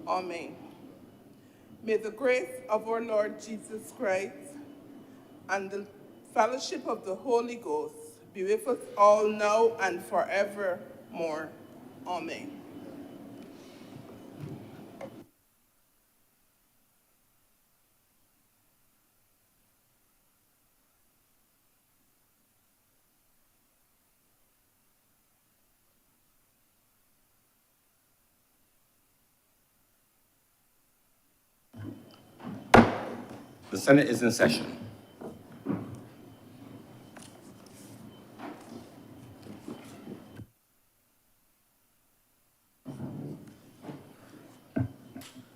Amen. May the grace of our Lord Jesus Christ and the fellowship of the Holy Ghost be with us all now and forevermore. Amen. The Senate is in session.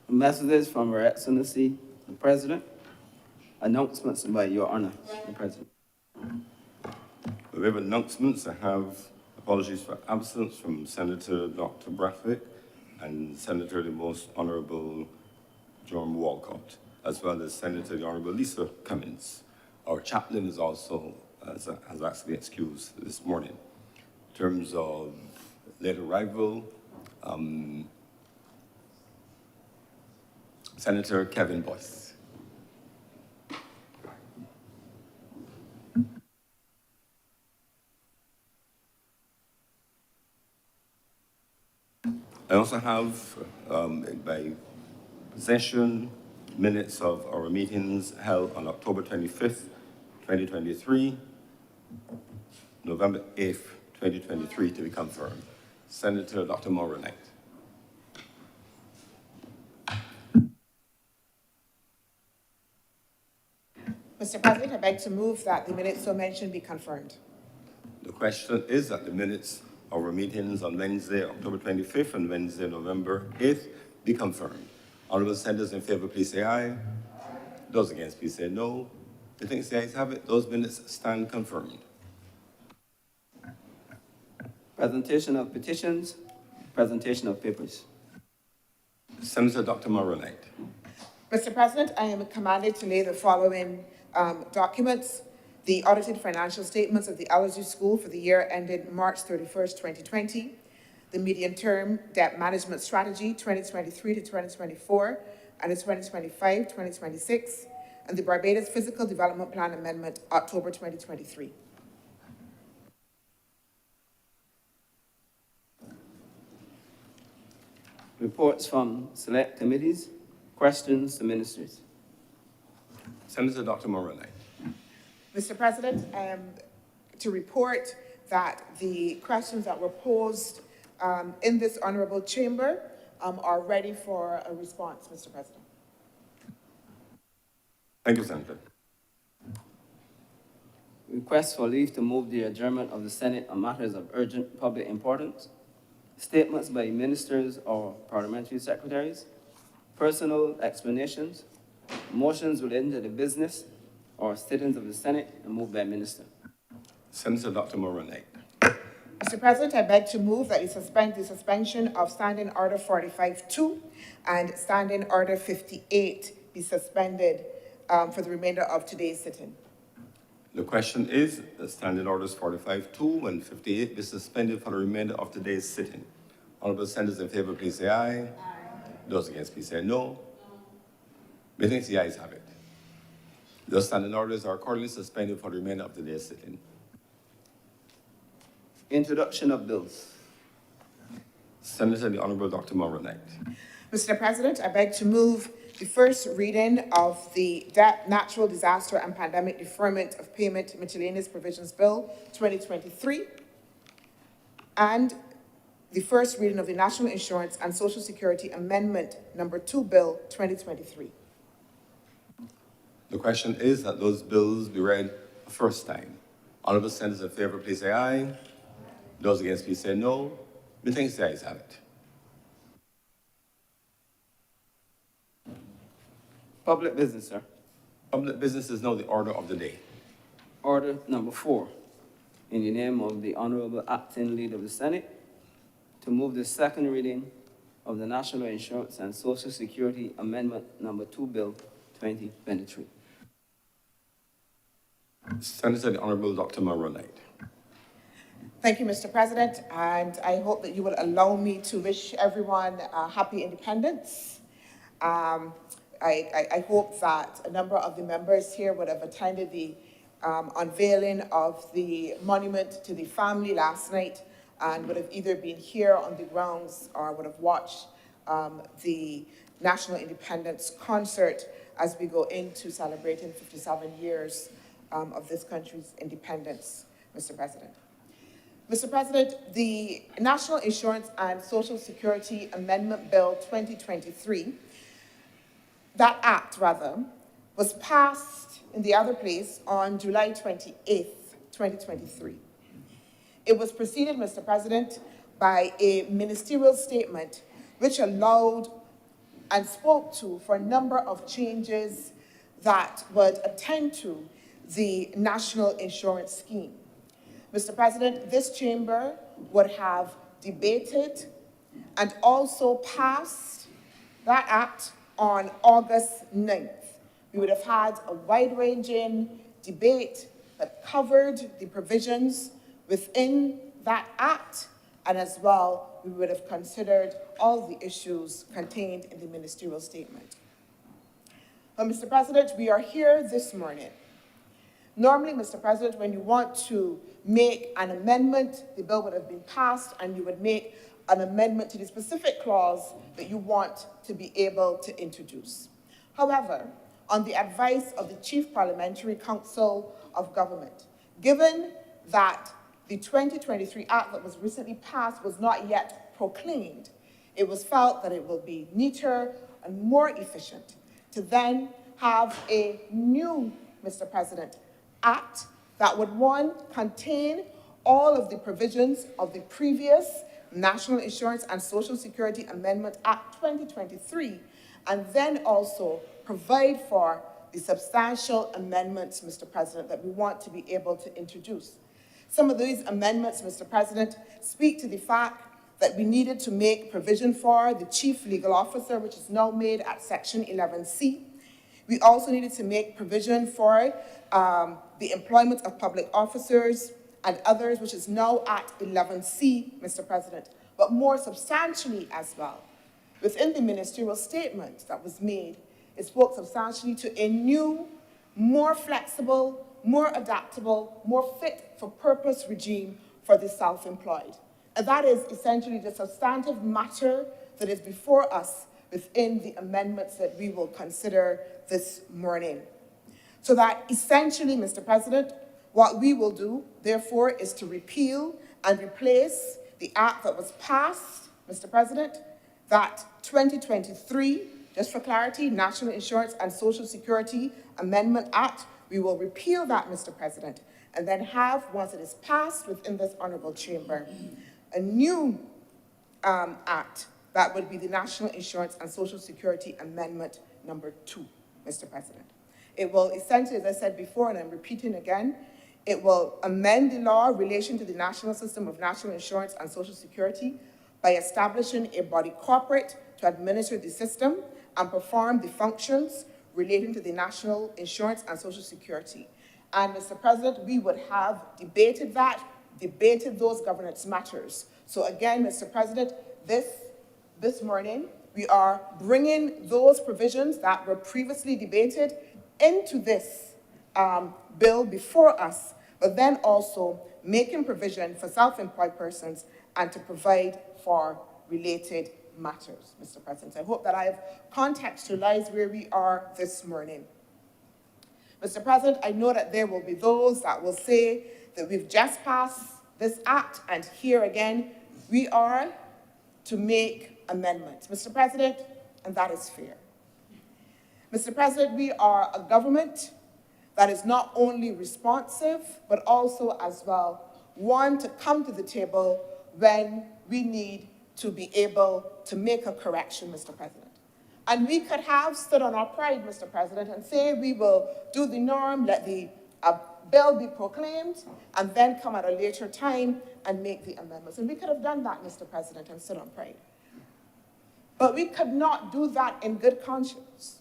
Messages from Her Excellency, the President. Announcements by Your Honor, the President. We have announcements. I have apologies for absence from Senator Dr. Brathwaite and Senator the Most Honorable Jerome Walcott, as well as Senator the Honorable Lisa Cummins. Our chaplain is also has actually excused this morning. In terms of late arrival, Senator Kevin Boyce. I also have by possession minutes of our meetings held on October 25th, 2023, November 8th, 2023 to be confirmed. Senator Dr. Maura Knight. Mr. President, I beg to move that the minutes so mentioned be confirmed. The question is that the minutes of our meetings on Wednesday, October 25th and Wednesday, November 8th be confirmed. Honorable senators in favor, please say aye. Those against, please say no. The things the ayes have it, those minutes stand confirmed. Presentation of petitions, presentation of papers. Senator Dr. Maura Knight. Mr. President, I am commanded to lay the following documents: the audited financial statements of the Allergy School for the year ended March 31st, 2020, the medium-term debt management strategy 2023 to 2024, and the 2025-2026, and the Barbados Physical Development Plan Amendment, October 2023. Reports from select committees, questions to ministers. Senator Dr. Maura Knight. Mr. President, to report that the questions that were posed in this honourable chamber are ready for a response, Mr. President. Thank you, Senator. Request for leave to move the adjournment of the Senate on matters of urgent public importance. Statements by ministers or parliamentary secretaries. Personal explanations. Motions relating to the business or sittings of the Senate and moved by minister. Senator Dr. Maura Knight. Mr. President, I beg to move that you suspend the suspension of Standing Order 45-2 and Standing Order 58 be suspended for the remainder of today's sitting. The question is that Standing Orders 45-2 and 58 be suspended for the remainder of today's sitting. Honorable senators in favor, please say aye. Aye. Those against, please say no. Methinks the ayes have it. Those standing orders are accordingly suspended for the remainder of today's sitting. Introduction of bills. Senator the Honorable Dr. Maura Knight. Mr. President, I beg to move the first reading of the Natural Disaster and Pandemic Deferment of Payment Miscellaneous Provisions Bill 2023 and the first reading of the National Insurance and Social Security Amendment Number 2 Bill 2023. The question is that those bills be read a first time. Honorable senators in favor, please say aye. Those against, please say no. Methinks the ayes have it. Public business, sir. Public business is now the order of the day. Order number 4. In the name of the Honorable Acting Leader of the Senate, to move the second reading of the National Insurance and Social Security Amendment Number 2 Bill 2023. Senator the Honorable Dr. Maura Knight. Thank you, Mr. President, and I hope that you will allow me to wish everyone a happy independence I hope that a number of the members here would have attended the unveiling of the monument to the family last night and would have either been here on the grounds or would have watched the National Independence Concert as we go into celebrating 57 years of this country's independence, Mr. President. Mr. President, the National Insurance and Social Security Amendment Bill 2023, that act, rather, was passed in the other place on July 28th, 2023. It was preceded, Mr. President, by a ministerial statement which allowed and spoke to for a number of changes that would attend to the national insurance scheme. Mr. President, this chamber would have debated and also passed that act on August 9th. We would have had a wide-ranging debate that covered the provisions within that act, and as well, we would have considered all the issues contained in the ministerial statement. But, Mr. President, we are here this morning. Normally, Mr. President, when you want to make an amendment, the bill would have been passed and you would make an amendment to the specific clause that you want to be able to introduce. However, on the advice of the Chief Parliamentary Council of Government, given that the 2023 Act that was recently passed was not yet proclaimed, it was felt that it will be neater and more efficient to then have a new, Mr. President, Act that would, one, contain all of the provisions of the previous National Insurance and Social Security Amendment Act 2023, and then also provide for the substantial amendments, Mr. President, that we want to be able to introduce. Some of these amendments, Mr. President, speak to the fact that we needed to make provision for the Chief Legal Officer, which is now made at Section 11C. We also needed to make provision for the employment of public officers and others, which is now at 11C, Mr. President, but more substantially as well. Within the ministerial statement that was made, it spoke substantially to a new, more flexible, more adaptable, more fit for purpose regime for the self-employed. And that is essentially the substantive matter that is before us within the amendments that we will consider this morning. So that essentially, Mr. President, what we will do, therefore, is to repeal and replace the act that was passed, Mr. President, that 2023, just for clarity, National Insurance and Social Security Amendment Act. We will repeal that, Mr. President, and then have, once it is passed within this honorable chamber, a new act that would be the National Insurance and Social Security Amendment number 2, Mr. President. It will essentially, as I said before, and I'm repeating again, it will amend the law in relation to the national system of national insurance and social security by establishing a body corporate to administer the system and perform the functions relating to the national insurance and social security. And, Mr. President, we would have debated those governance matters. So again, Mr. President, this morning, we are bringing those provisions that were previously debated into this bill before us, but then also making provision for self-employed persons and to provide for related matters, Mr. President. I hope that I have contextualized where we are this morning. Mr. President, I know that there will be those that will say that we've just passed this act, and here again, we are to make amendments, Mr. President, and that is fair. Mr. President, we are a government that is not only responsive, but also as well, one to come to the table when we need to be able to make a correction, Mr. President. And we could have stood on our pride, Mr. President, and say we will do the norm, let the bill be proclaimed, and then come at a later time and make the amendments. And we could have done that, Mr. President, and stood on pride. But we could not do that in good conscience,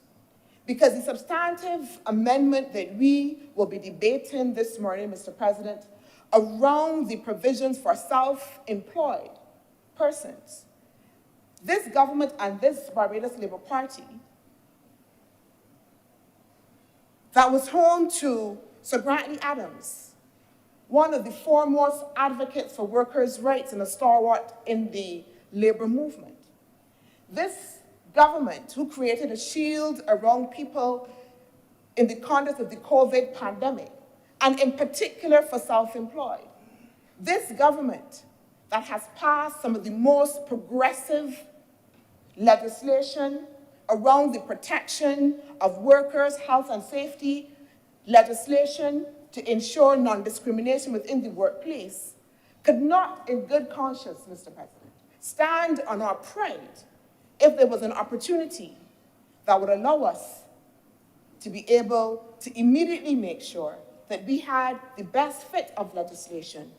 because the substantive amendment that we will be debating this morning, Mr. President, around the provisions for self-employed persons, this government and this Barbados Labour Party that was home to Sir Grantley Adams, one of the foremost advocates for workers' rights and a stalwart in the labor movement. This government, who created a shield around people in the context of the COVID pandemic, and in particular for self-employed, this government that has passed some of the most progressive legislation around the protection of workers' health and safety, legislation to ensure non-discrimination within the workplace, could not, in good conscience, Mr. President, stand on our pride if there was an opportunity that would allow us to be able to immediately make sure that we had the best fit of legislation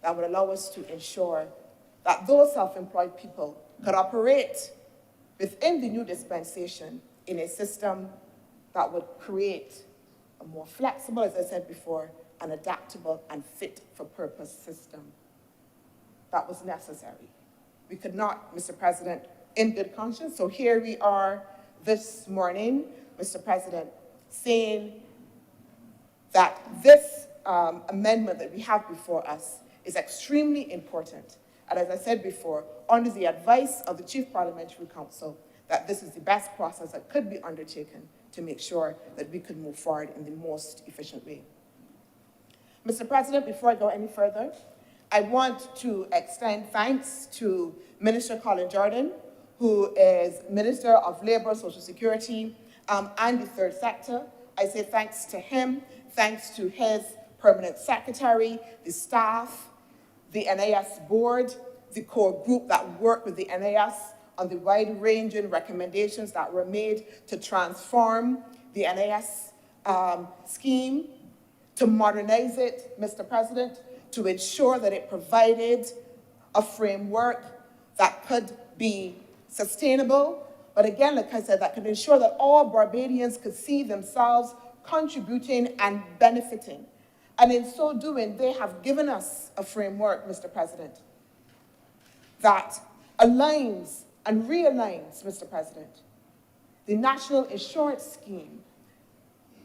that would allow us to ensure that those self-employed people could operate within the new dispensation in a system that would create a more flexible, as I said before, and adaptable and fit-for-purpose system that was necessary. We could not, Mr. President, in good conscience, so here we are this morning, Mr. President, saying that this amendment that we have before us is extremely important. And as I said before, under the advice of the Chief Parliamentary Council, that this is the best process that could be undertaken to make sure that we could move forward in the most efficient way. Mr. President, before I go any further, I want to extend thanks to Minister Colin Jordan, who is Minister of Labour, Social Security, and the Third Sector. I say thanks to him, thanks to his permanent secretary, the staff, the NIS board, the core group that worked with the NIS on the wide-ranging recommendations that were made to transform the NIS scheme, to modernize it, Mr. President, to ensure that it provided a framework that could be sustainable, but again, like I said, that could ensure that all Barbadians could see themselves contributing and benefiting. And in so doing, they have given us a framework, Mr. President, that aligns and realigns, Mr. President, the National Insurance Scheme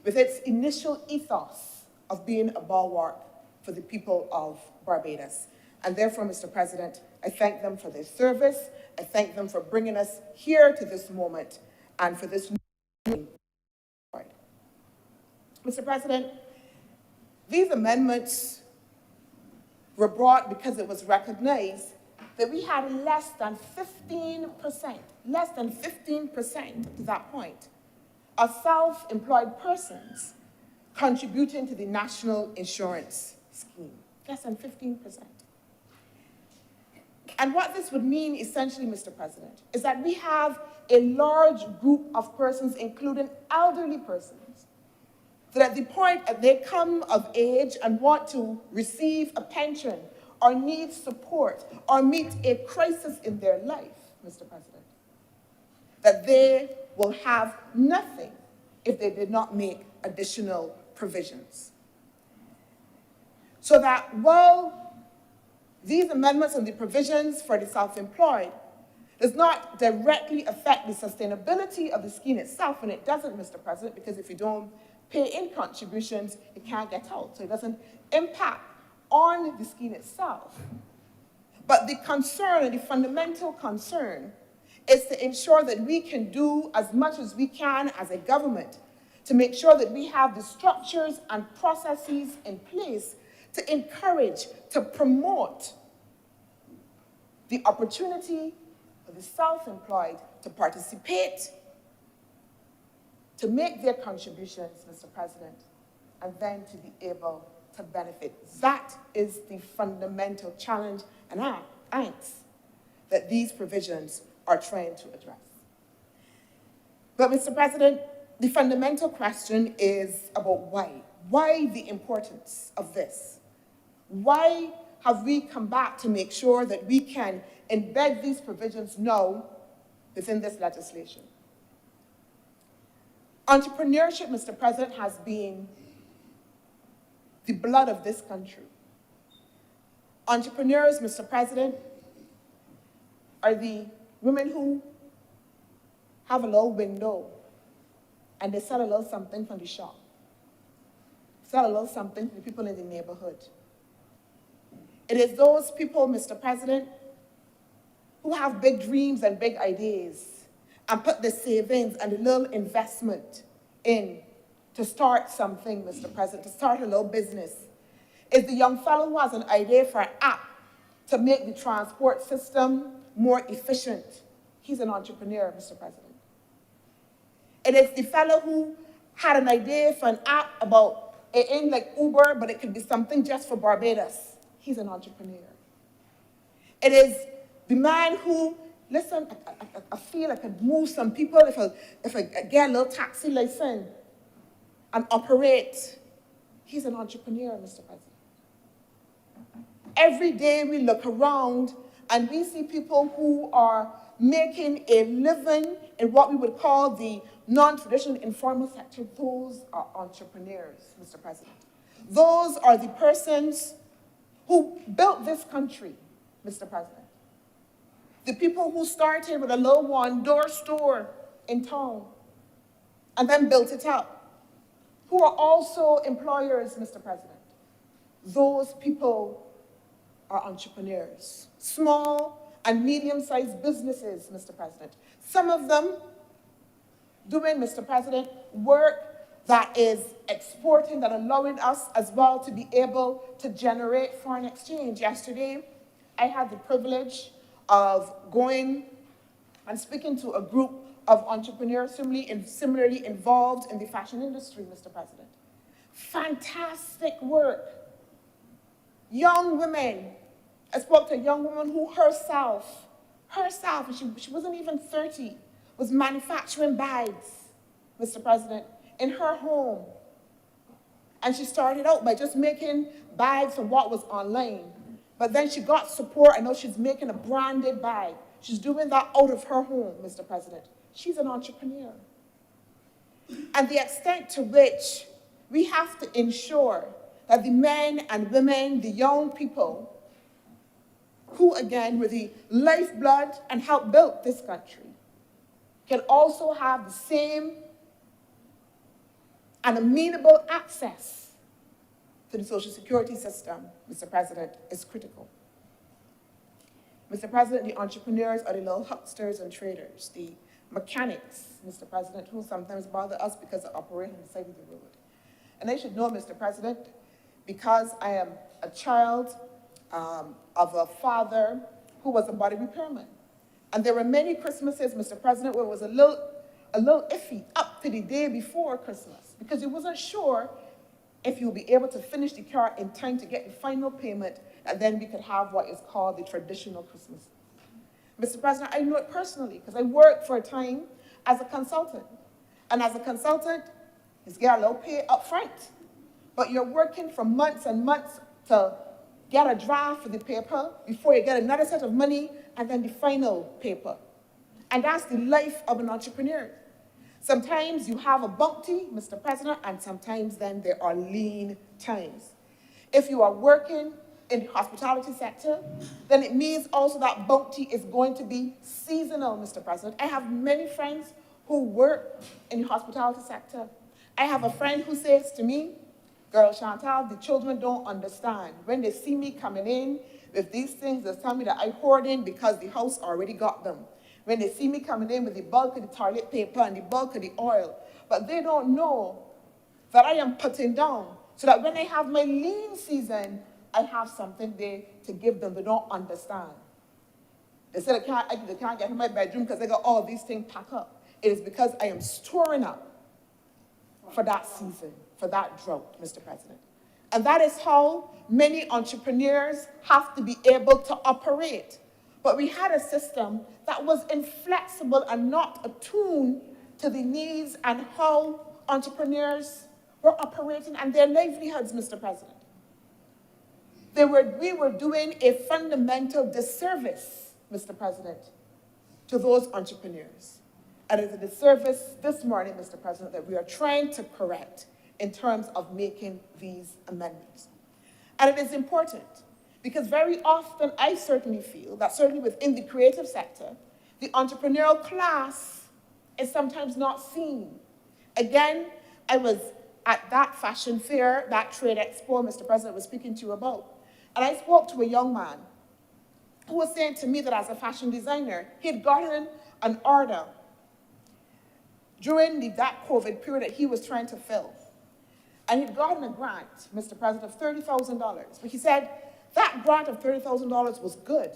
with its initial ethos of being a bulwark for the people of Barbados. And therefore, Mr. President, I thank them for their service. I thank them for bringing us here to this moment and for this new. Mr. President, these amendments were brought because it was recognized that we had less than 15% to that point, of self-employed persons contributing to the National Insurance Scheme, less than 15%. And what this would mean, essentially, Mr. President, is that we have a large group of persons, including elderly persons, that at the point that they come of age and want to receive a pension or need support or meet a crisis in their life, Mr. President, that they will have nothing if they did not make additional provisions. So that while these amendments and the provisions for the self-employed does not directly affect the sustainability of the scheme itself, and it doesn't, Mr. President, because if you don't pay in contributions, it can't get out. So it doesn't impact on the scheme itself. But the concern, and the fundamental concern, is to ensure that we can do as much as we can as a government to make sure that we have the structures and processes in place to encourage, to promote the opportunity for the self-employed to participate, to make their contributions, Mr. President, and then to be able to benefit. That is the fundamental challenge and angst that these provisions are trying to address. But, Mr. President, the fundamental question is about why. Why the importance of this? Why have we come back to make sure that we can embed these provisions now within this legislation? Entrepreneurship, Mr. President, has been the blood of this country. Entrepreneurs, Mr. President, are the women who have a little window and they sell a little something from the shop. sell a little something to the people in the neighborhood. It is those people, Mr. President, who have big dreams and big ideas and put the savings and the little investment in to start something, Mr. President, to start a little business. It's the young fellow who has an idea for an app to make the transport system more efficient. He's an entrepreneur, Mr. President. It is the fellow who had an idea for an app about, it ain't like Uber, but it could be something just for Barbados. He's an entrepreneur. It is the man who, listen, I feel I could move some people if I get a little taxi license and operate. He's an entrepreneur, Mr. President. Every day we look around and we see people who are making a living in what we would call the non-traditional informal sector. Those are entrepreneurs, Mr. President. Those are the persons who built this country, Mr. President. The people who started with a low one-door store in town and then built it up, who are also employers, Mr. President. Those people are entrepreneurs. Small and medium-sized businesses, Mr. President. Some of them doing, Mr. President, work that is exporting, that allowing us as well to be able to generate foreign exchange. Yesterday, I had the privilege of going and speaking to a group of entrepreneurs similarly involved in the fashion industry, Mr. President. Fantastic work. Young women. I spoke to a young woman who herself, and she wasn't even 30, was manufacturing bags, Mr. President, in her home. And she started out by just making bags from what was online. But then she got support. I know she's making a branded bag. She's doing that out of her home, Mr. President. She's an entrepreneur. And the extent to which we have to ensure that the men and women, the young people, who again were the lifeblood and helped build this country, can also have the same and amenable access to the Social Security system, Mr. President, is critical. Mr. President, the entrepreneurs are the little hucksters and traders, the mechanics, Mr. President, who sometimes bother us because they operate on the side of the road. And I should know, Mr. President, because I am a child of a father who was a body repairman. And there were many Christmases, Mr. President, where it was a little iffy up to the day before Christmas because you wasn't sure if you'll be able to finish the car in time to get the final payment, and then we could have what is called the traditional Christmas. Mr. President, I know it personally because I worked for a time as a consultant. And as a consultant, you get a low pay up front, but you're working for months and months to get a draft for the paper before you get another set of money and then the final paper. And that's the life of an entrepreneur. Sometimes you have a bounty, Mr. President, and sometimes then there are lean times. If you are working in the hospitality sector, then it means also that bounty is going to be seasonal, Mr. President. I have many friends who work in the hospitality sector. I have a friend who says to me, "Girl, Chantal, the children don't understand. When they see me coming in with these things, they tell me that I hoard in because the house already got them. When they see me coming in with the bulk of the toilet paper and the bulk of the oil, but they don't know that I am putting down so that when I have my lean season, I have something there to give them. They don't understand. They say they can't get in my bedroom because they got all these things packed up. It is because I am storing up for that season, for that drought, Mr. President. And that is how many entrepreneurs have to be able to operate. But we had a system that was inflexible and not attuned to the needs and how entrepreneurs were operating and their livelihoods, Mr. President. We were doing a fundamental disservice, Mr. President, to those entrepreneurs. And it's a disservice this morning, Mr. President, that we are trying to correct in terms of making these amendments. And it is important because very often I certainly feel that certainly within the creative sector, the entrepreneurial class is sometimes not seen. Again, I was at that fashion fair, that trade expo Mr. President was speaking to you about. And I spoke to a young man who was saying to me that as a fashion designer, he had gotten an order during that COVID period that he was trying to fill. And he'd gotten a grant, Mr. President, of $30,000. But he said that grant of $30,000 was good.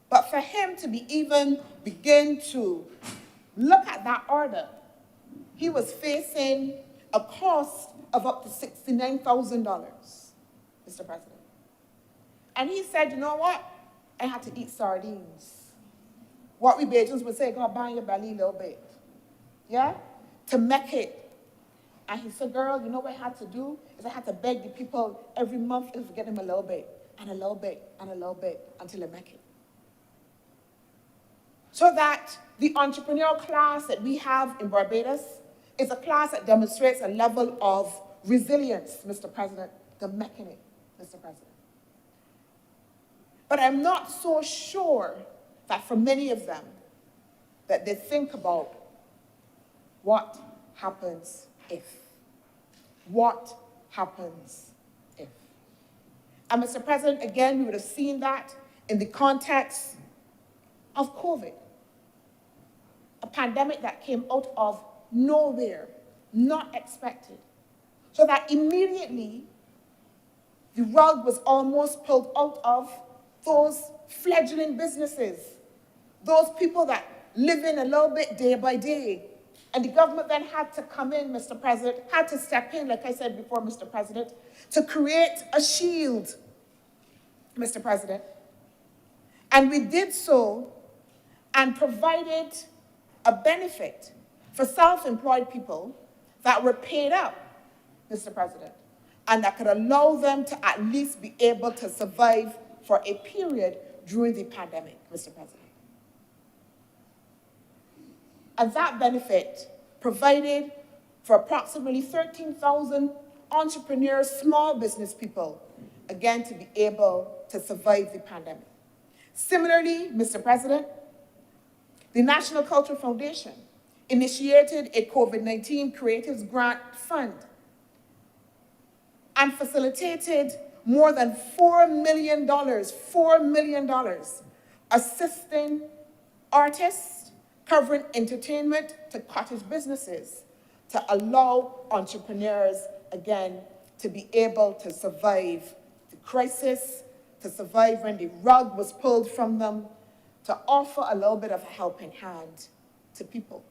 But for him to even begin to look at that order, he was facing a cost of up to $69,000, Mr. President. And he said, you know what? I had to eat sardines. What we Bajans would say, go bang your belly a little bit. Yeah? To make it. And he said, girl, you know what I had to do? Is I had to beg the people every month to get them a little bit, and a little bit, and a little bit, until I make it. So that the entrepreneurial class that we have in Barbados is a class that demonstrates a level of resilience, Mr. President, the making it, Mr. President. But I'm not so sure that for many of them, that they think about what happens if. What happens if? And Mr. President, again, we would have seen that in the context of COVID. A pandemic that came out of nowhere, not expected. So that immediately the rug was almost pulled out of those fledgling businesses, those people that live in a little bit day by day. And the government then had to come in, Mr. President, had to step in, like I said before, Mr. President, to create a shield, Mr. President. And we did so and provided a benefit for self-employed people that were paid up, Mr. President, and that could allow them to at least be able to survive for a period during the pandemic, Mr. President. And that benefit provided for approximately 13,000 entrepreneurs, small business people, again, to be able to survive the pandemic. Similarly, Mr. President, the National Cultural Foundation initiated a COVID-19 Creatives Grant Fund and facilitated more than $4 million, assisting artists, covering entertainment to cottage businesses, to allow entrepreneurs, again, to be able to survive the crisis, to survive when the rug was pulled from them, to offer a little bit of a helping hand to people.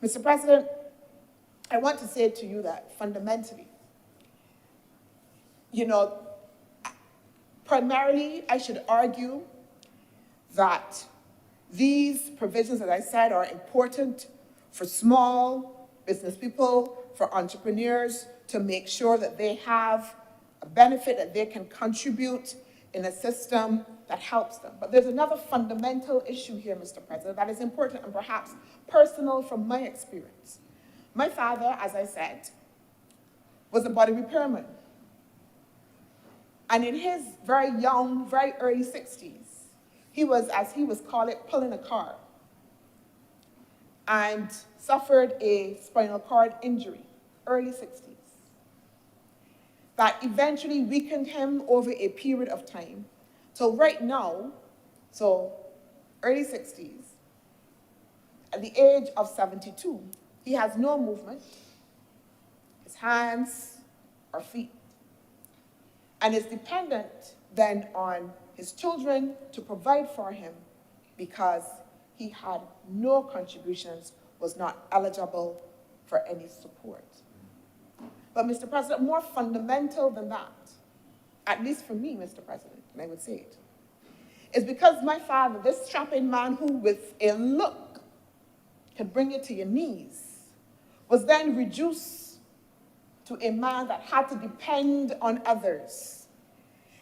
Mr. President, I want to say to you that fundamentally, primarily I should argue that these provisions, as I said, are important for small business people, for entrepreneurs, to make sure that they have a benefit that they can contribute in a system that helps them. But there's another fundamental issue here, Mr. President, that is important and perhaps personal from my experience. My father, as I said, was a body repairman. And in his very young, very early 60s, he was, as he was called it, pulling a car and suffered a spinal cord injury, early 60s, that eventually weakened him over a period of time. So right now, so early 60s, at the age of 72, he has no movement, his hands or feet, and is dependent then on his children to provide for him because he had no contributions, was not eligible for any support. But Mr. President, more fundamental than that, at least for me, Mr. President, and I would say it, is because my father, this strapping man who with a look could bring you to your knees, was then reduced to a man that had to depend on others.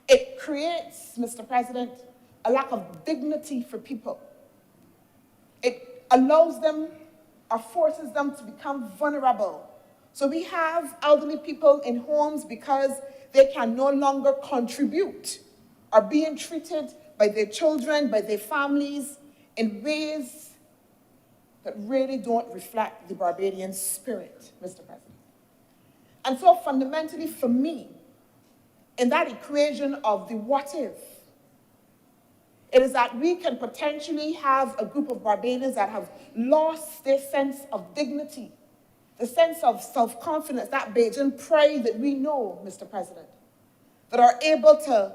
It creates, Mr. President, a lack of dignity for people. It allows them or forces them to become vulnerable. So we have elderly people in homes because they can no longer contribute, are being treated by their children, by their families, in ways that really don't reflect the Barbadian spirit, Mr. President. And so fundamentally for me, in that equation of the what if, it is that we can potentially have a group of Barbadians that have lost their sense of dignity, the sense of self-confidence, that Bajan pride that we know, Mr. President, that are able to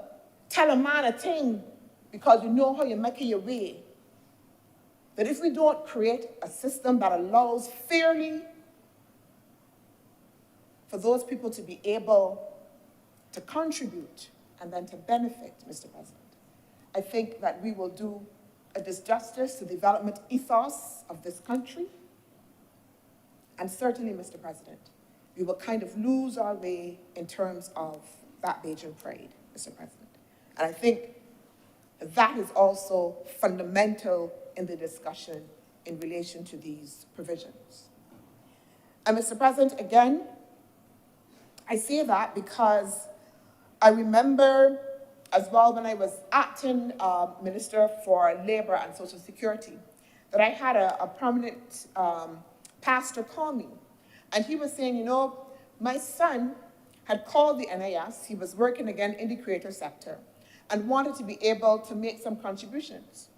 tell a man a thing because you know how you make it your way. That if we don't create a system that allows fairly for those people to be able to contribute and then to benefit, Mr. President, I think that we will do a disjustice to the development ethos of this country. And certainly, Mr. President, we will kind of lose our way in terms of that Bajan pride, Mr. President. And I think that is also fundamental in the discussion in relation to these provisions. And Mr. President, again, I say that because I remember as well when I was acting Minister for Labor and Social Security, that I had a prominent pastor call me. And he was saying, you know, my son had called the NIS, he was working again in the creator sector, and wanted to be able to make some contributions.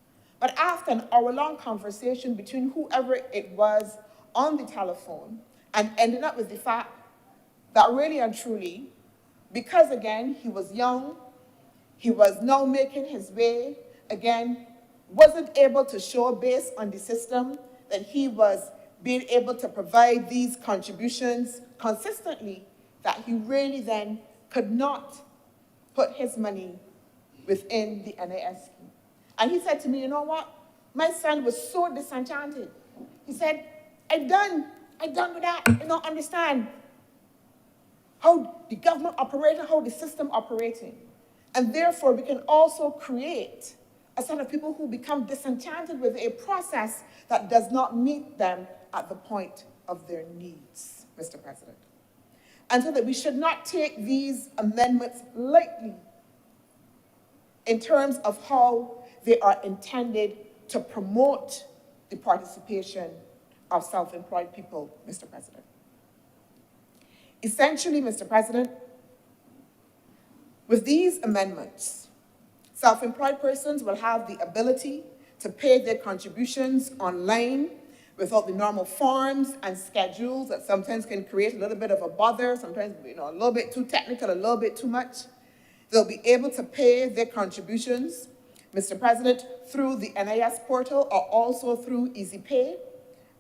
But after an hour-long conversation between whoever it was on the telephone, and ended up with the fact that really and truly, because again, he was young, he was now making his way, again, wasn't able to show based on the system that he was being able to provide these contributions consistently, that he really then could not put his money within the NIS scheme. And he said to me, you know what? My son was so disenchanted. He said, I'm done with that. I don't understand how the government operated, how the system operating. And therefore, we can also create a set of people who become disenchanted with a process that does not meet them at the point of their needs, Mr. President. And so that we should not take these amendments lightly in terms of how they are intended to promote the participation of self-employed people, Mr. President. Essentially, Mr. President, with these amendments, self-employed persons will have the ability to pay their contributions online without the normal forms and schedules that sometimes can create a little bit of a bother, sometimes a little bit too technical, a little bit too much. They'll be able to pay their contributions, Mr. President, through the NIS portal or also through EasyPay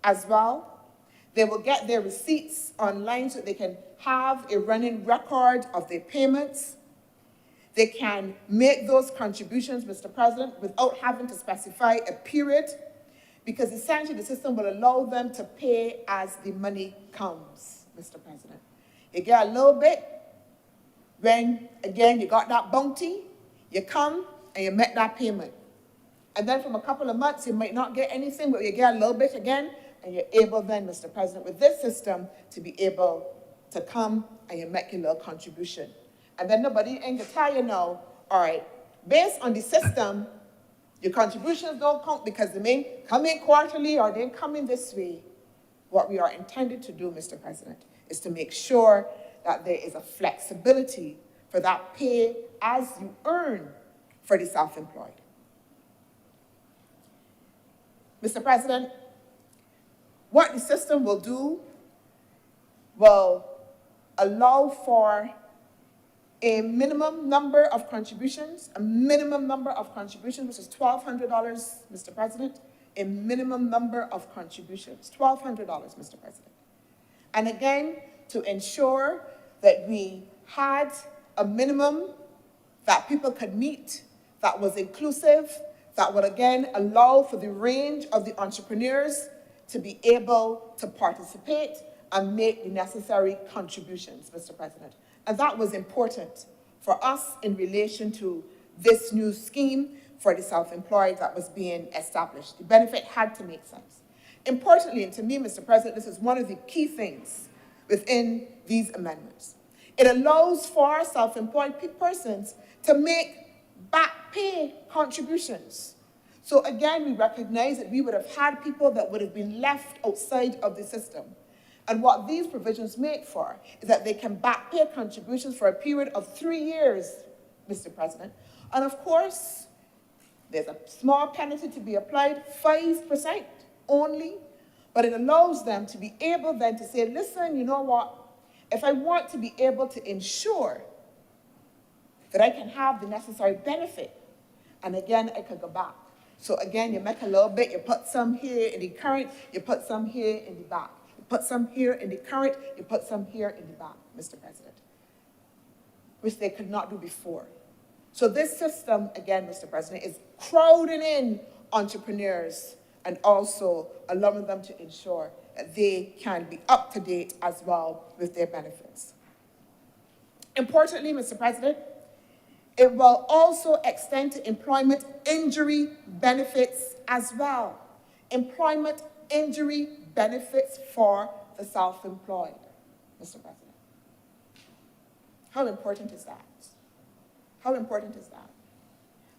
as well. They will get their receipts online so they can have a running record of their payments. They can make those contributions, Mr. President, without having to specify a period, because essentially the system will allow them to pay as the money comes, Mr. President. You get a little bit when, again, you got that bounty, you come and you make that payment. And then from a couple of months, you might not get anything, but you get a little bit again, and you're able then, Mr. President, with this system, to be able to come and you make your little contribution. And then nobody ain't gonna tell you now, all right, based on the system, your contributions don't count because they may come in quarterly or they come in this way. What we are intended to do, Mr. President, is to make sure that there is a flexibility for that pay as you earn for the self-employed. Mr. President, what the system will do will allow for a minimum number of contributions, which is $1,200, Mr. President, a minimum number of contributions, $1,200, Mr. President. And again, to ensure that we had a minimum that people could meet, that was inclusive, that would again allow for the range of the entrepreneurs to be able to participate and make the necessary contributions, Mr. President. And that was important for us in relation to this new scheme for the self-employed that was being established. The benefit had to make sense. Importantly, and to me, Mr. President, this is one of the key things within these amendments. It allows for self-employed persons to make back pay contributions. So again, we recognize that we would have had people that would have been left outside of the system. And what these provisions make for is that they can back pay contributions for a period of 3 years, Mr. President. And of course, there's a small penalty to be applied, 5% only, but it allows them to be able then to say, listen, you know what, if I want to be able to ensure that I can have the necessary benefit, and again, I could go back. So again, you make a little bit, you put some here in the current, you put some here in the back. You put some here in the current, you put some here in the back, Mr. President, which they could not do before. So this system, again, Mr. President, is crowding in entrepreneurs and also allowing them to ensure that they can be up to date as well with their benefits. Importantly, Mr. President, it will also extend to employment injury benefits as well. Employment injury benefits for the self-employed, Mr. President. How important is that? How important is that?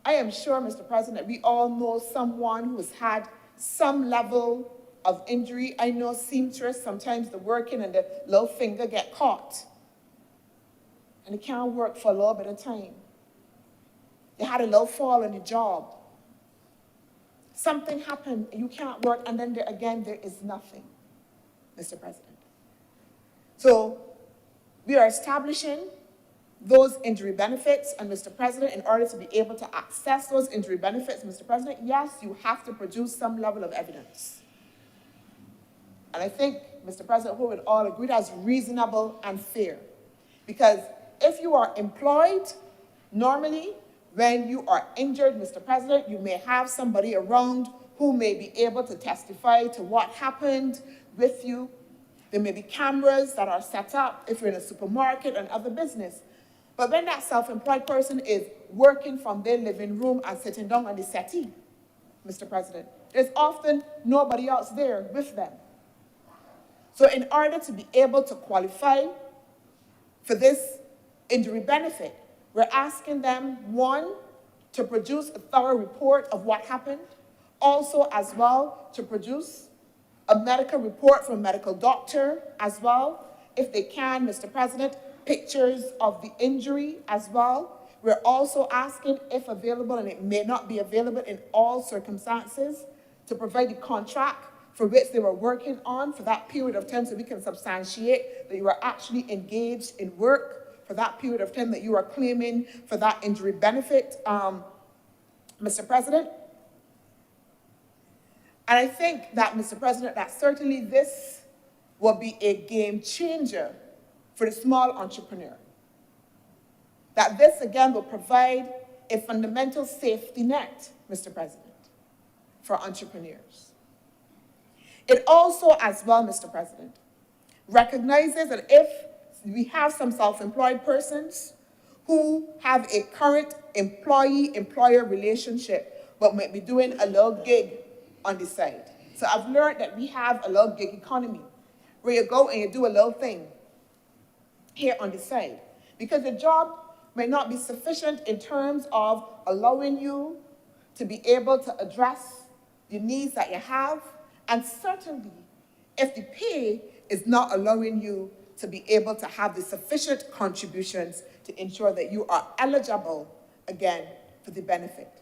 I am sure, Mr. President, we all know someone who has had some level of injury. I know seamstress, sometimes the working and the little finger get caught. And they can't work for a little bit of time. They had a little fall on the job. Something happened, and you can't work, and then there is nothing, Mr. President. So we are establishing those injury benefits, and Mr. President, in order to be able to access those injury benefits, Mr. President, yes, you have to produce some level of evidence. And I think, Mr. President, we would all agree that's reasonable and fair. Because if you are employed, normally, when you are injured, Mr. President, you may have somebody around who may be able to testify to what happened with you. There may be cameras that are set up if you're in a supermarket and other business. But when that self-employed person is working from their living room and sitting down on the settee, Mr. President, there's often nobody else there with them. So in order to be able to qualify for this injury benefit, we're asking them, one, to produce a thorough report of what happened, also as well to produce a medical report from a medical doctor as well. If they can, Mr. President, pictures of the injury as well. We're also asking, if available, and it may not be available in all circumstances, to provide the contract for which they were working on for that period of time so we can substantiate that you are actually engaged in work for that period of time that you are claiming for that injury benefit, Mr. President. And I think that, Mr. President, that certainly this will be a game changer for the small entrepreneur. That this, again, will provide a fundamental safety net, Mr. President, for entrepreneurs. It also, as well, Mr. President, recognizes that if we have some self-employed persons who have a current employee-employer relationship, but might be doing a little gig on the side. So I've learned that we have a little gig economy, where you go and you do a little thing here on the side, because the job may not be sufficient in terms of allowing you to be able to address the needs that you have, and certainly if the pay is not allowing you to be able to have the sufficient contributions to ensure that you are eligible, again, for the benefit.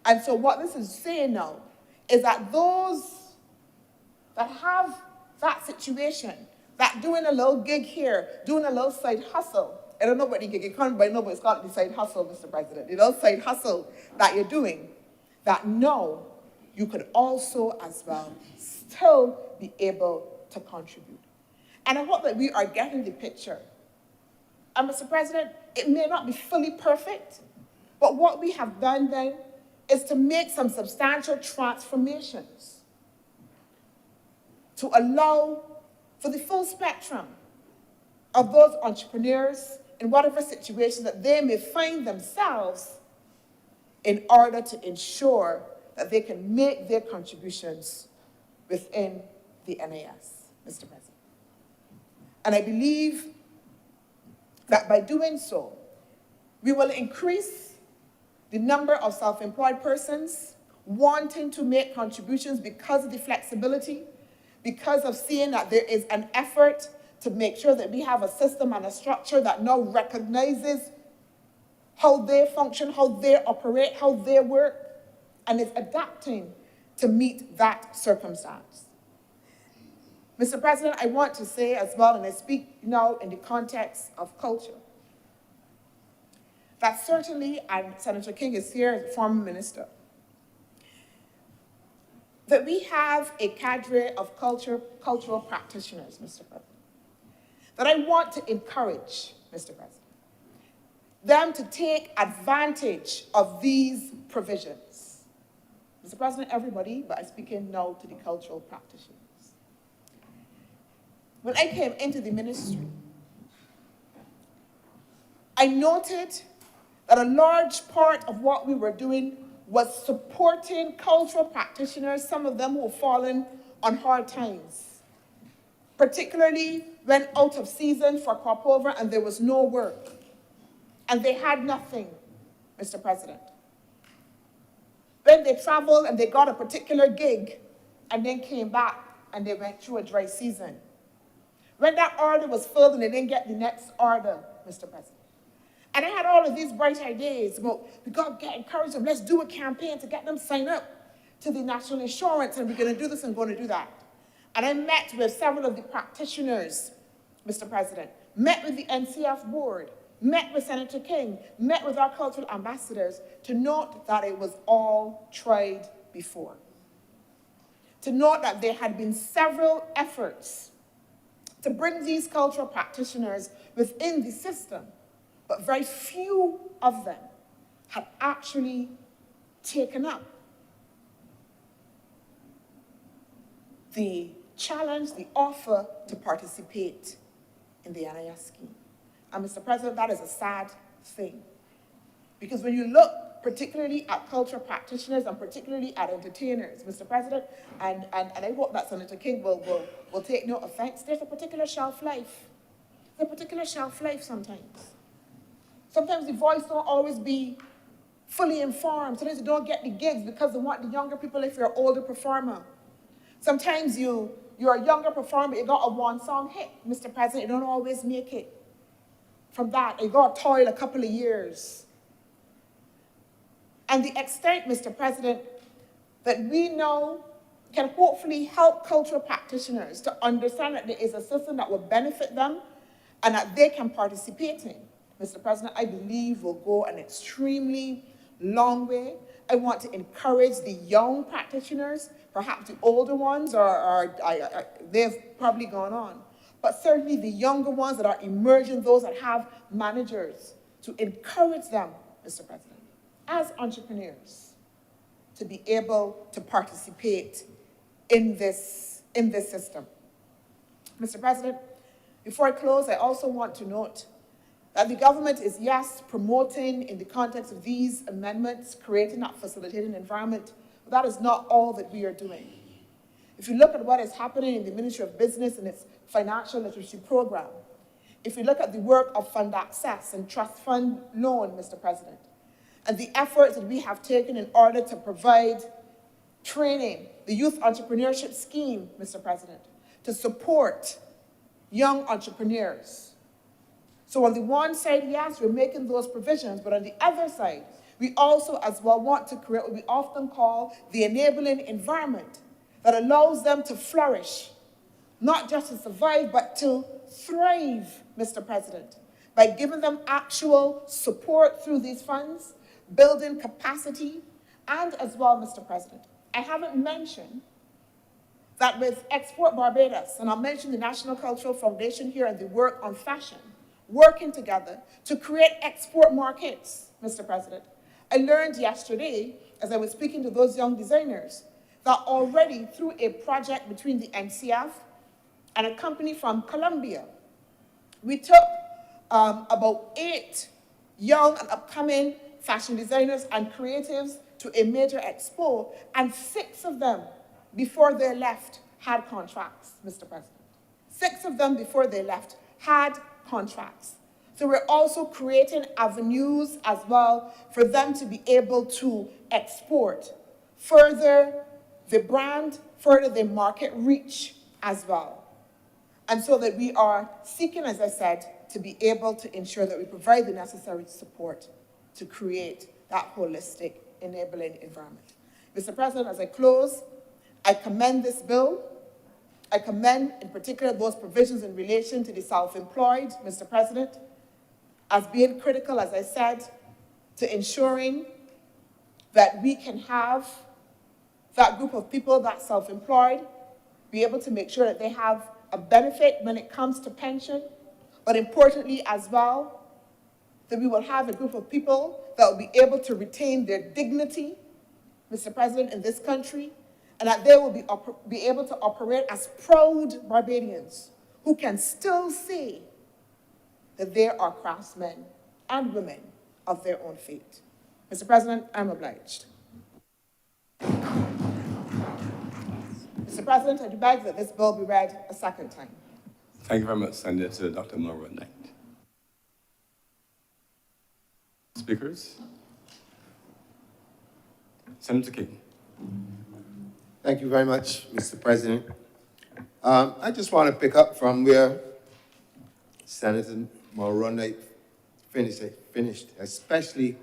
And so what this is saying now is that those that have that situation, that doing a little gig here, doing a little side hustle, I don't know what the gig economy, but I know what it's called, the side hustle, Mr. President, the little side hustle that you're doing, that now you could also as well still be able to contribute. And I hope that we are getting the picture. And Mr. President, it may not be fully perfect, but what we have done then is to make some substantial transformations to allow for the full spectrum of those entrepreneurs in whatever situation that they may find themselves in order to ensure that they can make their contributions within the NAS, Mr. President. And I believe that by doing so, we will increase the number of self-employed persons wanting to make contributions because of the flexibility, because of seeing that there is an effort to make sure that we have a system and a structure that now recognizes how they function, how they operate, how they work, and is adapting to meet that circumstance. Mr. President, I want to say as well, and I speak now in the context of culture, that certainly, and Senator King is here as a former minister, that we have a cadre of cultural practitioners, Mr. President, that I want to encourage, Mr. President, them to take advantage of these provisions. Mr. President, everybody, but I'm speaking now to the cultural practitioners. When I came into the ministry, I noted that a large part of what we were doing was supporting cultural practitioners, some of them who were fallen on hard times, particularly when out of season for crop over and there was no work, and they had nothing, Mr. President. When they traveled and they got a particular gig and then came back and they went through a dry season. When that order was filled and they didn't get the next order, Mr. President. And I had all of these bright ideas about, we got to encourage them, let's do a campaign to get them signed up to the national insurance, and we're going to do this and going to do that. And I met with several of the practitioners, Mr. President, met with the NCF board, met with Senator King, met with our cultural ambassadors to note that it was all tried before. To note that there had been several efforts to bring these cultural practitioners within the system, but very few of them had actually taken up the challenge, the offer to participate in the NIS scheme. And Mr. President, that is a sad thing. Because when you look particularly at cultural practitioners and particularly at entertainers, Mr. President, and I hope that Senator King will take no offense, there's a particular shelf life. There's a particular shelf life sometimes. Sometimes the voice don't always be fully informed. Sometimes you don't get the gigs because they want the younger people if you're an older performer. Sometimes you're a younger performer, you got a one-song hit, Mr. President, you don't always make it. From that, you got to toil a couple of years. And the extent, Mr. President, that we know can hopefully help cultural practitioners to understand that there is a system that will benefit them and that they can participate in, Mr. President, I believe will go an extremely long way. I want to encourage the young practitioners, perhaps the older ones, they've probably gone on, but certainly the younger ones that are emerging, those that have managers, to encourage them, Mr. President, as entrepreneurs, to be able to participate in this system. Mr. President, before I close, I also want to note that the government is, yes, promoting in the context of these amendments, creating that facilitating environment, but that is not all that we are doing. If you look at what is happening in the Ministry of Business and its financial literacy program, if you look at the work of fund access and trust fund loan, Mr. President, and the efforts that we have taken in order to provide training, the youth entrepreneurship scheme, Mr. President, to support young entrepreneurs. So on the one side, yes, we're making those provisions, but on the other side, we also as well want to create what we often call the enabling environment that allows them to flourish, not just to survive, but to thrive, Mr. President, by giving them actual support through these funds, building capacity, and as well, Mr. President, I haven't mentioned that with Export Barbados, and I'll mention the National Cultural Foundation here and the work on fashion, working together to create export markets, Mr. President. I learned yesterday, as I was speaking to those young designers, that already through a project between the NCF and a company from Colombia, we took about 8 young and upcoming fashion designers and creatives to a major expo, and 6 of them, before they left, had contracts, Mr. President. 6 of them, before they left, had contracts. So we're also creating avenues as well for them to be able to export, further the brand, further the market reach as well. And so that we are seeking, as I said, to be able to ensure that we provide the necessary support to create that holistic, enabling environment. Mr. President, as I close, I commend this bill. I commend, in particular, those provisions in relation to the self-employed, Mr. President, as being critical, as I said, to ensuring that we can have that group of people, that self-employed, be able to make sure that they have a benefit when it comes to pension, but importantly as well, that we will have a group of people that will be able to retain their dignity, Mr. President, in this country, and that they will be able to operate as proud Barbadians who can still say that they are craftsmen and women of their own fate. Mr. President, I'm obliged. Mr. President, I do beg that this bill be read a second time. Thank you very much, Senator Dr. Maura Knight. Speakers? Senator King. Thank you very much, Mr. President. I just want to pick up from where Senator Maura Knight finished, especially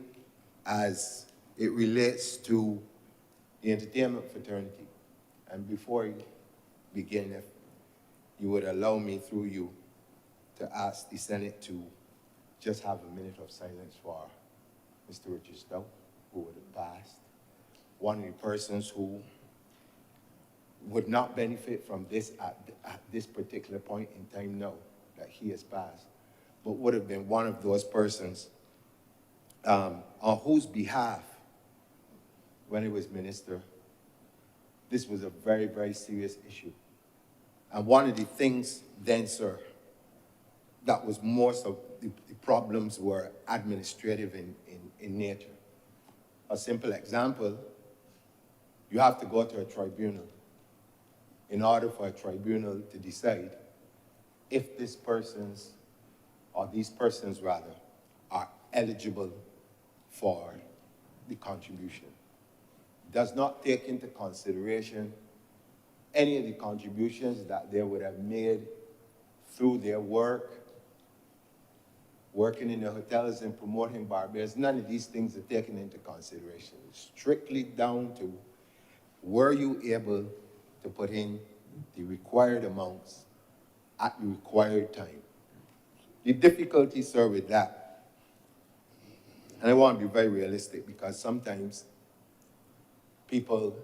as it relates to the entertainment fraternity. And before you begin, if you would allow me through you to ask the Senate to just have a minute of silence for Mr. Richard Stout, who would have passed. One of the persons who would not benefit from this at this particular point in time now that he has passed, but would have been one of those persons on whose behalf, when he was minister, this was a very, very serious issue. And one of the things then, sir, that was more so, the problems were administrative in nature. A simple example, you have to go to a tribunal in order for a tribunal to decide if this person's, or these persons rather, are eligible for the contribution. Does not take into consideration any of the contributions that they would have made through their work, working in the hotels and promoting Barbados. None of these things are taken into consideration. It's strictly down to, were you able to put in the required amounts at the required time? The difficulty, sir, with that, and I want to be very realistic because sometimes people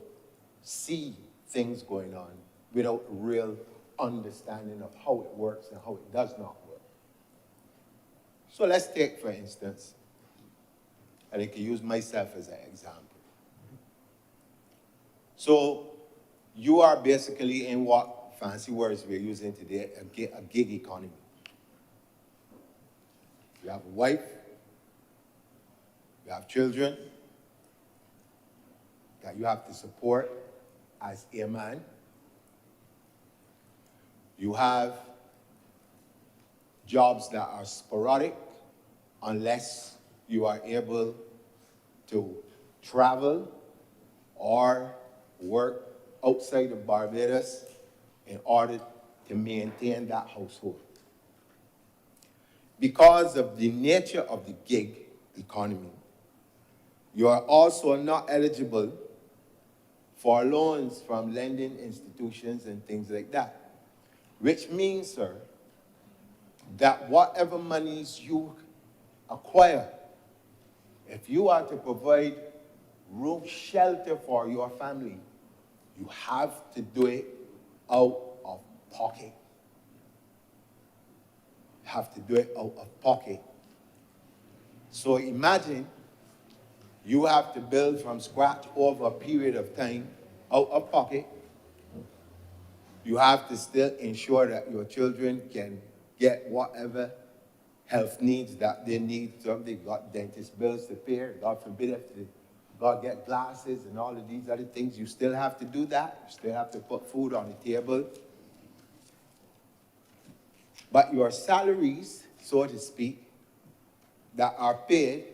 see things going on without a real understanding of how it works and how it does not work. So let's take, for instance, and I can use myself as an example. So you are basically in what fancy words we're using today, a gig economy. You have a wife, you have children that you have to support as a man. You have jobs that are sporadic unless you are able to travel or work outside of Barbados in order to maintain that household. Because of the nature of the gig economy, you are also not eligible for loans from lending institutions and things like that. Which means, sir, that whatever monies you acquire, if you are to provide room shelter for your family, you have to do it out of pocket. You have to do it out of pocket. So imagine you have to build from scratch over a period of time out of pocket. You have to still ensure that your children can get whatever health needs that they need. So if they got dentist bills to pay, God forbid if they got get glasses and all of these other things, you still have to do that. You still have to put food on the table. But your salaries, so to speak, that are paid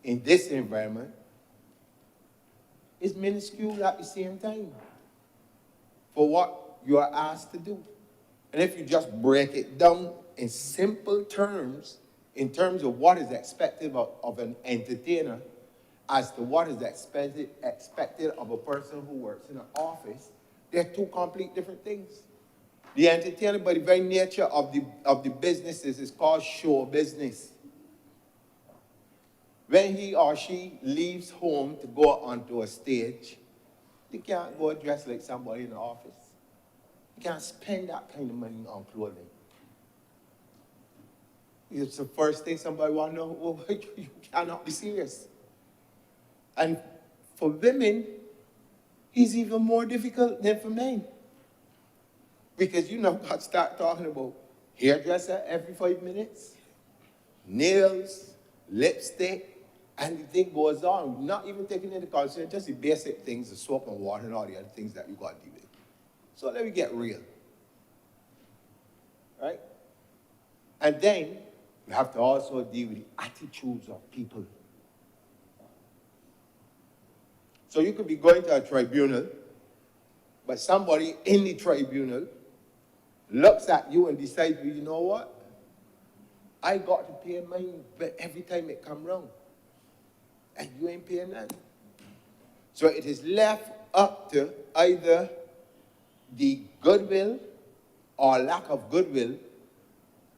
in this environment is minuscule at the same time for what you are asked to do. And if you just break it down in simple terms, in terms of what is expected of an entertainer, as to what is expected of a person who works in an office, they're two complete different things. The entertainer, by the very nature of the businesses, is called show business. When he or she leaves home to go onto a stage, they can't go dressed like somebody in the office. You can't spend that kind of money on clothing. It's the first thing somebody want to know. Well, you cannot be serious. And for women, it's even more difficult than for men. Because God start talking about hairdresser every 5 minutes, nails, lipstick, and the thing goes on. Not even taking into consideration just the basic things, the soap and water and all the other things that you got to deal with. So let me get real. Right? And then you have to also deal with the attitudes of people. So you could be going to a tribunal, but somebody in the tribunal looks at you and decides, well, you know what? I got to pay mine every time it comes round. And you ain't paying none. So it is left up to either the goodwill or lack of goodwill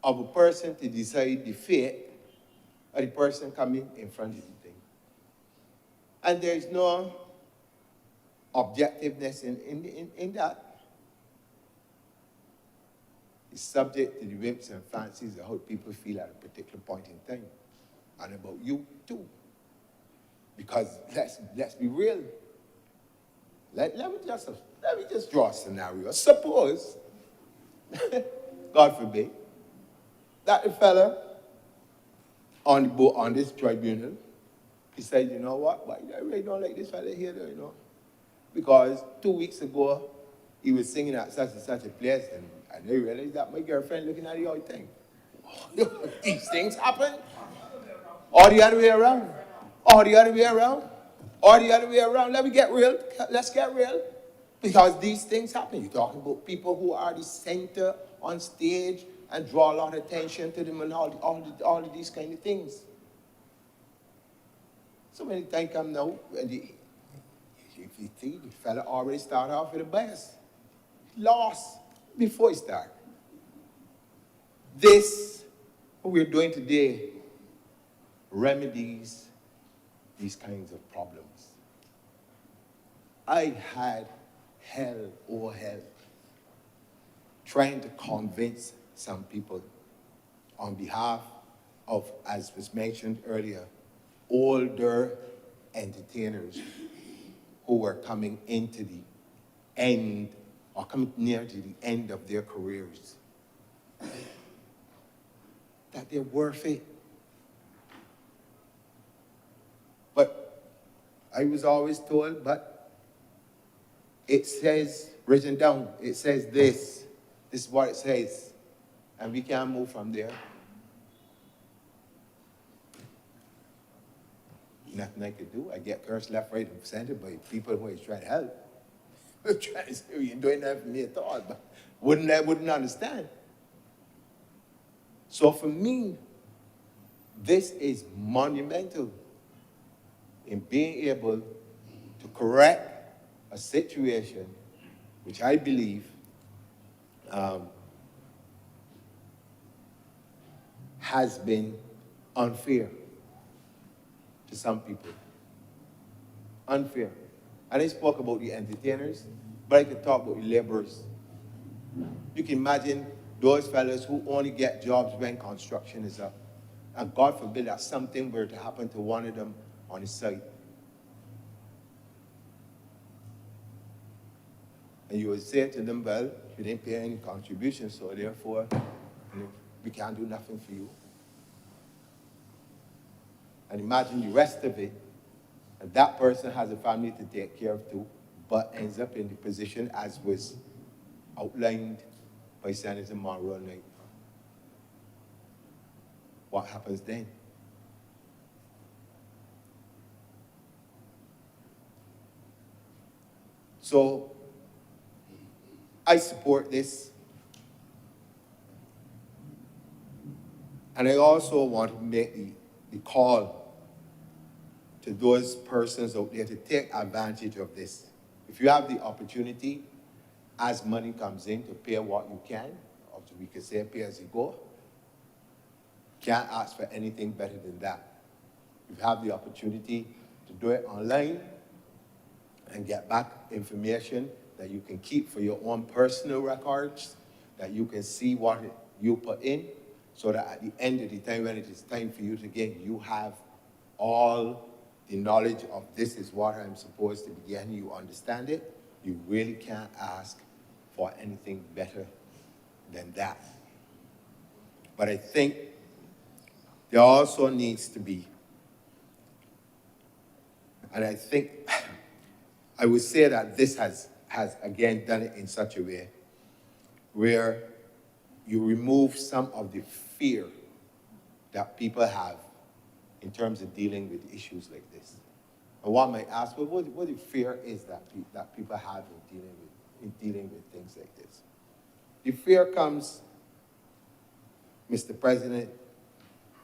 of a person to decide the fate of the person coming in front of the thing. And there is no objectiveness in that. It's subject to the whims and fancies of how people feel at a particular point in time. And about you too. Because let's be real. Let me just draw a scenario. Suppose, God forbid, that the fella on the boat, on this tribunal, he said, you know what? But I really don't like this fella here, because 2 weeks ago, he was singing at such and such a place, and I realized that my girlfriend looking at the whole thing. These things happen. Or the other way around. Or the other way around. Or the other way around. Let me get real. Let's get real. Because these things happen. You're talking about people who are the center on stage and draw a lot of attention to them and all of these kind of things. So many times come now, and if you see, the fella already started off with a bias. Lost before he started. This, what we're doing today, remedies these kinds of problems. I had hell trying to convince some people on behalf of, as was mentioned earlier, older entertainers who were coming into the end or coming near to the end of their careers, that they're worth it. But I was always told, but it says, written down, it says this is what it says, and we can't move from there. Nothing I could do. I get cursed left, right, and center by people who is trying to help. Trying to say, you ain't doing that for me at all, but wouldn't understand. So for me, this is monumental in being able to correct a situation which I believe has been unfair to some people. Unfair. And I spoke about the entertainers, but I could talk about the laborers. You can imagine those fellas who only get jobs when construction is up. And God forbid that something were to happen to one of them on the site. And you would say to them, well, you didn't pay any contribution, so therefore, we can't do nothing for you. And imagine the rest of it, and that person has a family to take care of too, but ends up in the position as was outlined by Senator Monroe Knight. What happens then? So, I support this. And I also want to make the call to those persons out there to take advantage of this. If you have the opportunity, as money comes in, to pay what you can, or we could say pay as you go, can't ask for anything better than that. If you have the opportunity to do it online and get back information that you can keep for your own personal records, that you can see what you put in, so that at the end of the time, when it is time for you to get, you have all the knowledge of this is what I'm supposed to be getting, you understand it, you really can't ask for anything better than that. But I think there also needs to be, and I think, I would say that this has again done it in such a way where you remove some of the fear that people have in terms of dealing with issues like this. And one might ask, well, what the fear is that people have in dealing with things like this? The fear comes, Mr. President,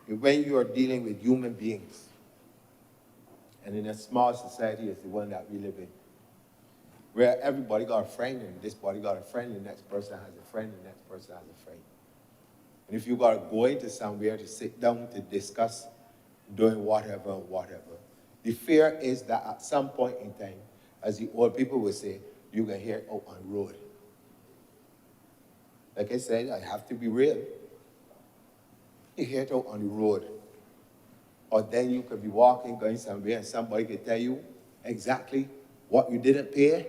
when you are dealing with human beings, and in a small society as the one that we live in, where everybody got a friend, and this body got a friend, the next person has a friend, the next person has a friend. And if you got to go into somewhere to sit down to discuss doing whatever, the fear is that at some point in time, as the old people would say, you can hear it out on the road. Like I said, I have to be real. You hear it out on the road. Or then you could be walking, going somewhere, and somebody could tell you exactly what you didn't pay,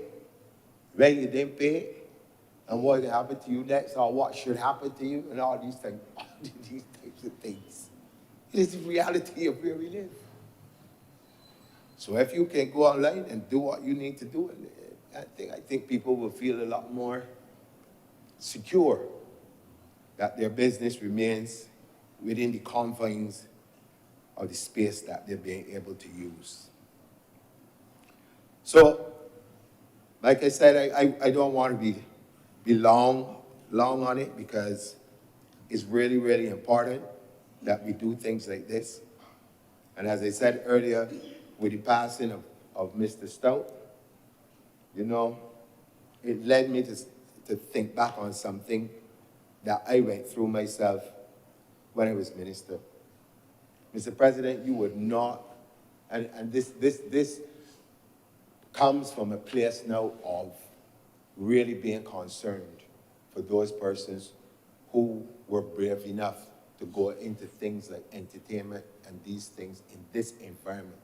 when you didn't pay, and what will happen to you next, or what should happen to you, and all these things, all these types of things. It is the reality of where we live. So if you can go online and do what you need to do, I think people will feel a lot more secure that their business remains within the confines of the space that they're being able to use. So, like I said, I don't want to be long on it, because it's really, really important that we do things like this. And as I said earlier, with the passing of Mr. Stout, you know, it led me to think back on something that I went through myself when I was minister. Mr. President, you would not, and this comes from a place now of really being concerned for those persons who were brave enough to go into things like entertainment and these things in this environment.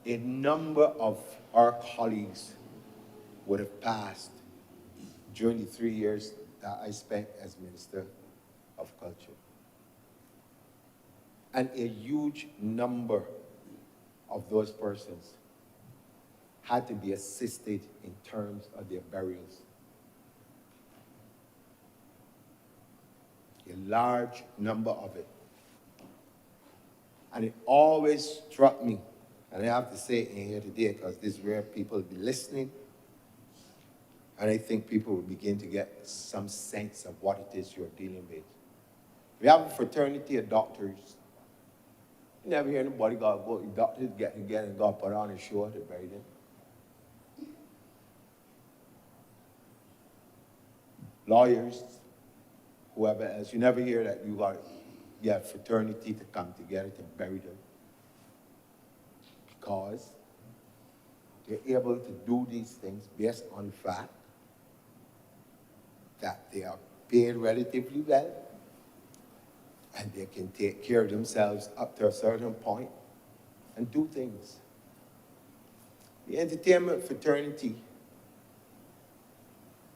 A number of our colleagues would have passed during the 3 years that I spent as Minister of Culture. And a huge number of those persons had to be assisted in terms of their burials. A large number of it. And it always struck me, and I have to say it in here today because this is where people will be listening, and I think people will begin to get some sense of what it is you're dealing with. We have a fraternity of doctors. You never hear anybody go, doctors get together and go put on a show to bury them. Lawyers, whoever else, you never hear that you have fraternity to come together to bury them. Because they're able to do these things based on the fact that they are paid relatively well, and they can take care of themselves up to a certain point and do things. The entertainment fraternity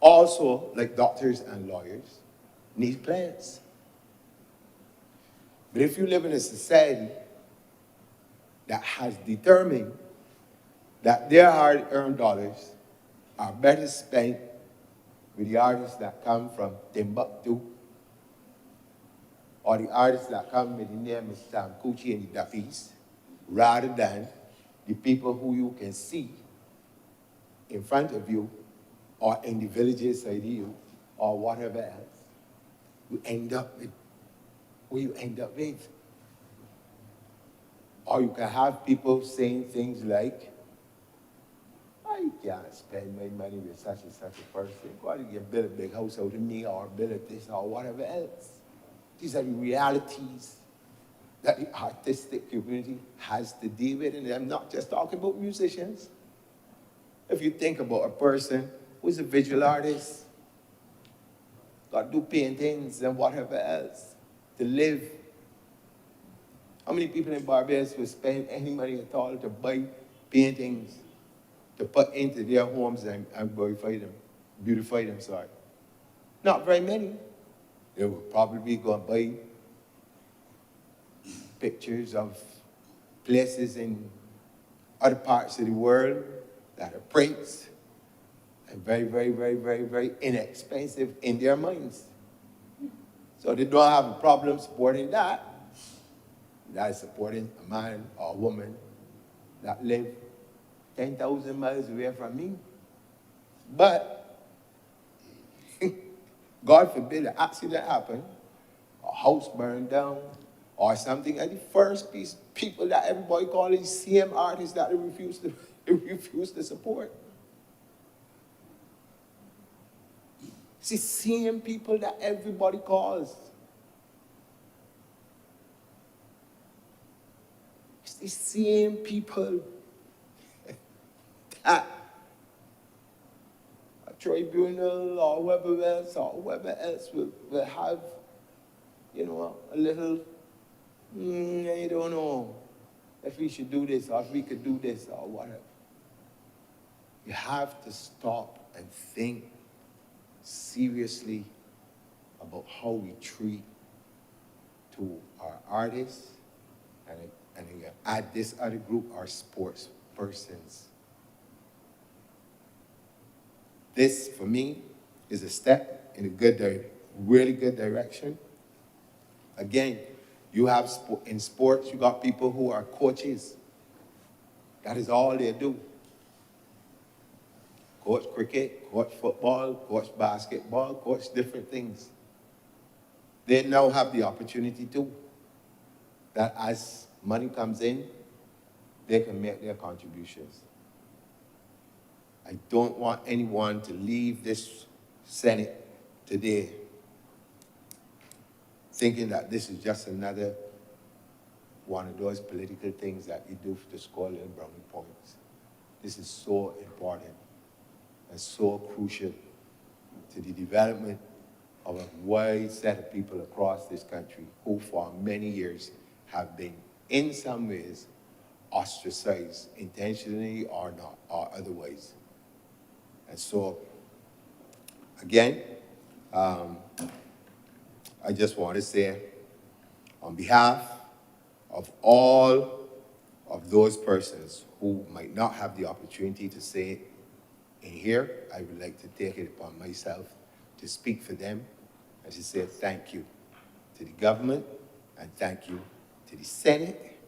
also, like doctors and lawyers, need clients. But if you live in a society that has determined that their hard-earned dollars are better spent with the artists that come from Timbuktu, or the artists that come with the name of Sam Coochie and the Duffys, rather than the people who you can see in front of you, or in the villages side of you, or whatever else, you end up with who you end up with. Or you can have people saying things like, I can't spend my money with such and such a person. Why do you build a big house out of me, or build a this, or whatever else? These are the realities that the artistic community has to deal with. And I'm not just talking about musicians. If you think about a person who's a visual artist, got to do paintings and whatever else to live. How many people in Barbados would spend any money at all to buy paintings to put into their homes and beautify them, sorry? Not very many. They would probably go and buy pictures of places in other parts of the world that are prints and very, very, very, very, very inexpensive in their minds. So they don't have a problem supporting that. That is supporting a man or a woman that live 10,000 miles away from me. But God forbid an accident happen, a house burned down, or something, and the first people that everybody call is same artists that they refuse to support. It's the same people that everybody calls. It's the same people that a tribunal or whoever else will have, a little, I don't know if we should do this or if we could do this or whatever. You have to stop and think seriously about how we treat to our artists, and again, add this other group, our sports persons. This, for me, is a step in a really good direction. Again, you have in sports, you got people who are coaches. That is all they do. Coach cricket, coach football, coach basketball, coach different things. They now have the opportunity too, that as money comes in, they can make their contributions. I don't want anyone to leave this Senate today thinking that this is just another one of those political things that you do to score little brownie points. This is so important and so crucial to the development of a wide set of people across this country who for many years have been, in some ways, ostracized, intentionally or not, or otherwise. And so, again, I just want to say, on behalf of all of those persons who might not have the opportunity to say it in here, I would like to take it upon myself to speak for them and to say thank you to the government and thank you to the Senate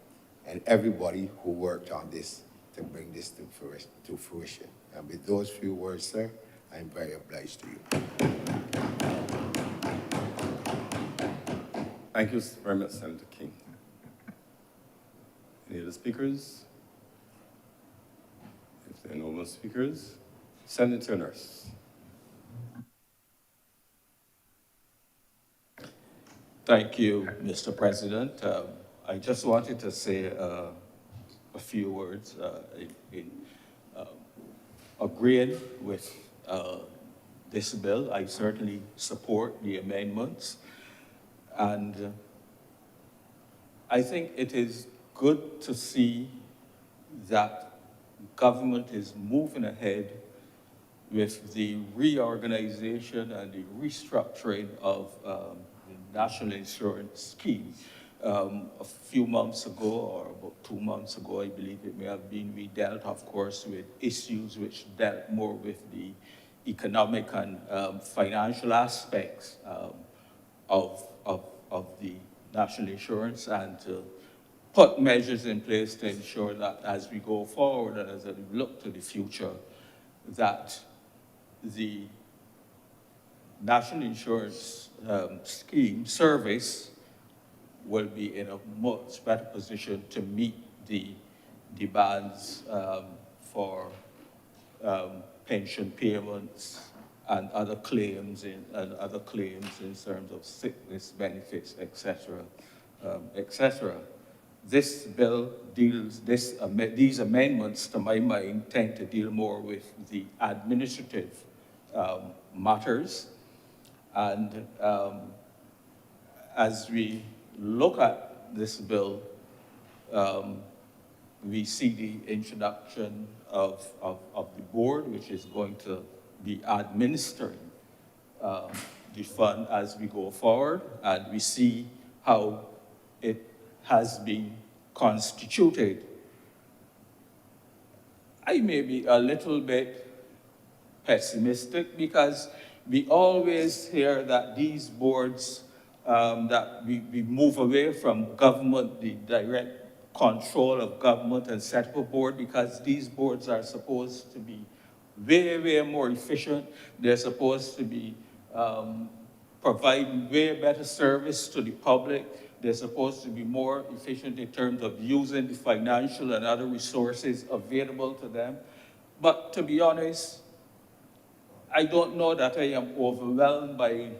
and everybody who worked on this to bring this to fruition. And with those few words, sir, I am very obliged to you. Thank you very much, Senator King. Any other speakers? If there are no more speakers, Senator Nurse. Thank you, Mr. President. I just wanted to say a few words in agreeing with this bill. I certainly support the amendments. And I think it is good to see that government is moving ahead with the reorganization and the restructuring of the National Insurance Scheme. A few months ago, or about 2 months ago, I believe it may have been, we dealt, of course, with issues which dealt more with the economic and financial aspects of the national insurance, and to put measures in place to ensure that as we go forward and as we look to the future, that the National Insurance Scheme service will be in a much better position to meet the demands for pension payments and other claims in terms of sickness benefits, etc., etc. This bill deals, these amendments, to my mind, tend to deal more with the administrative matters. And as we look at this bill, we see the introduction of the board, which is going to be administering the fund as we go forward, and we see how it has been constituted. I may be a little bit pessimistic because we always hear that these boards, that we move away from government, the direct control of government, and set up a board, because these boards are supposed to be way more efficient. They're supposed to be providing way better service to the public. They're supposed to be more efficient in terms of using the financial and other resources available to them. But to be honest, I don't know that I am overwhelmed by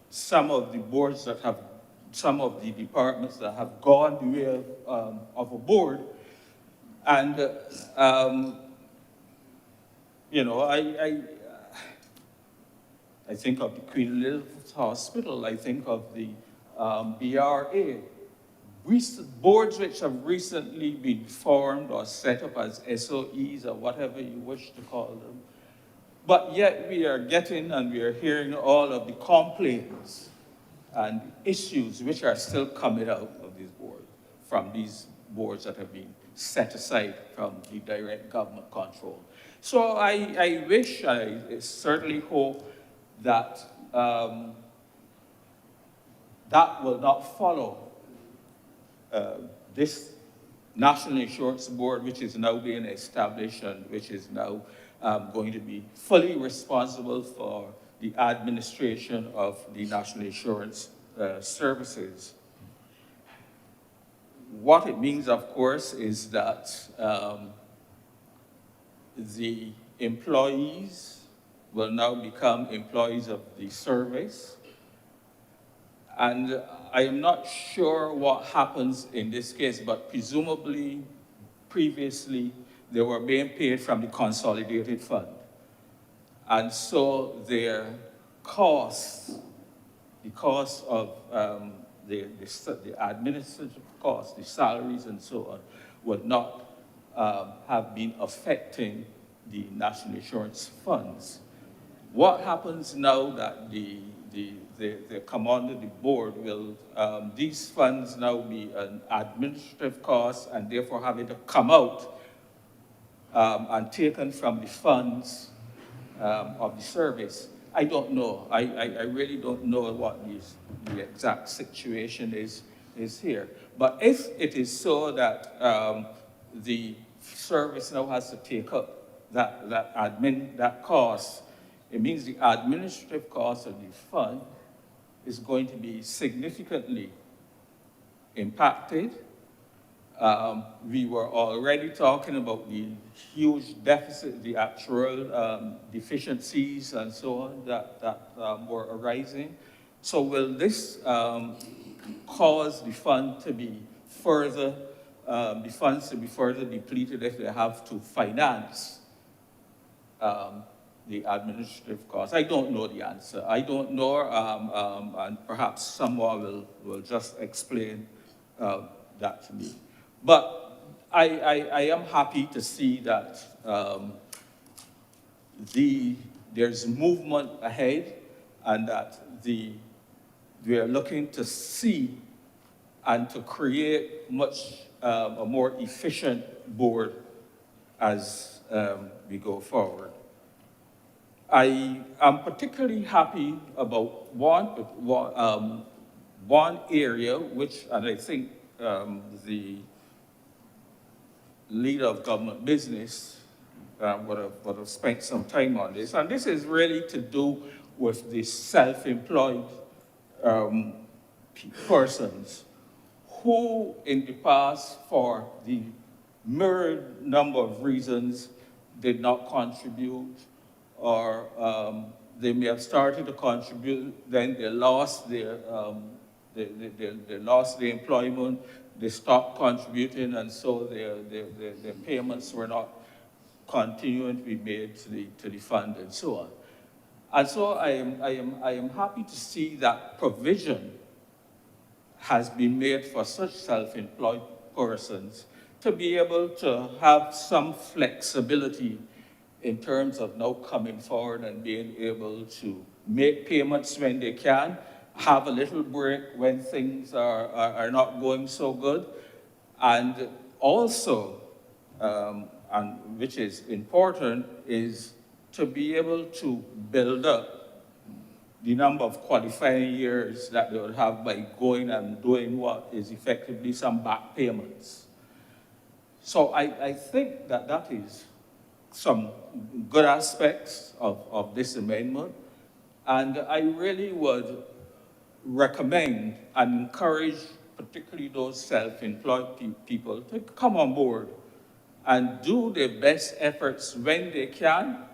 some of the boards that have, some of the departments that have gone the way of a board. And, you know, I think of the Queen Elizabeth Hospital, I think of the BRA. Boards which have recently been formed or set up as SOEs or whatever you wish to call them. But yet we are getting and we are hearing all of the complaints and issues which are still coming out of these boards, from these boards that have been set aside from the direct government control. So I wish, I certainly hope that that will not follow this National Insurance Board, which is now being established and which is now going to be fully responsible for the administration of the National Insurance services. What it means, of course, is that the employees will now become employees of the service. And I am not sure what happens in this case, but presumably, previously, they were being paid from the consolidated fund. And so their costs, the cost of the administrative costs, the salaries and so on, would not have been affecting the National Insurance funds. What happens now that they come under the board, will these funds now be an administrative cost and therefore having to come out and taken from the funds of the service? I don't know. I really don't know what the exact situation is here. But if it is so that the service now has to take up that cost, it means the administrative cost of the fund is going to be significantly impacted. We were already talking about the huge deficit, the actual deficiencies and so on that were arising. So will this cause the fund to be further, the funds to be further depleted if they have to finance the administrative costs? I don't know the answer. I don't know, and perhaps someone will just explain that to me. But I am happy to see that there's movement ahead, and that we are looking to see and to create much a more efficient board as we go forward. I am particularly happy about one area which, and I think the leader of government business would have spent some time on this. And this is really to do with the self-employed persons who in the past, for the myriad number of reasons, did not contribute, or they may have started to contribute, then they lost their, they lost their employment, they stopped contributing, and so their payments were not continuing to be made to the fund and so on. And so I am happy to see that provision has been made for such self-employed persons to be able to have some flexibility in terms of now coming forward and being able to make payments when they can, have a little break when things are not going so good, and also, and which is important, is to be able to build up the number of qualifying years that they would have by going and doing what is effectively some back payments. So I think that that is some good aspects of this amendment, and I really would recommend and encourage particularly those self-employed people to come on board and do their best efforts when they can.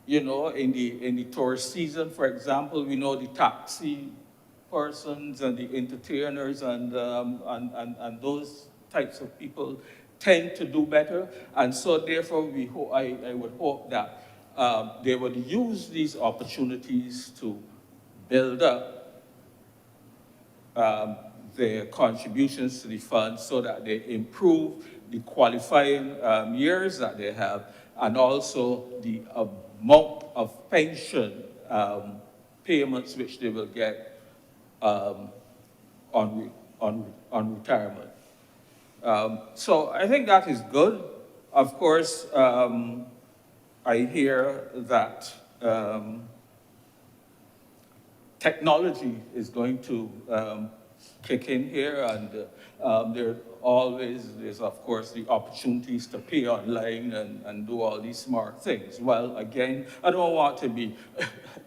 You know, in the tourist season, for example, we know the taxi persons and the entertainers and those types of people tend to do better. And so therefore, I would hope that they would use these opportunities to build up their contributions to the fund so that they improve the qualifying years that they have, and also the amount of pension payments which they will get on retirement. So I think that is good. Of course, I hear that technology is going to kick in here, and there's of course the opportunities to pay online and do all these smart things. Well, again, I don't want to be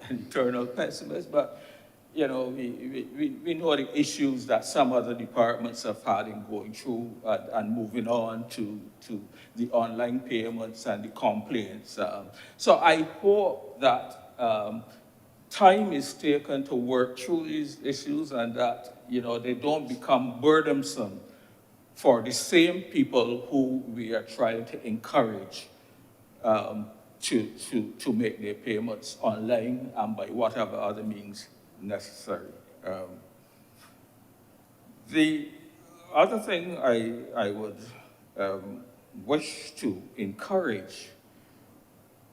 an eternal pessimist, but you know, we know the issues that some other departments have had in going through and moving on to the online payments and the complaints. So I hope that time is taken to work through these issues, and that, you know, they don't become burdensome for the same people who we are trying to encourage to make their payments online and by whatever other means necessary. The other thing I would wish to encourage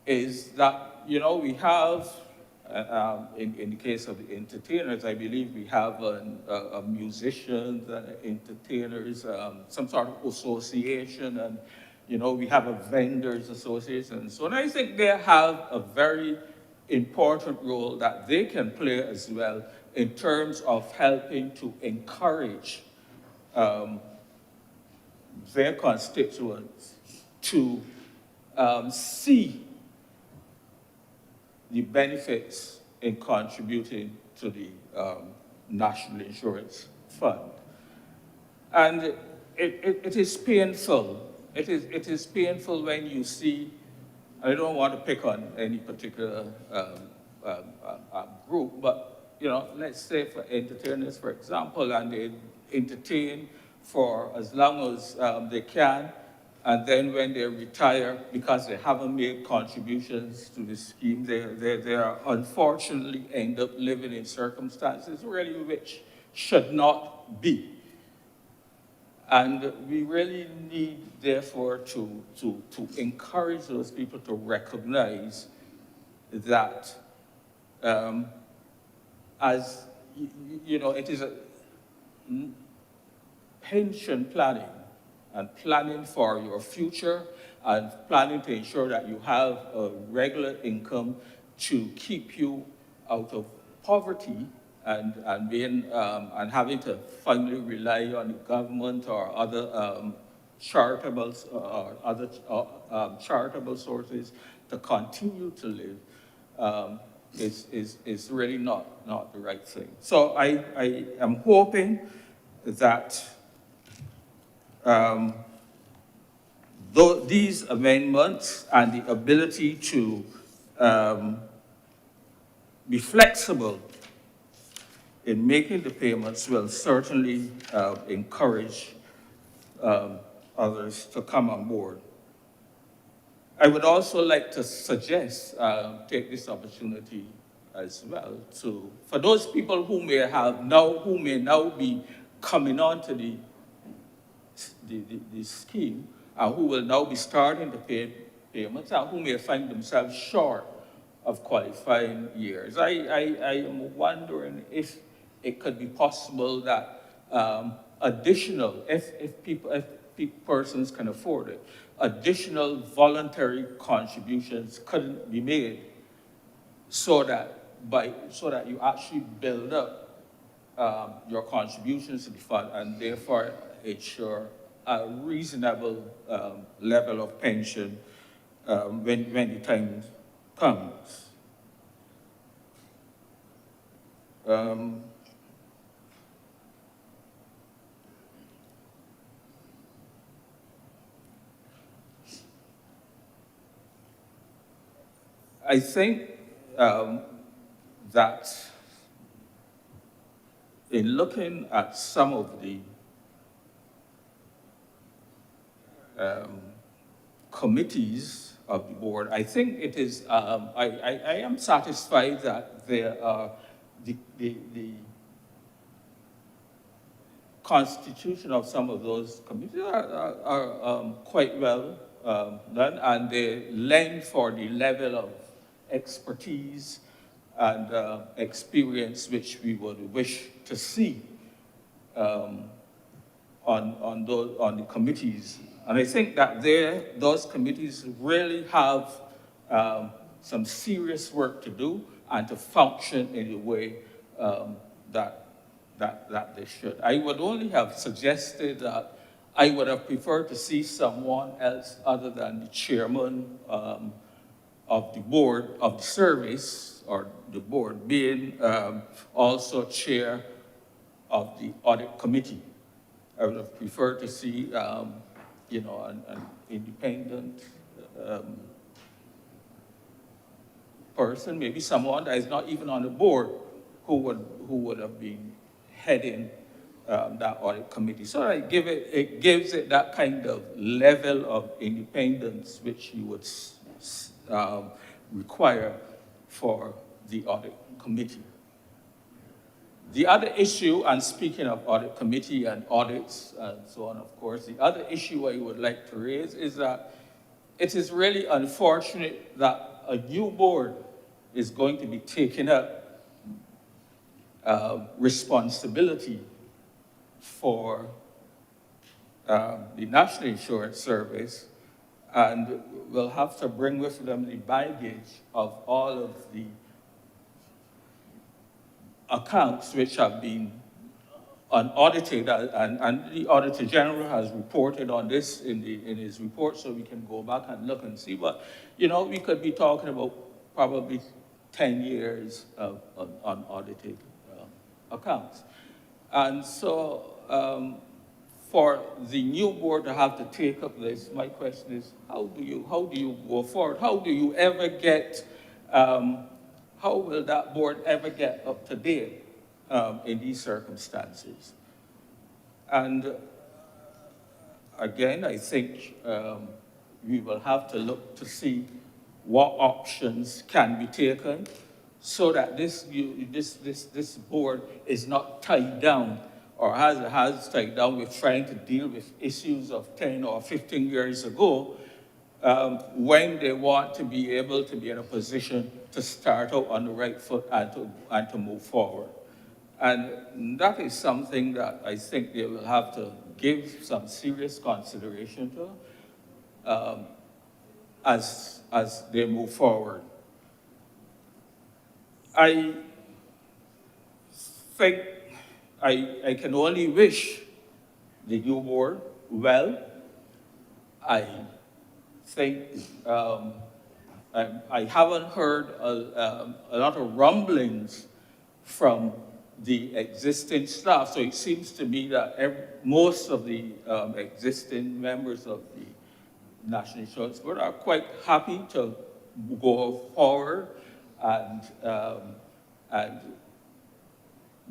is that, you know, we have, in the case of the entertainers, I believe we have a musicians and entertainers, some sort of association, and, you know, we have a vendors association. So and I think they have a very important role that they can play as well in terms of helping to encourage their constituents to see the benefits in contributing to the National Insurance Fund. And it is painful. It is painful when you see, I don't want to pick on any particular group, but, you know, let's say for entertainers, for example, and they entertain for as long as they can, and then when they retire, because they haven't made contributions to the scheme, they are unfortunately end up living in circumstances really which should not be. And we really need, therefore, to encourage those people to recognize that as, you know, it is a pension planning and planning for your future and planning to ensure that you have a regular income to keep you out of poverty and having to finally rely on the government or other charitable, other charitable sources to continue to live is really not the right thing. So I am hoping that these amendments and the ability to be flexible in making the payments will certainly encourage others to come on board. I would also like to suggest, take this opportunity as well, for those people who may now be coming on to the scheme, and who will now be starting to pay payments, and who may find themselves short of qualifying years. I am wondering if it could be possible that additional, if persons can afford it, additional voluntary contributions couldn't be made so that you actually build up your contributions to the fund and therefore ensure a reasonable level of pension when the time comes. I think that in looking at some of the committees of the board, I think it is, I am satisfied that there are the constitution of some of those committees are quite well done, and they lend for the level of expertise and experience which we would wish to see on the committees. And I think that those committees really have some serious work to do and to function in the way that they should. I would only have suggested that I would have preferred to see someone else other than the chairman of the board of the service, or the board being also chair of the audit committee. I would have preferred to see, an independent person, maybe someone that is not even on the board, who would have been heading that audit committee. So it gives it that kind of level of independence which you would require for the audit committee. The other issue, and speaking of audit committee and audits and so on, of course, the other issue I would like to raise is that it is really unfortunate that a new board is going to be taking up responsibility for the National Insurance Service, and will have to bring with them the baggage of all of the accounts which have been unaudited, and the Auditor General has reported on this in his report, so we can go back and look and see. But, we could be talking about probably 10 years of unaudited accounts. And so for the new board to have to take up this, my question is, how do you go forward? How do you ever get, how will that board ever get up to date in these circumstances? And again, I think we will have to look to see what options can be taken so that this board is not tied down, or has tied down with trying to deal with issues of 10 or 15 years ago, when they want to be able to be in a position to start out on the right foot and to move forward. And that is something that I think they will have to give some serious consideration to as they move forward. I think I can only wish the new board well, I think I haven't heard a lot of rumblings from the existing staff. So it seems to me that most of the existing members of the National Insurance Board are quite happy to go forward and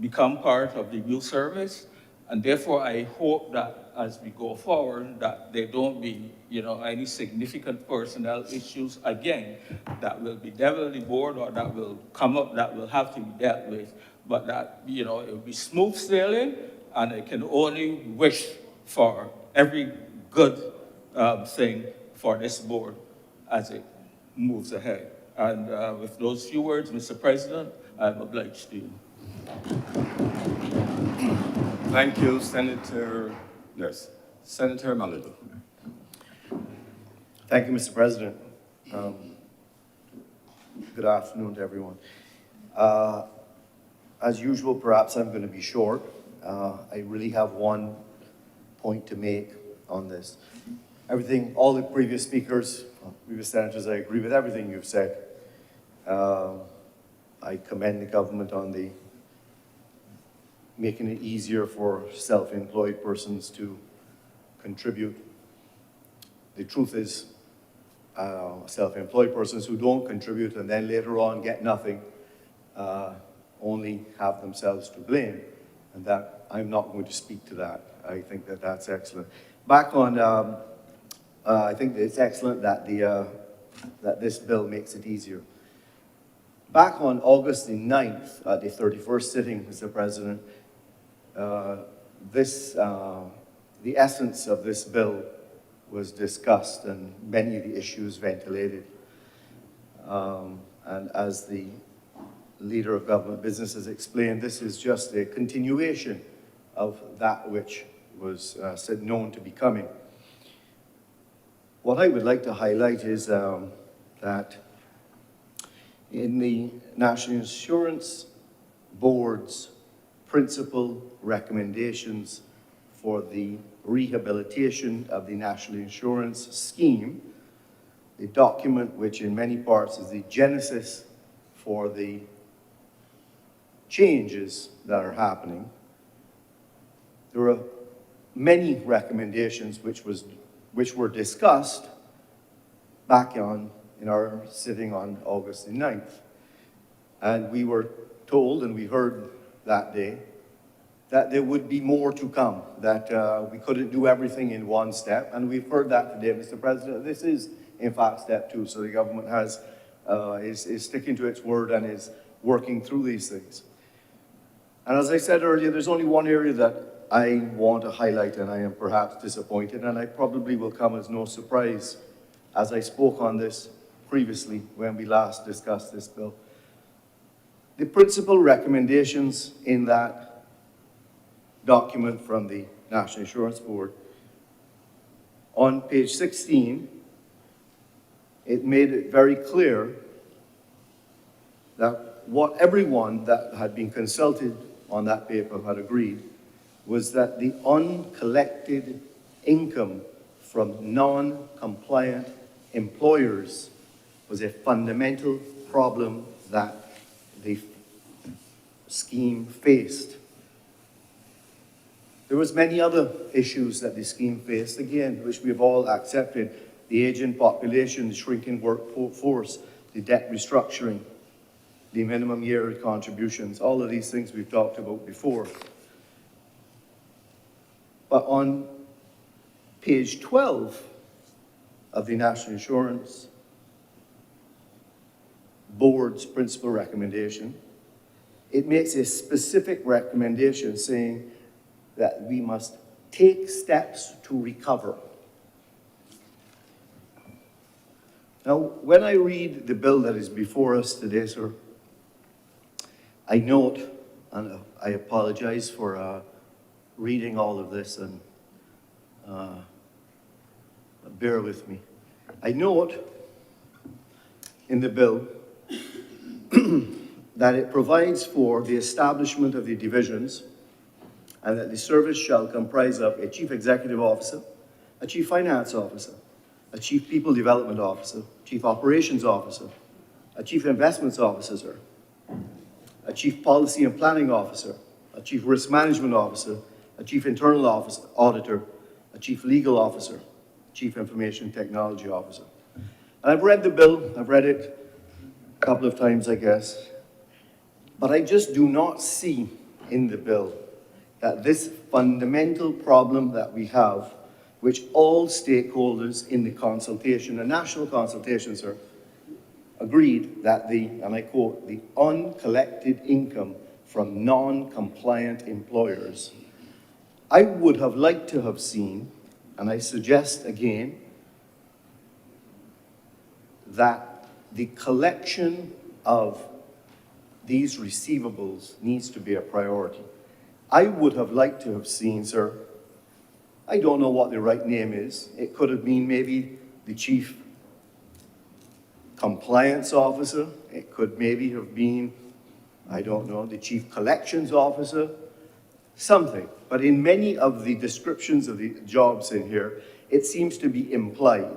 become part of the youth service. And therefore, I hope that as we go forward, that there don't be, any significant personnel issues again that will be dealt with the board or that will come up that will have to be dealt with, but that, it will be smooth sailing, and I can only wish for every good thing for this board as it moves ahead. And with those few words, Mr. President, I'm obliged to you. Thank you, Senator Malibu. Thank you, Mr. President. Good afternoon to everyone. As usual, perhaps I'm going to be short. I really have one point to make on this. All the previous speakers, previous senators, I agree with everything you've said. I commend the government on making it easier for self-employed persons to contribute. The truth is, self-employed persons who don't contribute and then later on get nothing only have themselves to blame, and that I'm not going to speak to that. I think that that's excellent. Back on, I think it's excellent that that this bill makes it easier. Back on August the 9th, at the 31st sitting, Mr. President, the essence of this bill was discussed and many of the issues ventilated. And as the leader of government business has explained, this is just a continuation of that which was known to be coming. What I would like to highlight is that in the National Insurance Board's principal recommendations for the rehabilitation of the National Insurance Scheme, the document which in many parts is the genesis for the changes that are happening, there are many recommendations which were discussed back in our sitting on August the 9th. And we were told, and we heard that day, that there would be more to come, that we couldn't do everything in one step. And we've heard that today, Mr. President. This is, in fact, step 2. So the government is sticking to its word and is working through these things. And as I said earlier, there's only one area that I want to highlight, and I am perhaps disappointed, and I probably will come as no surprise, as I spoke on this previously when we last discussed this bill. The principal recommendations in that document from the National Insurance Board, on page 16, it made it very clear that what everyone that had been consulted on that paper had agreed was that the uncollected income from non-compliant employers was a fundamental problem that the scheme faced. There was many other issues that the scheme faced, again, which we've all accepted: the aging population, the shrinking workforce, the debt restructuring, the minimum yearly contributions, all of these things we've talked about before. But on page 12 of the National Insurance Board's principal recommendation, it makes a specific recommendation saying that we must take steps to recover. Now, when I read the bill that is before us today, sir, I note, and I apologize for reading all of this, and bear with me. I note in the bill that it provides for the establishment of the divisions, and that the service shall comprise of a chief executive officer, a chief finance officer, a chief people development officer, chief operations officer, a chief investments officer, a chief policy and planning officer, a chief risk management officer, a chief internal officer, auditor, a chief legal officer, chief information technology officer. And I've read the bill, I've read it a couple of times, I guess, but I just do not see in the bill that this fundamental problem that we have, which all stakeholders in the consultation, the national consultation, sir, agreed that the, and I quote, the uncollected income from non-compliant employers, I would have liked to have seen, and I suggest again, that the collection of these receivables needs to be a priority. I would have liked to have seen, sir, I don't know what the right name is. It could have been maybe the chief compliance officer. It could maybe have been, I don't know, the chief collections officer, something. But in many of the descriptions of the jobs in here, it seems to be implied.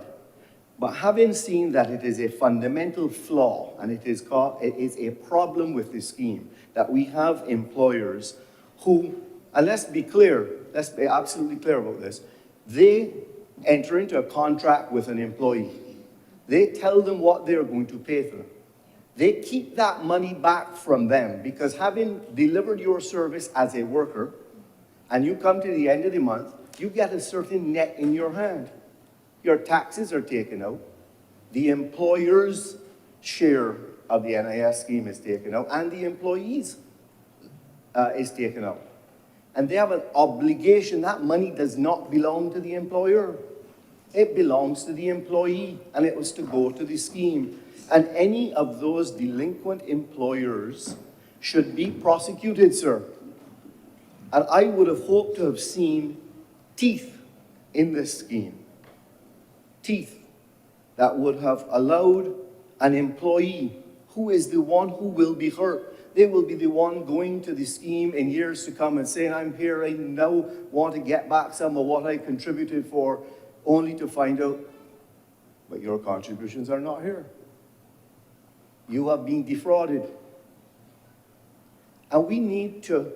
But having seen that it is a fundamental flaw and it is a problem with the scheme, that we have employers who, and let's be clear, let's be absolutely clear about this, they enter into a contract with an employee. They tell them what they're going to pay them. They keep that money back from them because having delivered your service as a worker and you come to the end of the month, you get a certain net in your hand. Your taxes are taken out. The employer's share of the NIS scheme is taken out, and the employees is taken out. And they have an obligation. That money does not belong to the employer. It belongs to the employee, and it was to go to the scheme. And any of those delinquent employers should be prosecuted, sir. And I would have hoped to have seen teeth in this scheme. Teeth that would have allowed an employee who is the one who will be hurt. They will be the one going to the scheme in years to come and saying, I'm here, I now want to get back some of what I contributed for, only to find out, but your contributions are not here. You have been defrauded. And we need to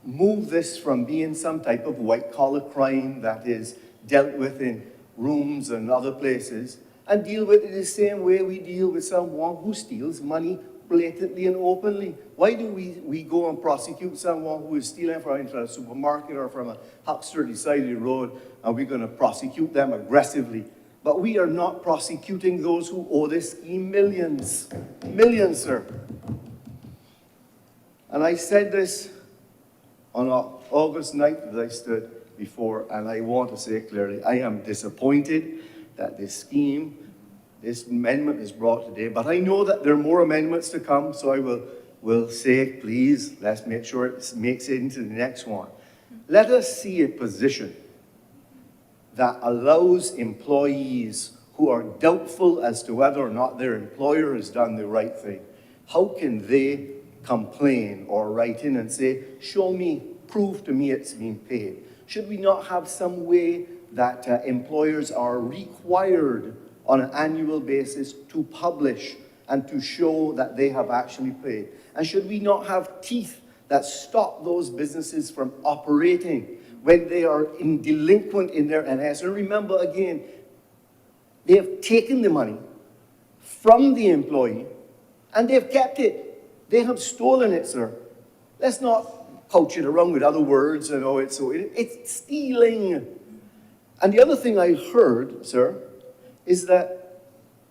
move this from being some type of white-collar crime that is dealt with in rooms and other places, and deal with it the same way we deal with someone who steals money blatantly and openly. Why do we go and prosecute someone who is stealing from a supermarket or from a huckster beside the road, and we're going to prosecute them aggressively? But we are not prosecuting those who owe this scheme millions. Millions, sir. And I said this on August 9th that I stood before, and I want to say clearly, I am disappointed that this scheme, this amendment is brought today, but I know that there are more amendments to come, so I will say, please, let's make sure it makes it into the next one. Let us see a position that allows employees who are doubtful as to whether or not their employer has done the right thing. How can they complain or write in and say, show me, prove to me it's been paid? Should we not have some way that employers are required on an annual basis to publish and to show that they have actually paid? And should we not have teeth that stop those businesses from operating when they are delinquent in their NS? And remember again, they have taken the money from the employee and they've kept it. They have stolen it, sir. Let's not couch it around with other words and it's stealing. And the other thing I heard, sir, is that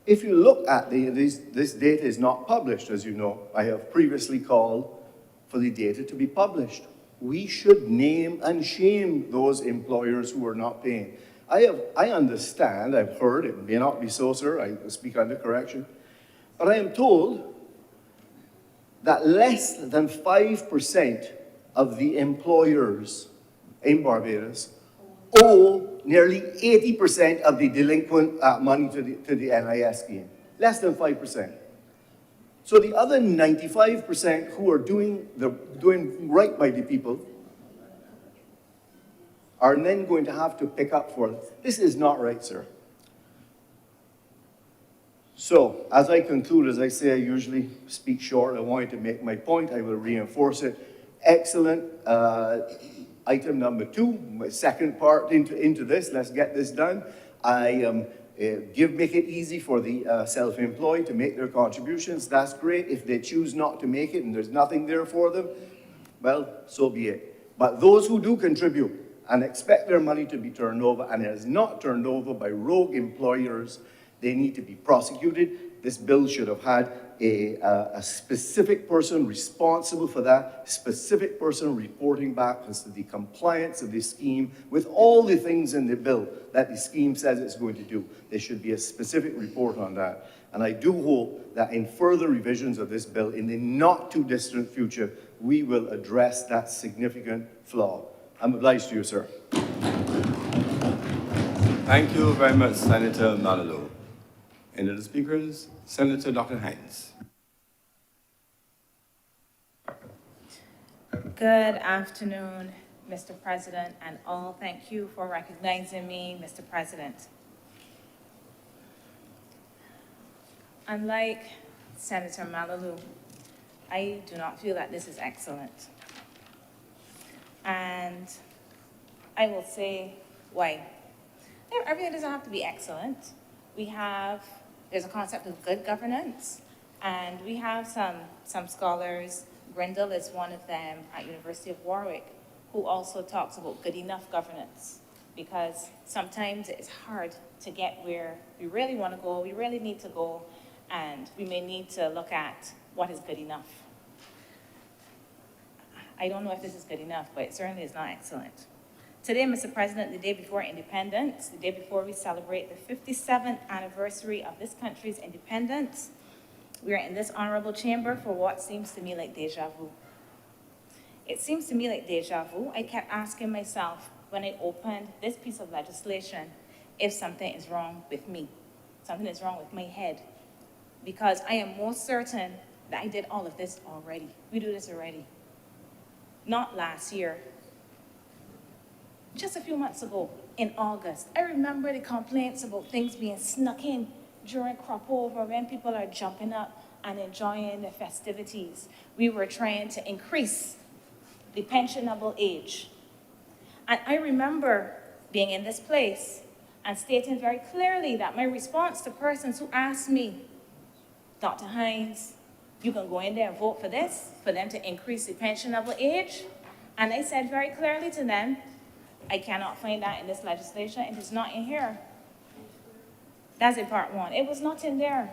if you look at this data is not published, as you know. I have previously called for the data to be published. We should name and shame those employers who are not paying. I understand, I've heard, it may not be so, sir, I speak under correction, but I am told that less than 5% of the employers in Barbados owe nearly 80% of the delinquent money to the NIS scheme. Less than 5%. So the other 95% who are doing right by the people are then going to have to pick up for this. This is not right, sir. So, as I conclude, as I say, I usually speak short. I wanted to make my point. I will reinforce it. Excellent. Item number 2, my second part into this. Let's get this done. Make it easy for the self-employed to make their contributions. That's great. If they choose not to make it and there's nothing there for them, well, so be it. But those who do contribute and expect their money to be turned over and it is not turned over by rogue employers, they need to be prosecuted. This bill should have had a specific person responsible for that, specific person reporting back as to the compliance of the scheme with all the things in the bill that the scheme says it's going to do. There should be a specific report on that. And I do hope that in further revisions of this bill in the not too distant future, we will address that significant flaw. I'm obliged to you, sir. Thank you very much, Senator Malalow. Any other speakers? Senator Dr. Hines. Good afternoon, Mr. President, and all. Thank you for recognizing me, Mr. President. Unlike Senator Malalow, I do not feel that this is excellent. And I will say why. Everything doesn't have to be excellent. There's a concept of good governance, and we have some scholars. Grindle is one of them at University of Warwick, who also talks about good enough governance, because sometimes it's hard to get where we really want to go, we really need to go, and we may need to look at what is good enough. I don't know if this is good enough, but it certainly is not excellent. Today, Mr. President, the day before independence, the day before we celebrate the 57th anniversary of this country's independence, we are in this honorable chamber for what seems to me like deja vu. It seems to me like deja vu. I kept asking myself when I opened this piece of legislation if something is wrong with me, something is wrong with my head, because I am most certain that I did all of this already. We do this already. Not last year. Just a few months ago, in August, I remember the complaints about things being snuck in during crop over when people are jumping up and enjoying the festivities. We were trying to increase the pensionable age. And I remember being in this place and stating very clearly that my response to persons who asked me, Dr. Hines, you can go in there and vote for this, for them to increase the pensionable age. And I said very clearly to them, I cannot find that in this legislation. It is not in here. That's in part 1. It was not in there.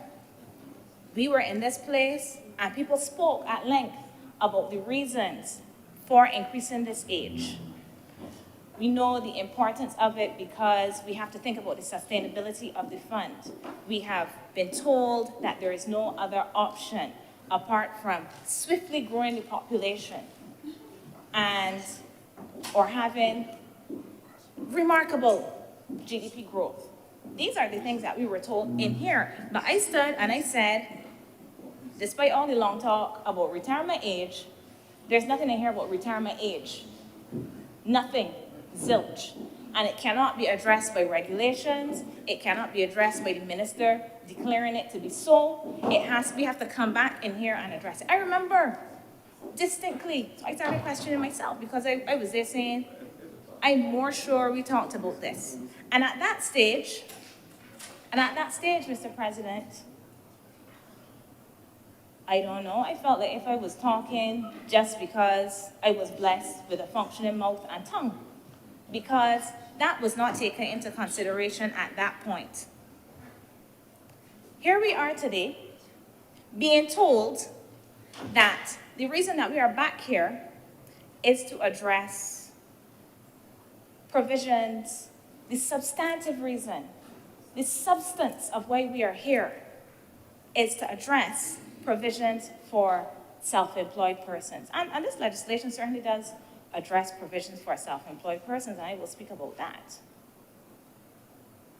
We were in this place and people spoke at length about the reasons for increasing this age. We know the importance of it because we have to think about the sustainability of the fund. We have been told that there is no other option apart from swiftly growing the population or having remarkable GDP growth. These are the things that we were told in here. But I stood and I said, despite all the long talk about retirement age, there's nothing in here about retirement age. Nothing. Zilch. And it cannot be addressed by regulations. It cannot be addressed by the minister declaring it to be so. We have to come back in here and address it. I remember distinctly, so I started questioning myself because I was there saying, I'm more sure we talked about this. And at that stage, Mr. President, I don't know, I felt like if I was talking just because I was blessed with a functioning mouth and tongue, because that was not taken into consideration at that point. Here we are today, being told that the reason that we are back here is to address provisions, the substantive reason, the substance of why we are here is to address provisions for self-employed persons. And this legislation certainly does address provisions for self-employed persons, and I will speak about that.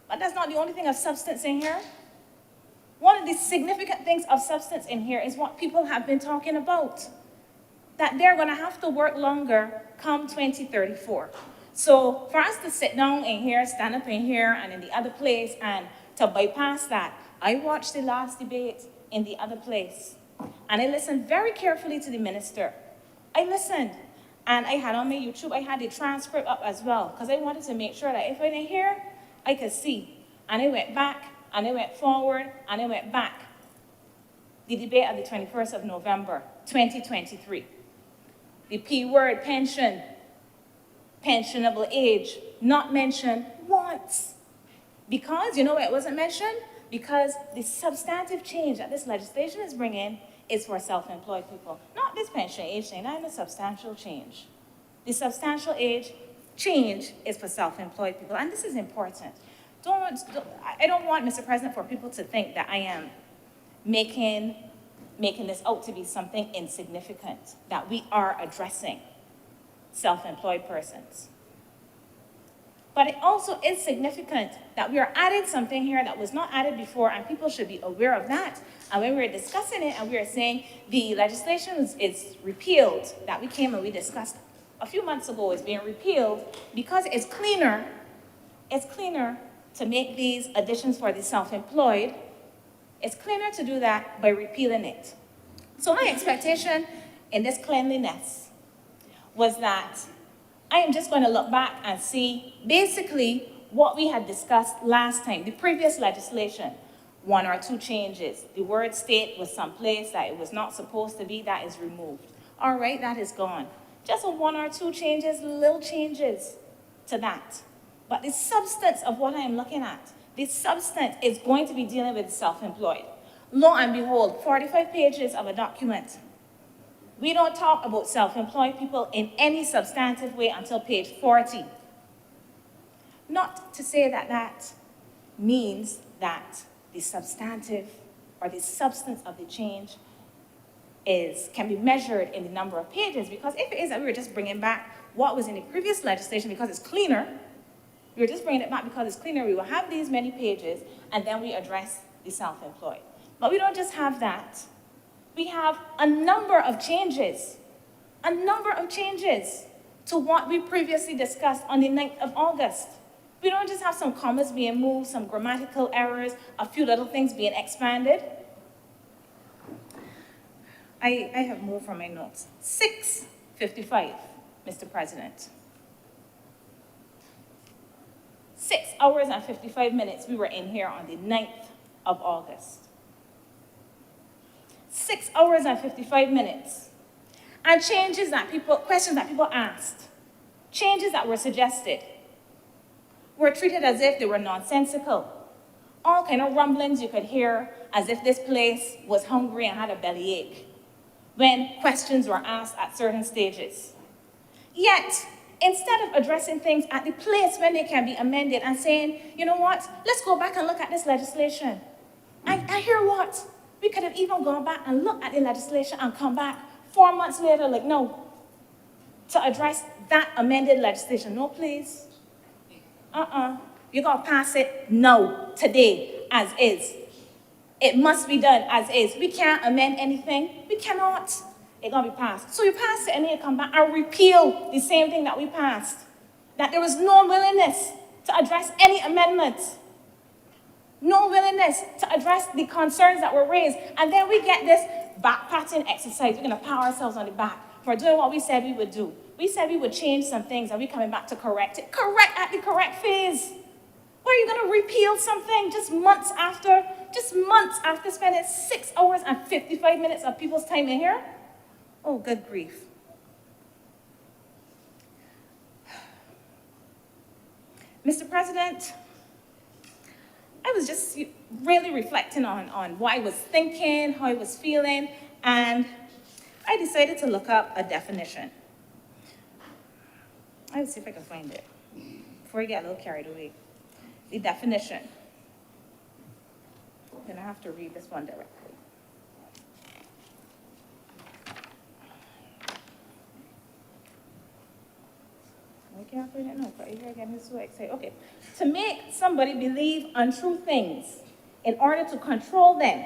But that's not the only thing of substance in here. One of the significant things of substance in here is what people have been talking about, that they're going to have to work longer come 2034. So for us to sit down in here, stand up in here and in the other place and to bypass that, I watched the last debate in the other place and I listened very carefully to the minister. I listened and I had on my YouTube, I had the transcript up as well because I wanted to make sure that if I didn't hear, I could see. And I went back and I went forward and I went back. The debate of the 21st of November, 2023. The P word, pension, pensionable age, not mentioned once. Because, you know why it wasn't mentioned? Because the substantive change that this legislation is bringing is for self-employed people. Not this pension age thing, not a substantial change. The substantial age change is for self-employed people, and this is important. I don't want, Mr. President, for people to think that I am making this out to be something insignificant, that we are addressing self-employed persons. But it also is significant that we are adding something here that was not added before, and people should be aware of that. And when we were discussing it and we were saying the legislation is repealed, that we came and we discussed a few months ago is being repealed because it's cleaner to make these additions for the self-employed. It's cleaner to do that by repealing it. So my expectation in this cleanliness was that I am just going to look back and see basically what we had discussed last time, the previous legislation, 1 or 2 changes. The word state was someplace that it was not supposed to be, that is removed. All right, that is gone. Just 1 or 2 changes, little changes to that. But the substance of what I am looking at, the substance is going to be dealing with self-employed. Lo and behold, 45 pages of a document. We don't talk about self-employed people in any substantive way until page 40. Not to say that that means that the substantive or the substance of the change can be measured in the number of pages, because if it is that we were just bringing back what was in the previous legislation because it's cleaner, we were just bringing it back because it's cleaner, we will have these many pages and then we address the self-employed. But we don't just have that. We have a number of changes to what we previously discussed on the 9th of August. We don't just have some commas being moved, some grammatical errors, a few little things being expanded. I have moved from my notes. 6:55, Mr. President. 6 hours and 55 minutes we were in here on the 9th of August. 6 hours and 55 minutes. And questions that people asked, changes that were suggested, were treated as if they were nonsensical. All kind of rumblings you could hear as if this place was hungry and had a bellyache when questions were asked at certain stages. Yet, instead of addressing things at the place when they can be amended and saying, you know what, let's go back and look at this legislation. I hear what? We could have even gone back and looked at the legislation and come back 4 months later, like, no, to address that amended legislation. No, please. You're going to pass it? No, today, as is. It must be done as is. We can't amend anything. We cannot. It's going to be passed. So you pass it and then you come back and repeal the same thing that we passed. That there was no willingness to address any amendments. No willingness to address the concerns that were raised. And then we get this back-patting exercise. We're going to pat ourselves on the back for doing what we said we would do. We said we would change some things, and we're coming back to correct it. Correct at the correct phase. Why are you going to repeal something just months after spending 6 hours and 55 minutes of people's time in here? Oh, good grief. Mr. President, I was just really reflecting on what I was thinking, how I was feeling, and I decided to look up a definition. Let's see if I can find it before I get a little carried away. The definition. Then I have to read this one directly. I can't find it now, but you're getting so excited. Okay. To make somebody believe untrue things in order to control them,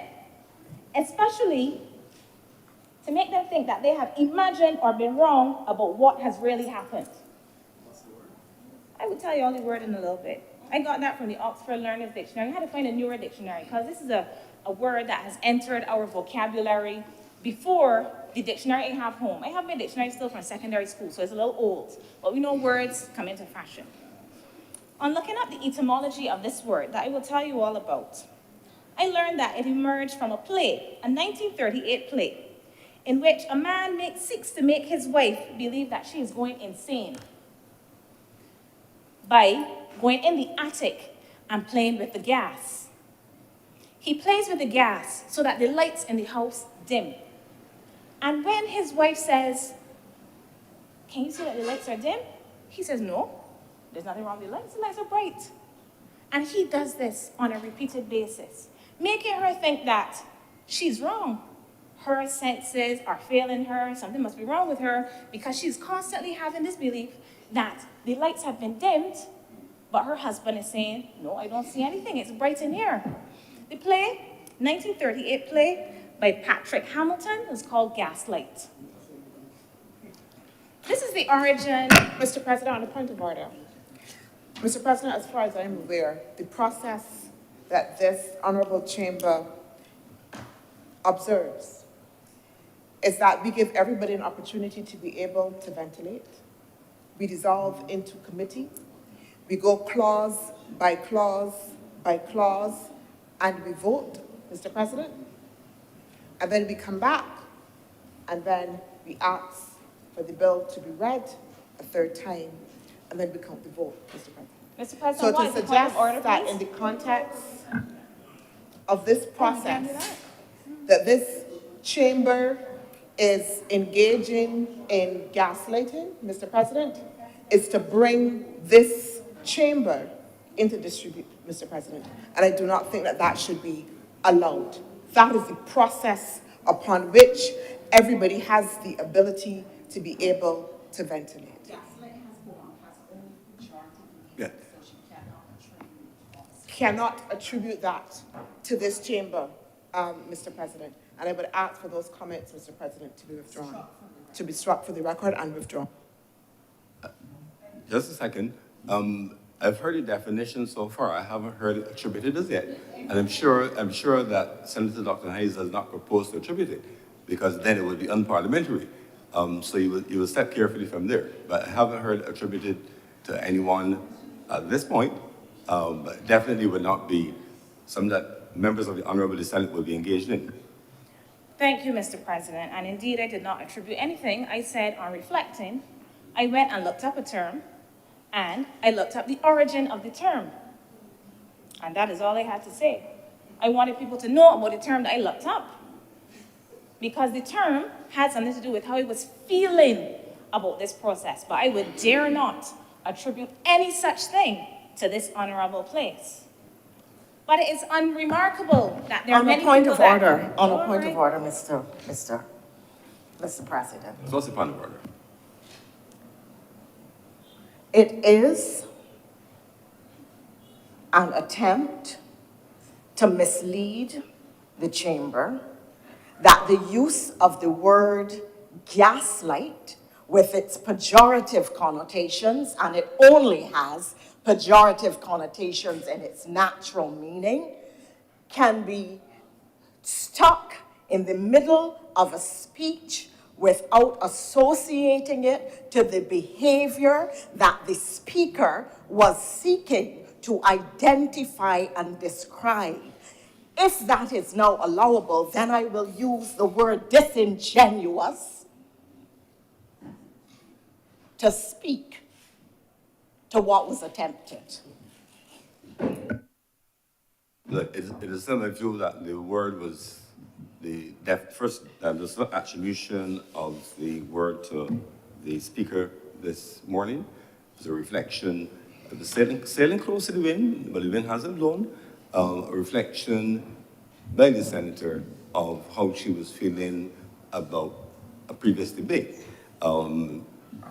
especially to make them think that they have imagined or been wrong about what has really happened. will tell you all the word in a little bit. I got that from the Oxford Learner's Dictionary. I had to find a newer dictionary because this is a word that has entered our vocabulary before the dictionary I have home. I have my dictionary still from secondary school, so it's a little old, but we know words come into fashion. On looking up the etymology of this word that I will tell you all about, I learned that it emerged from a play, a 1938 play, in which a man seeks to make his wife believe that she is going insane by going in the attic and playing with the gas. He plays with the gas so that the lights in the house dim. And when his wife says, "Can you see that the lights are dim?" He says, "No, there's nothing wrong with the lights are bright." And he does this on a repeated basis, making her think that she's wrong. Her senses are failing her, something must be wrong with her, because she's constantly having this belief that the lights have been dimmed, but her husband is saying, "No, I don't see anything, it's bright in here." The play, 1938 play by Patrick Hamilton, is called Gaslight. This is the origin. Mr. President, on a point of order. Mr. President, as far as I'm aware, the process that this honorable chamber observes is that we give everybody an opportunity to be able to ventilate. We dissolve into committee. We go clause by clause by clause, and we vote, Mr. President. And then we come back, and then we ask for the bill to be read a third time, and then we count the vote, Mr. President. Mr. President, So what to is the point suggest of order, that please? in the context of this Oh, you can't do process, that. that this chamber is engaging in gaslighting, Mr. President, is to bring this chamber into disrepute, Mr. President. And I do not think that that should be allowed. That is the process upon which everybody has the ability to be able to ventilate. Yeah. Cannot attribute that to this chamber, Mr. President. And I would ask for those comments, Mr. President, to be withdrawn, to be struck for the record and withdrawn. Just a second. I've heard the definition so far. I haven't heard it attributed as yet. And I'm sure that Senator Dr. Hayes has not proposed to attribute it, because then it would be unparliamentary. So you will step carefully from there. But I haven't heard attributed to anyone at this point. But definitely would not be something that members of the Honorable Senate will be engaged in. Thank you, Mr. President. And indeed, I did not attribute anything. I said, on reflecting, I went and looked up a term, and I looked up the origin of the term. And that is all I had to say. I wanted people to know about the term that I looked up, because the term had something to do with how I was feeling about this process. But I would dare not attribute any such thing to this honorable place. But it is unremarkable that there are many people On a point of order, All right. Mr. President. So what's the point of order? It is an attempt to mislead the chamber that the use of the word gaslight, with its pejorative connotations, and it only has pejorative connotations in its natural meaning, can be stuck in the middle of a speech without associating it to the behavior that the speaker was seeking to identify and describe. If that is now allowable, then I will use the word disingenuous to speak to what was attempted. Look, it is still my view that the word was the attribution of the word to the speaker this morning is a reflection of the sailing close to the wind, but the wind hasn't blown, a reflection by the senator of how she was feeling about a previous debate.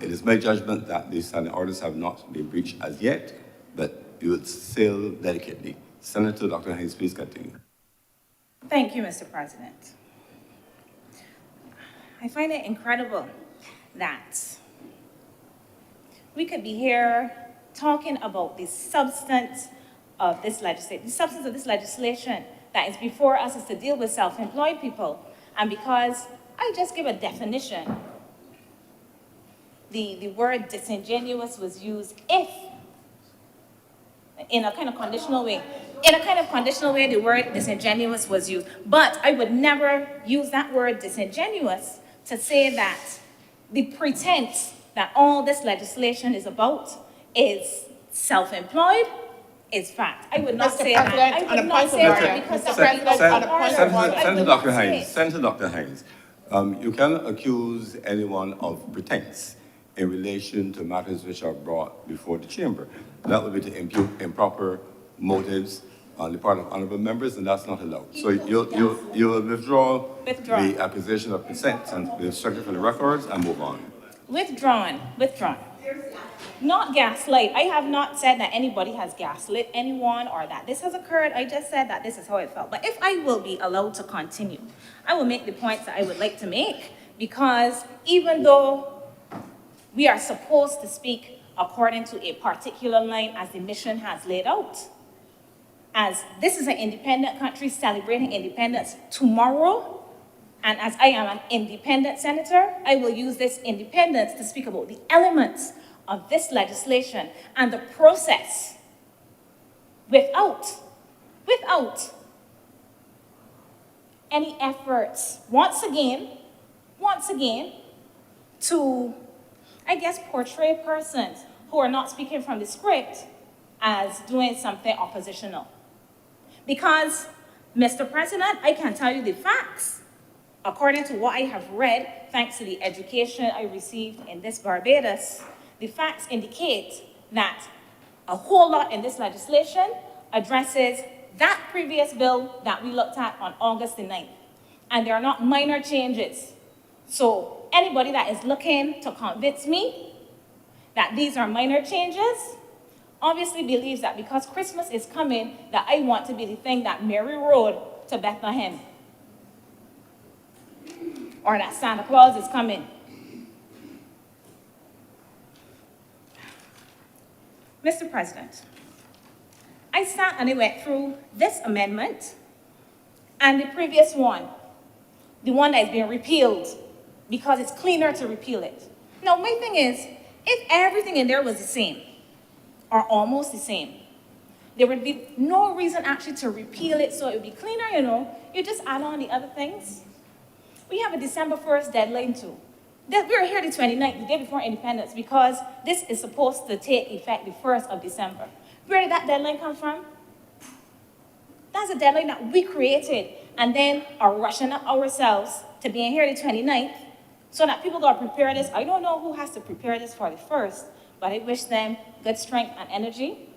It is my judgment that the standing orders have not been breached as yet, but you would sail delicately. Senator Dr. Hayes, please continue. Thank you, Mr. President. I find it incredible that we could be here talking about the substance of this legislation. The substance of this legislation that is before us is to deal with self-employed people. And because I just give a definition, the word disingenuous was used if, in a kind of conditional way. In a kind of conditional way, the word disingenuous was used. But I would never use that word disingenuous to say that the pretense that all this legislation is about is self-employed is fact. I would not Mr. say that. President, I would on a not point of say order. that because Mr. that President, would be on a point of order. Senator Dr. Haynes, Senator Dr. Haynes, you cannot accuse anyone of pretense in relation to matters which are brought before the chamber. That would be to impute improper motives on the part of honorable members, and that's not allowed. So you'll withdraw the accusation of consent and the Secretary for the records and move on. Withdrawn. Not gaslight. I have not said that anybody has gaslit anyone or that this has occurred. I just said that this is how it felt. But if I will be allowed to continue, I will make the points that I would like to make, because even though we are supposed to speak according to a particular line as the mission has laid out, as this is an independent country celebrating independence tomorrow, and as I am an independent senator, I will use this independence to speak about the elements of this legislation and the process without any efforts, once again, to, I guess, portray persons who are not speaking from the script as doing something oppositional. Because, Mr. President, I can tell you the facts. According to what I have read, thanks to the education I received in this Barbados, the facts indicate that a whole lot in this legislation addresses that previous bill that we looked at on August the 9th. And they are not minor changes. So anybody that is looking to convince me that these are minor changes obviously believes that because Christmas is coming, that I want to be the thing that Mary rode to Bethlehem. Or that Santa Claus is coming. Mr. President, I sat and I went through this amendment and the previous one, the one that is being repealed, because it's cleaner to repeal it. Now, my thing is, if everything in there was the same, or almost the same, there would be no reason actually to repeal it so it would be cleaner, you know. You just add on the other things. We have a December 1st deadline too. We're here the 29th, the day before independence, because this is supposed to take effect the 1st of December. Where did that deadline come from? That's a deadline that we created and then are rushing up ourselves to being here the 29th so that people got to prepare this. I don't know who has to prepare this for the 1st, but I wish them good strength and energy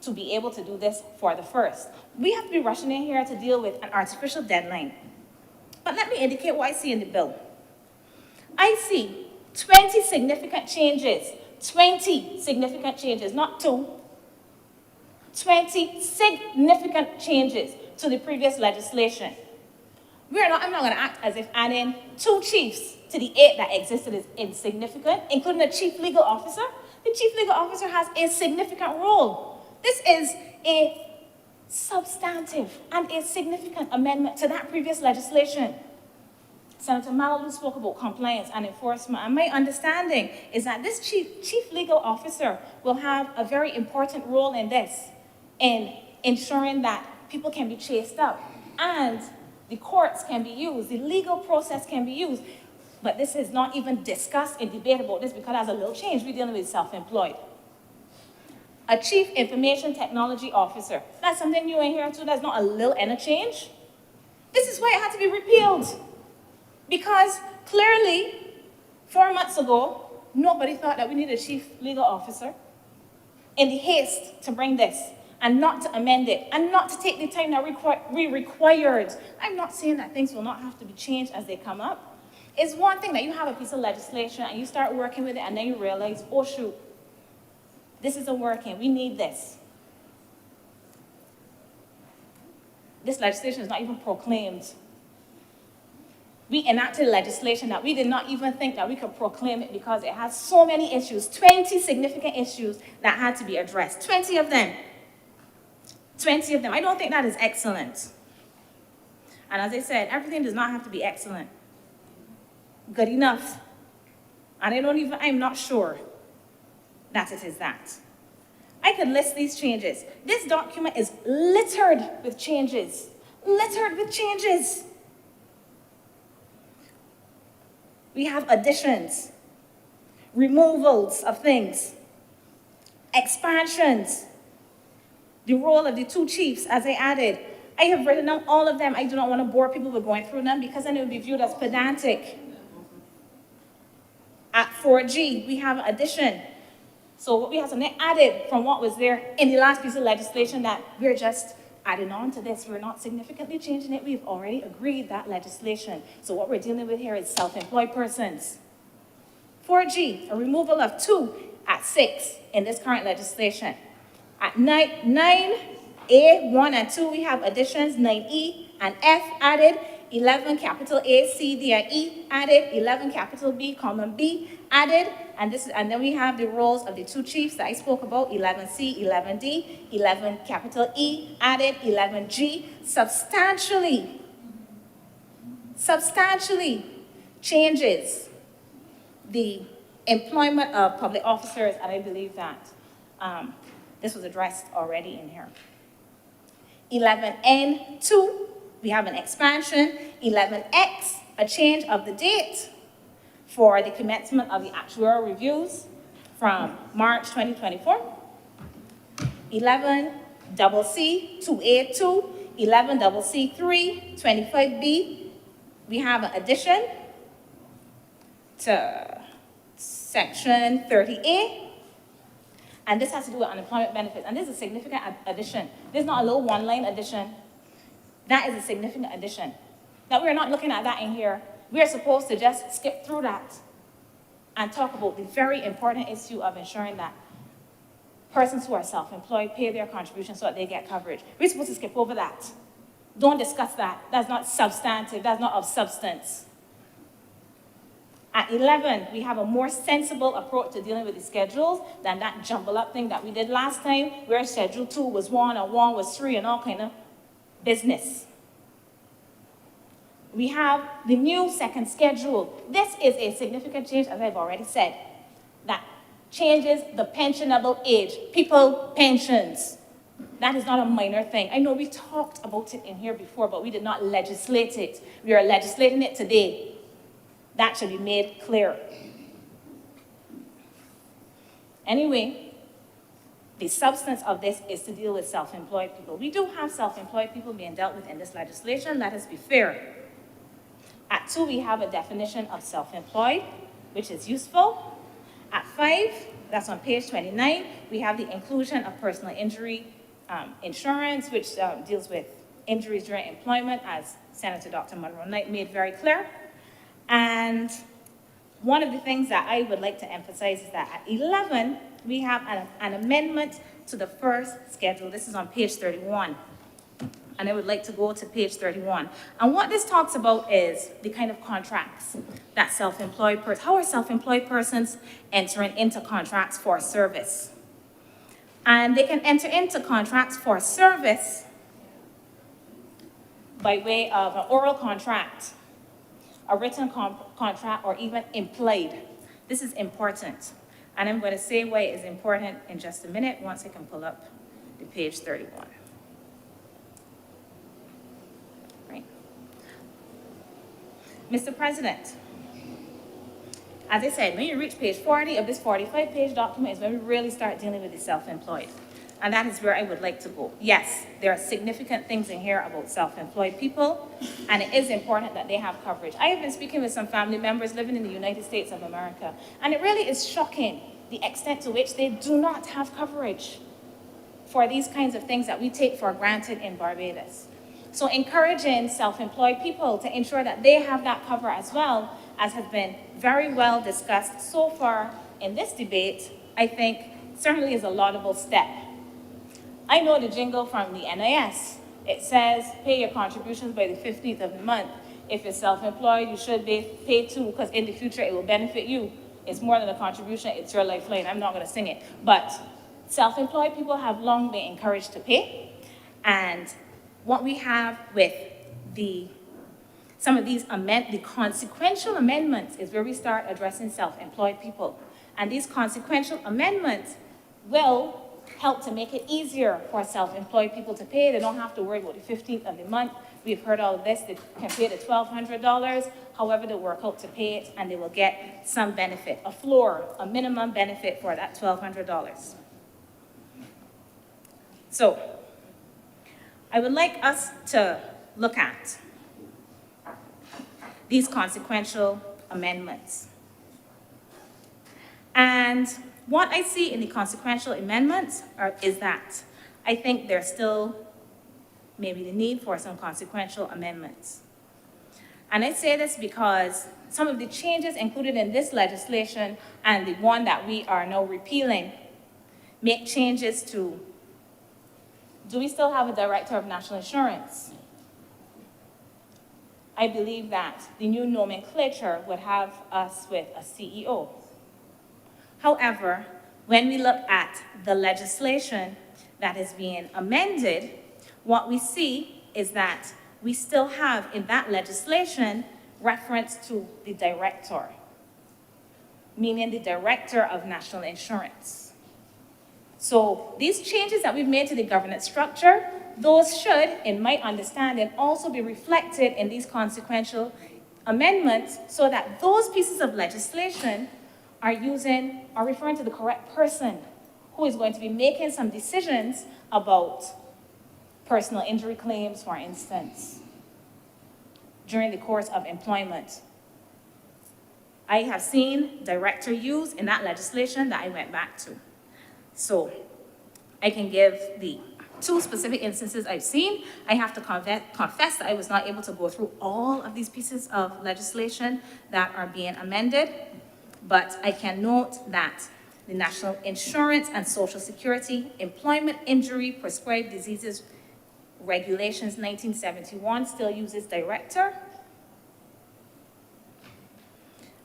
to be able to do this for the 1st. We have to be rushing in here to deal with an artificial deadline. But let me indicate what I see in the bill. I see 20 significant changes, 20 significant changes, not 2. 20 significant changes to the previous legislation. I'm not going to act as if adding 2 chiefs to the 8 that existed is insignificant, including the chief legal officer. The chief legal officer has a significant role. This is a substantive and a significant amendment to that previous legislation. Senator Malalu spoke about compliance and enforcement, and my understanding is that this chief legal officer will have a very important role in this, in ensuring that people can be chased up, and the courts can be used, the legal process can be used. But this is not even discussed and debate about this because there's a little change. We're dealing with self-employed. A chief information technology officer. That's something new in here too. That's not a little and a change. This is why it had to be repealed. Because clearly, 4 months ago, nobody thought that we needed a chief legal officer. In the haste to bring this, and not to amend it, and not to take the time that we required. I'm not saying that things will not have to be changed as they come up. It's one thing that you have a piece of legislation and you start working with it and then you realize, oh shoot, this isn't working, we need this. This legislation is not even proclaimed. We enacted legislation that we did not even think that we could proclaim it because it has so many issues, 20 significant issues that had to be addressed, 20 of them. 20 of them. I don't think that is excellent. And as I said, everything does not have to be excellent. Good enough. And I'm not sure that it is that. I could list these changes. This document is littered with changes. Littered with changes. We have additions, removals of things, expansions, the role of the two chiefs, as I added. I have written down all of them. I do not want to bore people with going through them because then it would be viewed as pedantic. At 4G, we have addition. So what we have something added from what was there in the last piece of legislation that we're just adding on to this. We're not significantly changing it. We've already agreed that legislation. So what we're dealing with here is self-employed persons. 4G, a removal of 2 at 6 in this current legislation. At 9A, 1 and 2, we have additions, 9E and F added, 11 capital A, C, D, and E added, 11 capital B, comma B added, and then we have the roles of the two chiefs that I spoke about, 11C, 11D, 11 capital E added, 11G, substantially changes the employment of public officers, and I believe that this was addressed already in here. 11N2, we have an expansion. 11X, a change of the date for the commencement of the actuarial reviews from March 2024. 11CC 2A2, 11CC3, 25B, we have an addition to section 30A. And this has to do with unemployment benefits. And this is a significant addition. This is not a little one-line addition. That is a significant addition. Now, we're not looking at that in here. We're supposed to just skip through that and talk about the very important issue of ensuring that persons who are self-employed pay their contributions so that they get coverage. We're supposed to skip over that. Don't discuss that. That's not substantive. That's not of substance. At 11, we have a more sensible approach to dealing with the schedules than that jumble up thing that we did last time, where Schedule 2 was 1 and 1 was 3 and all kind of business. We have the new second schedule. This is a significant change, as I've already said, that changes the pensionable age, people pensions. That is not a minor thing. I know we talked about it in here before, but we did not legislate it. We are legislating it today. That should be made clear. Anyway, the substance of this is to deal with self-employed people. We do have self-employed people being dealt with in this legislation. Let us be fair. At 2, we have a definition of self-employed, which is useful. At 5, that's on page 29, we have the inclusion of personal injury insurance, which deals with injuries during employment, as Senator Dr. Monroe Knight made very clear. And one of the things that I would like to emphasize is that at 11, we have an amendment to the first schedule. This is on page 31. And I would like to go to page 31. And what this talks about is the kind of contracts that self-employed persons, how are self-employed persons entering into contracts for service? And they can enter into contracts for service by way of an oral contract, a written contract, or even implied. This is important. And I'm going to say why it is important in just a minute once I can pull up the page 31. Right. Mr. President, as I said, when you reach page 40 of this 45-page document is when we really start dealing with the self-employed. And that is where I would like to go. Yes, there are significant things in here about self-employed people, and it is important that they have coverage. I have been speaking with some family members living in the United States of America, and it really is shocking the extent to which they do not have coverage for these kinds of things that we take for granted in Barbados. So encouraging self-employed people to ensure that they have that cover as well, as has been very well discussed so far in this debate, I think certainly is a laudable step. I know the jingle from the NIS. It says, pay your contributions by the 15th of the month. If you're self-employed, you should be paid too, because in the future, it will benefit you. It's more than a contribution, it's your lifeline. I'm not gonna sing it. But self-employed people have long been encouraged to pay. And what we have with some of these the consequential amendments is where we start addressing self-employed people. And these consequential amendments will help to make it easier for self-employed people to pay. They don't have to worry about the 15th of the month. We've heard all of this. They can pay the $1,200, however they work out to pay it, and they will get some benefit, a floor, a minimum benefit for that $1,200. So, I would like us to look at these consequential amendments. And what I see in the consequential amendments is that I think there's still maybe the need for some consequential amendments. And I say this because some of the changes included in this legislation and the one that we are now repealing make changes to, do we still have a Director of National Insurance? I believe that the new nomenclature would have us with a CEO. However, when we look at the legislation that is being amended, what we see is that we still have in that legislation reference to the director, meaning the Director of National Insurance. So these changes that we've made to the governance structure, those should, in my understanding, also be reflected in these consequential amendments so that those pieces of legislation are referring to the correct person who is going to be making some decisions about personal injury claims, for instance, during the course of employment. I have seen director used in that legislation that I went back to. So I can give the 2 specific instances I've seen. I have to confess that I was not able to go through all of these pieces of legislation that are being amended, but I can note that the National Insurance and Social Security Employment Injury Prescribed Diseases Regulations 1971 still uses director.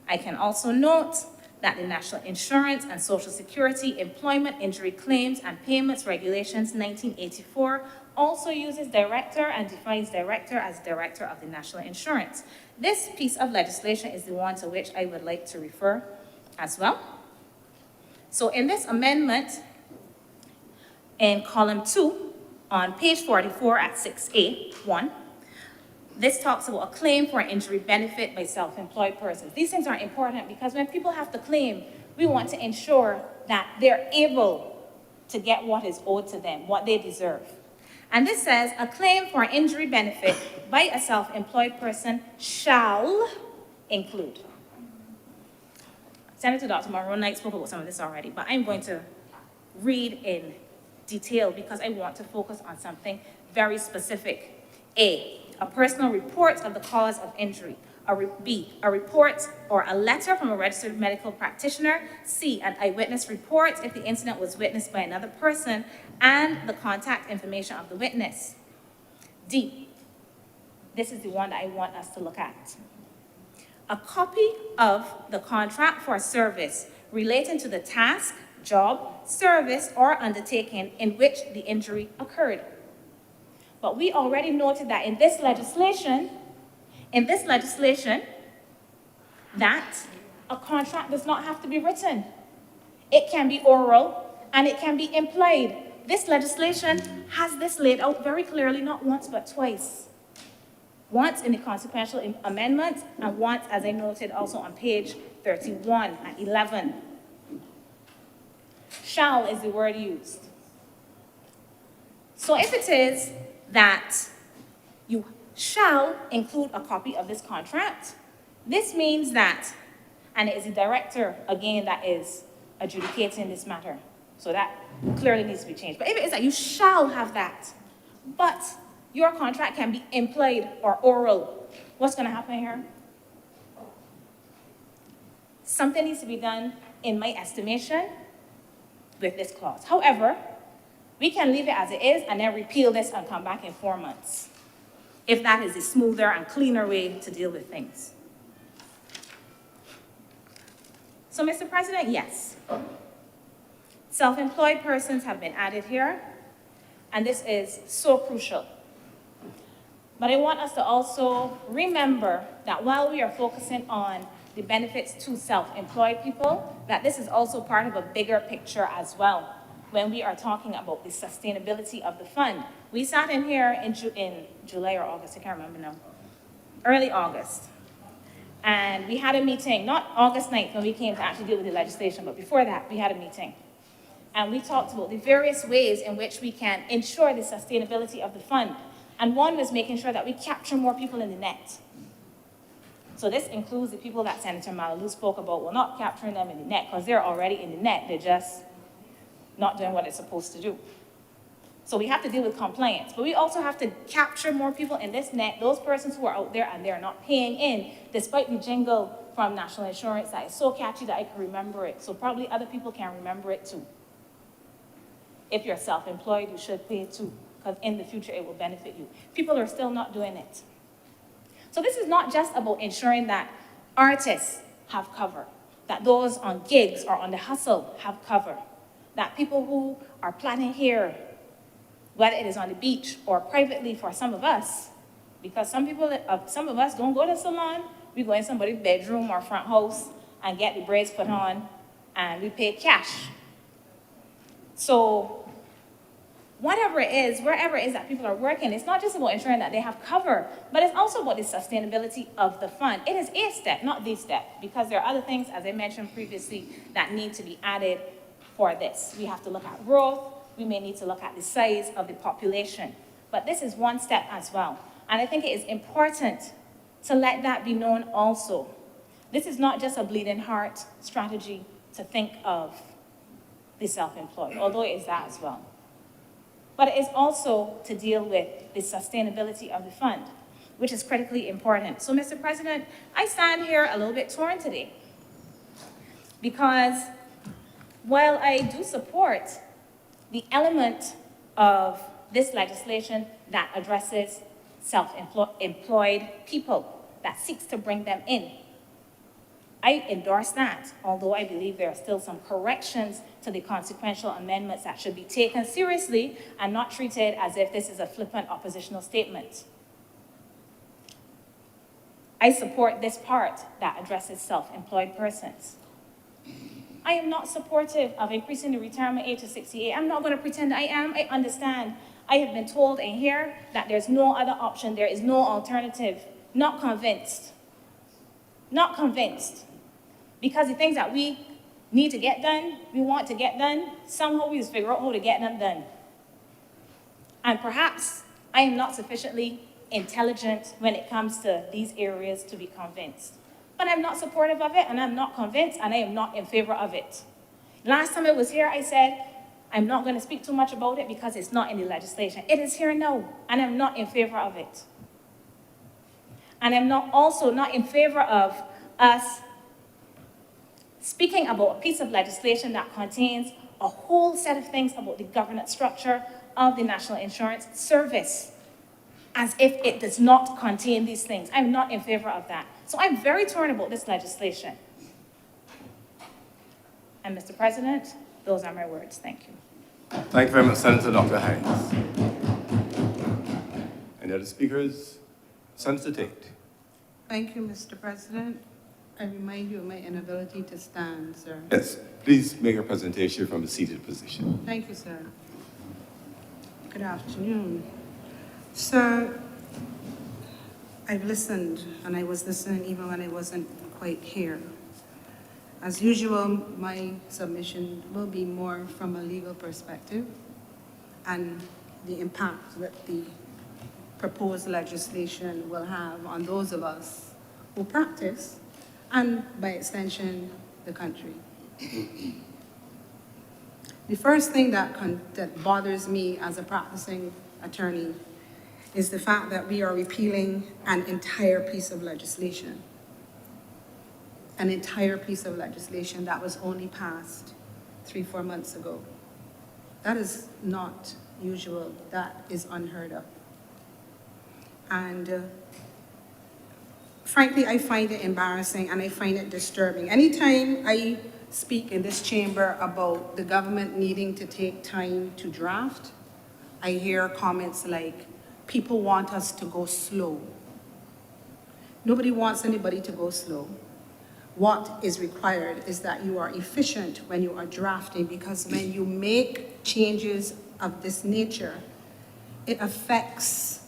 I can also note that the National Insurance and Social Security Employment Injury Claims and Payments Regulations 1984 also uses director and defines director as director of the national insurance. This piece of legislation is the one to which I would like to refer as well. So in this amendment, in column 2, on page 44 at 6A1, this talks about a claim for an injury benefit by self-employed persons. These things are important because when people have to claim, we want to ensure that they're able to get what is owed to them, what they deserve. And this says, a claim for an injury benefit by a self-employed person shall include. Senator Dr. Mulroney spoke about some of this already, but I'm going to read in detail because I want to focus on something very specific. A personal report of the cause of injury. B, a report or a letter from a registered medical practitioner. C, an eyewitness report if the incident was witnessed by another person and the contact information of the witness. D, this is the one that I want us to look at. A copy of the contract for a service relating to the task, job, service, or undertaking in which the injury occurred. But we already noted that in this legislation, that a contract does not have to be written. It can be oral and it can be implied. This legislation has this laid out very clearly, not once but twice. Once in the consequential amendments and once, as I noted, also on page 31 at 11. Shall is the word used. So if it is that you shall include a copy of this contract, this means that, and it is the director, again, that is adjudicating this matter. So that clearly needs to be changed. But if it is that you shall have that, but your contract can be implied or oral, what's going to happen here? Something needs to be done, in my estimation, with this clause. However, we can leave it as it is and then repeal this and come back in 4 months. if that is a smoother and cleaner way to deal with things. So, Mr. President, yes, self-employed persons have been added here, and this is so crucial. But I want us to also remember that while we are focusing on the benefits to self-employed people, that this is also part of a bigger picture as well when we are talking about the sustainability of the fund. We sat in here in July or August, I can't remember now, early August. And we had a meeting, not August 9th when we came to actually deal with the legislation, but before that, we had a meeting. And we talked about the various ways in which we can ensure the sustainability of the fund. And one was making sure that we capture more people in the net. So this includes the people that Senator Malalou spoke about. We're not capturing them in the net because they're already in the net. They're just not doing what it's supposed to do. So we have to deal with compliance, but we also have to capture more people in this net, those persons who are out there and they're not paying in, despite the jingle from National Insurance that is so catchy that I can remember it. So probably other people can remember it too. If you're self-employed, you should pay too, because in the future it will benefit you. People are still not doing it. So this is not just about ensuring that artists have cover, that those on gigs or on the hustle have cover, that people who are planning here, whether it is on the beach or privately for some of us, because some of us don't go to the salon, we go in somebody's bedroom or front house and get the braids put on, and we pay cash. So whatever it is, wherever it is that people are working, it's not just about ensuring that they have cover, but it's also about the sustainability of the fund. It is a step, not the step, because there are other things, as I mentioned previously, that need to be added for this. We have to look at growth. We may need to look at the size of the population. But this is one step as well. And I think it is important to let that be known also. This is not just a bleeding heart strategy to think of the self-employed, although it is that as well. But it is also to deal with the sustainability of the fund, which is critically important. So, Mr. President, I stand here a little bit torn today because while I do support the element of this legislation that addresses self-employed people, that seeks to bring them in, I endorse that, although I believe there are still some corrections to the consequential amendments that should be taken seriously and not treated as if this is a flippant oppositional statement. I support this part that addresses self-employed persons. I am not supportive of increasing the retirement age to 68. I'm not going to pretend I am. I understand. I have been told in here that there's no other option. There is no alternative. Not convinced. Not convinced. Because the things that we need to get done, we want to get done, somehow we just figure out how to get them done. And perhaps I am not sufficiently intelligent when it comes to these areas to be convinced. But I'm not supportive of it, and I'm not convinced, and I am not in favor of it. Last time I was here, I said, I'm not going to speak too much about it because it's not in the legislation. It is here now, and I'm not in favor of it. And I'm also not in favor of us speaking about a piece of legislation that contains a whole set of things about the governance structure of the National Insurance Service, as if it does not contain these things. I'm not in favor of that. So I'm very torn about this legislation. And Mr. President, those are my words. Thank you. Thank you very much, Senator Dr. Hines. Any other speakers? Senator Tate. Thank you, Mr. President. I remind you of my inability to stand, sir. Yes, please make a presentation from a seated position. Thank you, sir. Good afternoon. Sir, I've listened, and I was listening even when I wasn't quite here. As usual, my submission will be more from a legal perspective and the impact that the proposed legislation will have on those of us who practice, and by extension, the country. The first thing that bothers me as a practicing attorney is the fact that we are repealing an entire piece of legislation. An entire piece of legislation that was only passed 3-4 months ago. That is not usual. That is unheard of. And frankly, I find it embarrassing and I find it disturbing. Anytime I speak in this chamber about the government needing to take time to draft, I hear comments like, people want us to go slow. Nobody wants anybody to go slow. What is required is that you are efficient when you are drafting, because when you make changes of this nature, it affects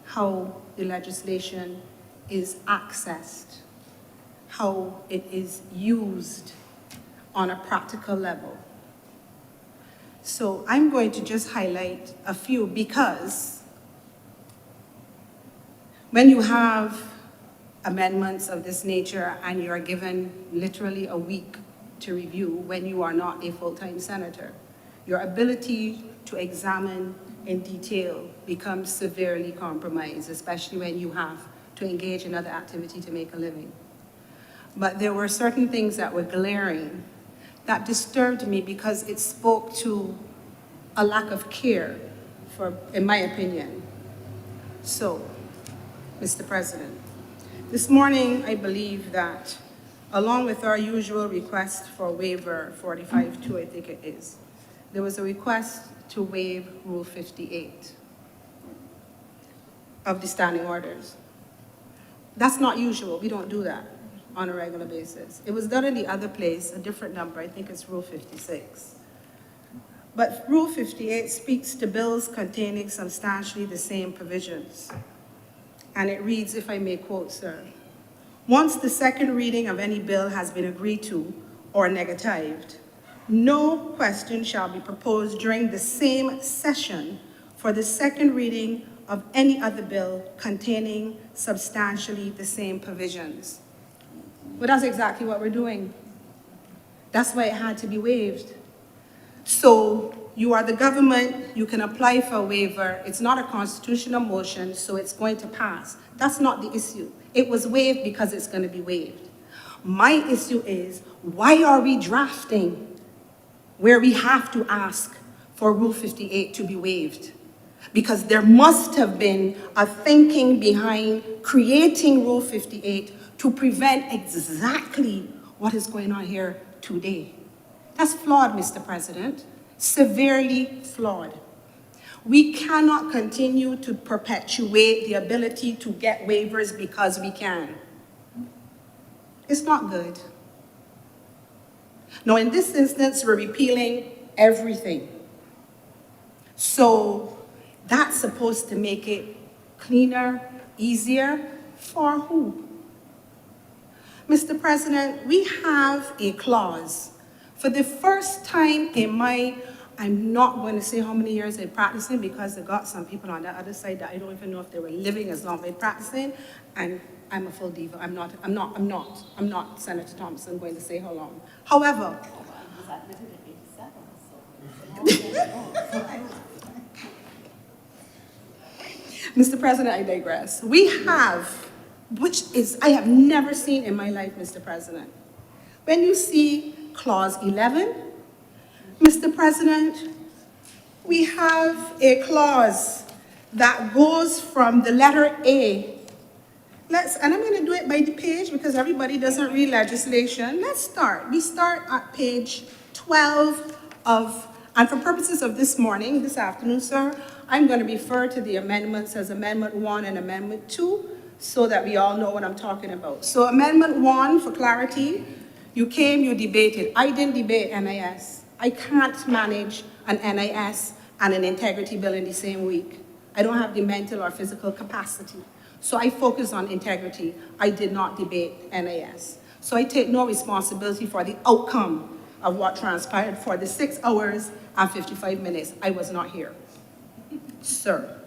how the legislation is accessed, how it is used on a practical level. So I'm going to just highlight a few, because when you have amendments of this nature and you're given literally a week to review when you are not a full-time senator, your ability to examine in detail becomes severely compromised, especially when you have to engage in other activity to make a living. But there were certain things that were glaring that disturbed me, because it spoke to a lack of care, in my opinion. So, Mr. President, this morning I believe that, along with our usual request for waiver 45-2, I think it is, there was a request to waive Rule 58 of the standing orders. That's not usual. We don't do that on a regular basis. It was done in the other place, a different number. I think it's Rule 56. But Rule 58 speaks to bills containing substantially the same provisions. And it reads, if I may quote, sir, once the second reading of any bill has been agreed to or negatived, no question shall be proposed during the same session for the second reading of any other bill containing substantially the same provisions. Well, that's exactly what we're doing. That's why it had to be waived. So you are the government, you can apply for a waiver. It's not a constitutional motion, so it's going to pass. That's not the issue. It was waived because it's going to be waived. My issue is, why are we drafting where we have to ask for Rule 58 to be waived? Because there must have been a thinking behind creating Rule 58 to prevent exactly what is going on here today. That's flawed, Mr. President, severely flawed. We cannot continue to perpetuate the ability to get waivers because we can. It's not good. Now, in this instance, we're repealing everything. So that's supposed to make it cleaner, easier, for who? Mr. President, we have a clause. For the first time in my, I'm not going to say how many years I've practicing, because I got some people on the other side that I don't even know if they were living as long as they're practicing, and I'm a full diva. I'm not Senator Thompson going to say how long. However, Mr. President, I digress. We have, which is, I have never seen in my life, Mr. President. When you see Clause 11, Mr. President, we have a clause that goes from the letter A. And I'm going to do it by the page because everybody doesn't read legislation. Let's start. We start at page 12 of, and for purposes of this morning, this afternoon, sir, I'm going to refer to the amendments as Amendment 1 and Amendment 2 so that we all know what I'm talking about. So Amendment 1, for clarity, you came, you debated. I didn't debate NIS. I can't manage an NIS and an integrity bill in the same week. I don't have the mental or physical capacity. So I focus on integrity. I did not debate NIS. So I take no responsibility for the outcome of what transpired for the 6 hours and 55 minutes. I was not here. Sir,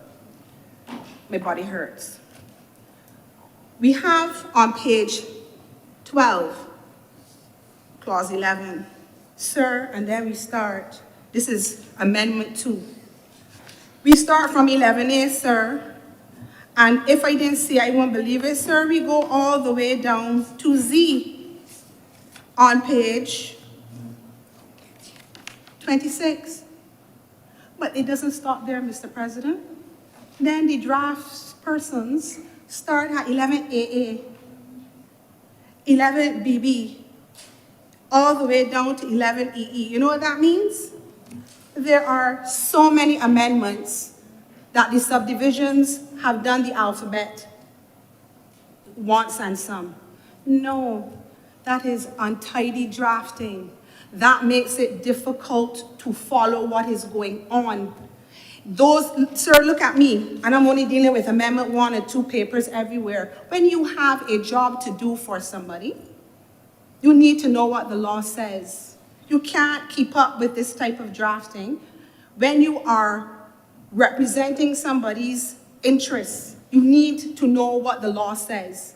my body hurts. We have on page 12, Clause 11. Sir, and then we start. This is Amendment 2. We start from 11A, sir. And if I didn't say I won't believe it, sir, we go all the way down to Z on page 26. But it doesn't stop there, Mr. President. Then the draft persons start at 11AA, 11BB, all the way down to 11EE. You know what that means? There are so many amendments that the subdivisions have done the alphabet once and some. No, that is untidy drafting. That makes it difficult to follow what is going on. Sir, look at me, and I'm only dealing with Amendment 1 and 2 papers everywhere. When you have a job to do for somebody, you need to know what the law says. You can't keep up with this type of drafting. When you are representing somebody's interests, you need to know what the law says.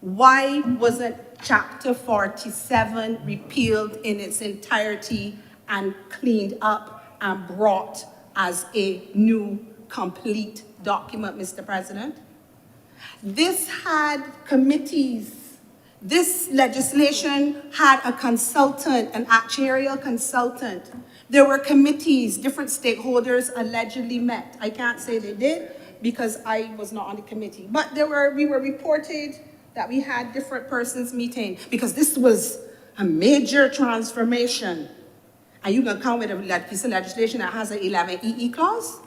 Why wasn't Chapter 47 repealed in its entirety and cleaned up and brought as a new, complete document, Mr. President? This had committees. This legislation had a consultant, an actuarial consultant. There were committees, different stakeholders allegedly met. I can't say they did because I was not on the committee. But we were reported that we had different persons meeting because this was a major transformation. And you're gonna come with a piece of legislation that has an 11EE clause?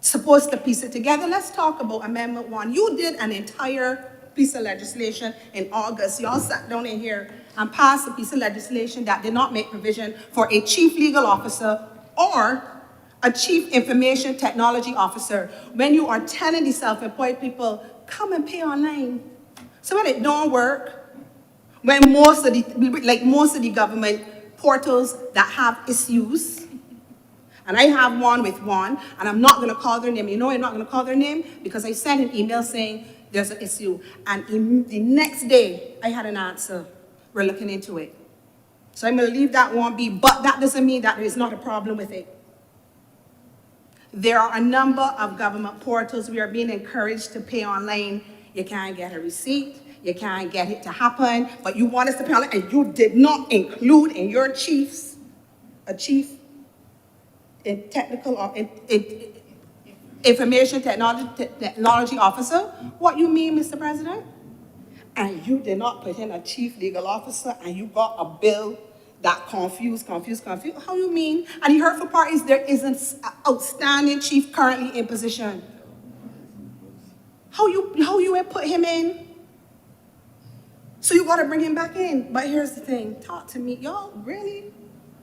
Supposed to piece it together. Let's talk about Amendment 1. You did an entire piece of legislation in August. Y'all sat down in here and passed a piece of legislation that did not make provision for a chief legal officer or a chief information technology officer when you are telling the self-employed people, come and pay online. So when it don't work, when most of the government portals that have issues, and I have one with one, and I'm not gonna call their name. You know I'm not gonna call their name? Because I sent an email saying there's an issue. And the next day, I had an answer. We're looking into it. So I'm gonna leave that one be, but that doesn't mean that there is not a problem with it. There are a number of government portals we are being encouraged to pay online. You can't get a receipt, you can't get it to happen, but you want us to pay online, and you did not include in your chiefs, a chief in technical or in information technology officer. What you mean, Mr. President? And you did not put in a chief legal officer, and you got a bill that confused. How you mean? And the hurtful part is there is an outstanding chief currently in position. How you ain't put him in? So you gotta bring him back in. But here's the thing, talk to me, y'all, really?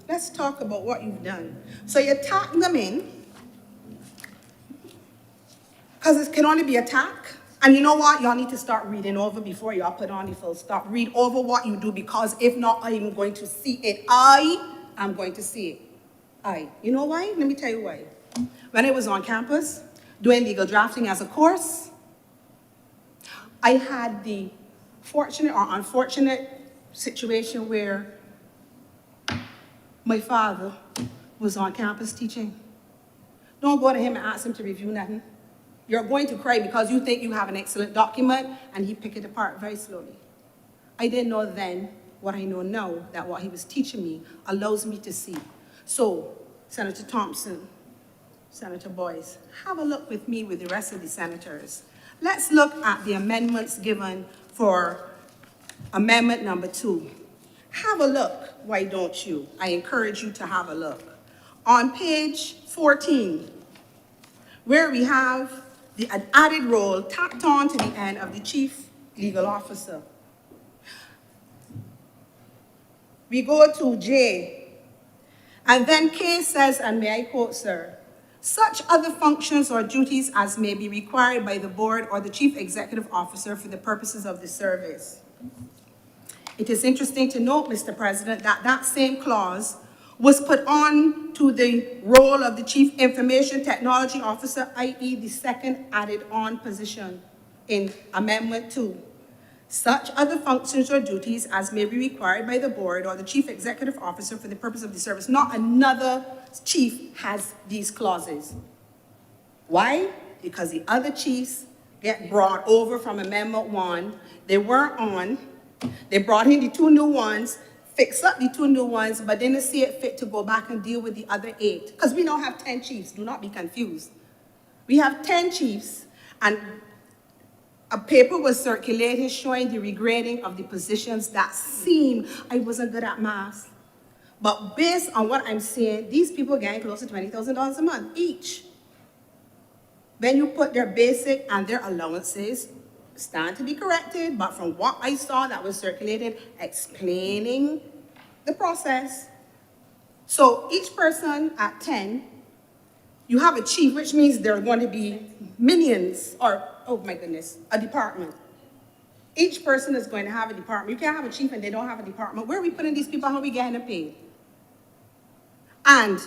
Let's talk about what you've done. So you tack them in, because it can only be a tack. And you know what? Y'all need to start reading over before y'all put on the full stop. Read over what you do, because if not, I'm going to see it. I am going to see it. You know why? Let me tell you why. When I was on campus doing legal drafting as a course, I had the fortunate or unfortunate situation where my father was on campus teaching. Don't go to him and ask him to review nothing. You're going to cry because you think you have an excellent document, and he picked it apart very slowly. I didn't know then what I know now, that what he was teaching me allows me to see. So, Senator Thompson, Senator Boyce, have a look with me with the rest of the senators. Let's look at the amendments given for amendment number 2. Have a look, why don't you? I encourage you to have a look. On page 14, where we have the added role tacked on to the end of the chief legal officer. We go to J, and then K says, and may I quote, sir, such other functions or duties as may be required by the board or the chief executive officer for the purposes of the service. It is interesting to note, Mr. President, that that same clause was put on to the role of the Chief Information Technology Officer, i.e. the second added on position in Amendment 2. Such other functions or duties as may be required by the board or the Chief Executive Officer for the purpose of the service. Not another chief has these clauses. Why? Because the other chiefs get brought over from Amendment 1. They weren't on. They brought in the 2 new ones, fix up the 2 new ones, but didn't see it fit to go back and deal with the other 8. Because we now have 10 chiefs, do not be confused. We have 10 chiefs, and a paper was circulated showing the regrading of the positions that seem, I wasn't good at math, but based on what I'm seeing, these people are getting close to $20,000 a month each. When you put their basic and their allowances, stand to be corrected, but from what I saw that was circulated explaining the process. So each person at 10, you have a chief, which means there are going to be millions, or, oh my goodness, a department. Each person is going to have a department. You can't have a chief and they don't have a department. Where are we putting these people? How are we getting them paid? And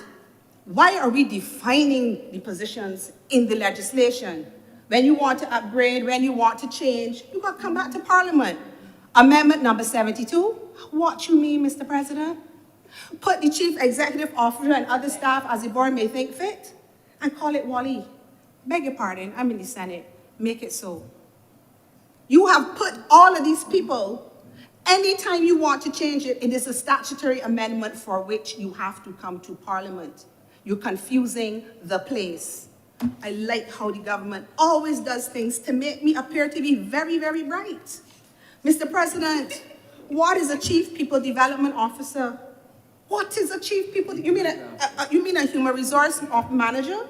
why are we defining the positions in the legislation? When you want to upgrade, when you want to change, you got to come back to Parliament. Amendment number 72, what you mean, Mr. President? Put the chief executive officer and other staff as the board may think fit, and call it Wally. Beg your pardon, I'm in the Senate. Make it so. You have put all of these people, anytime you want to change it, it is a statutory amendment for which you have to come to Parliament. You're confusing the place. I like how the government always does things to make me appear to be very, very bright. Mr. President, what is a chief people development officer? What is a chief people, you mean a human resource manager?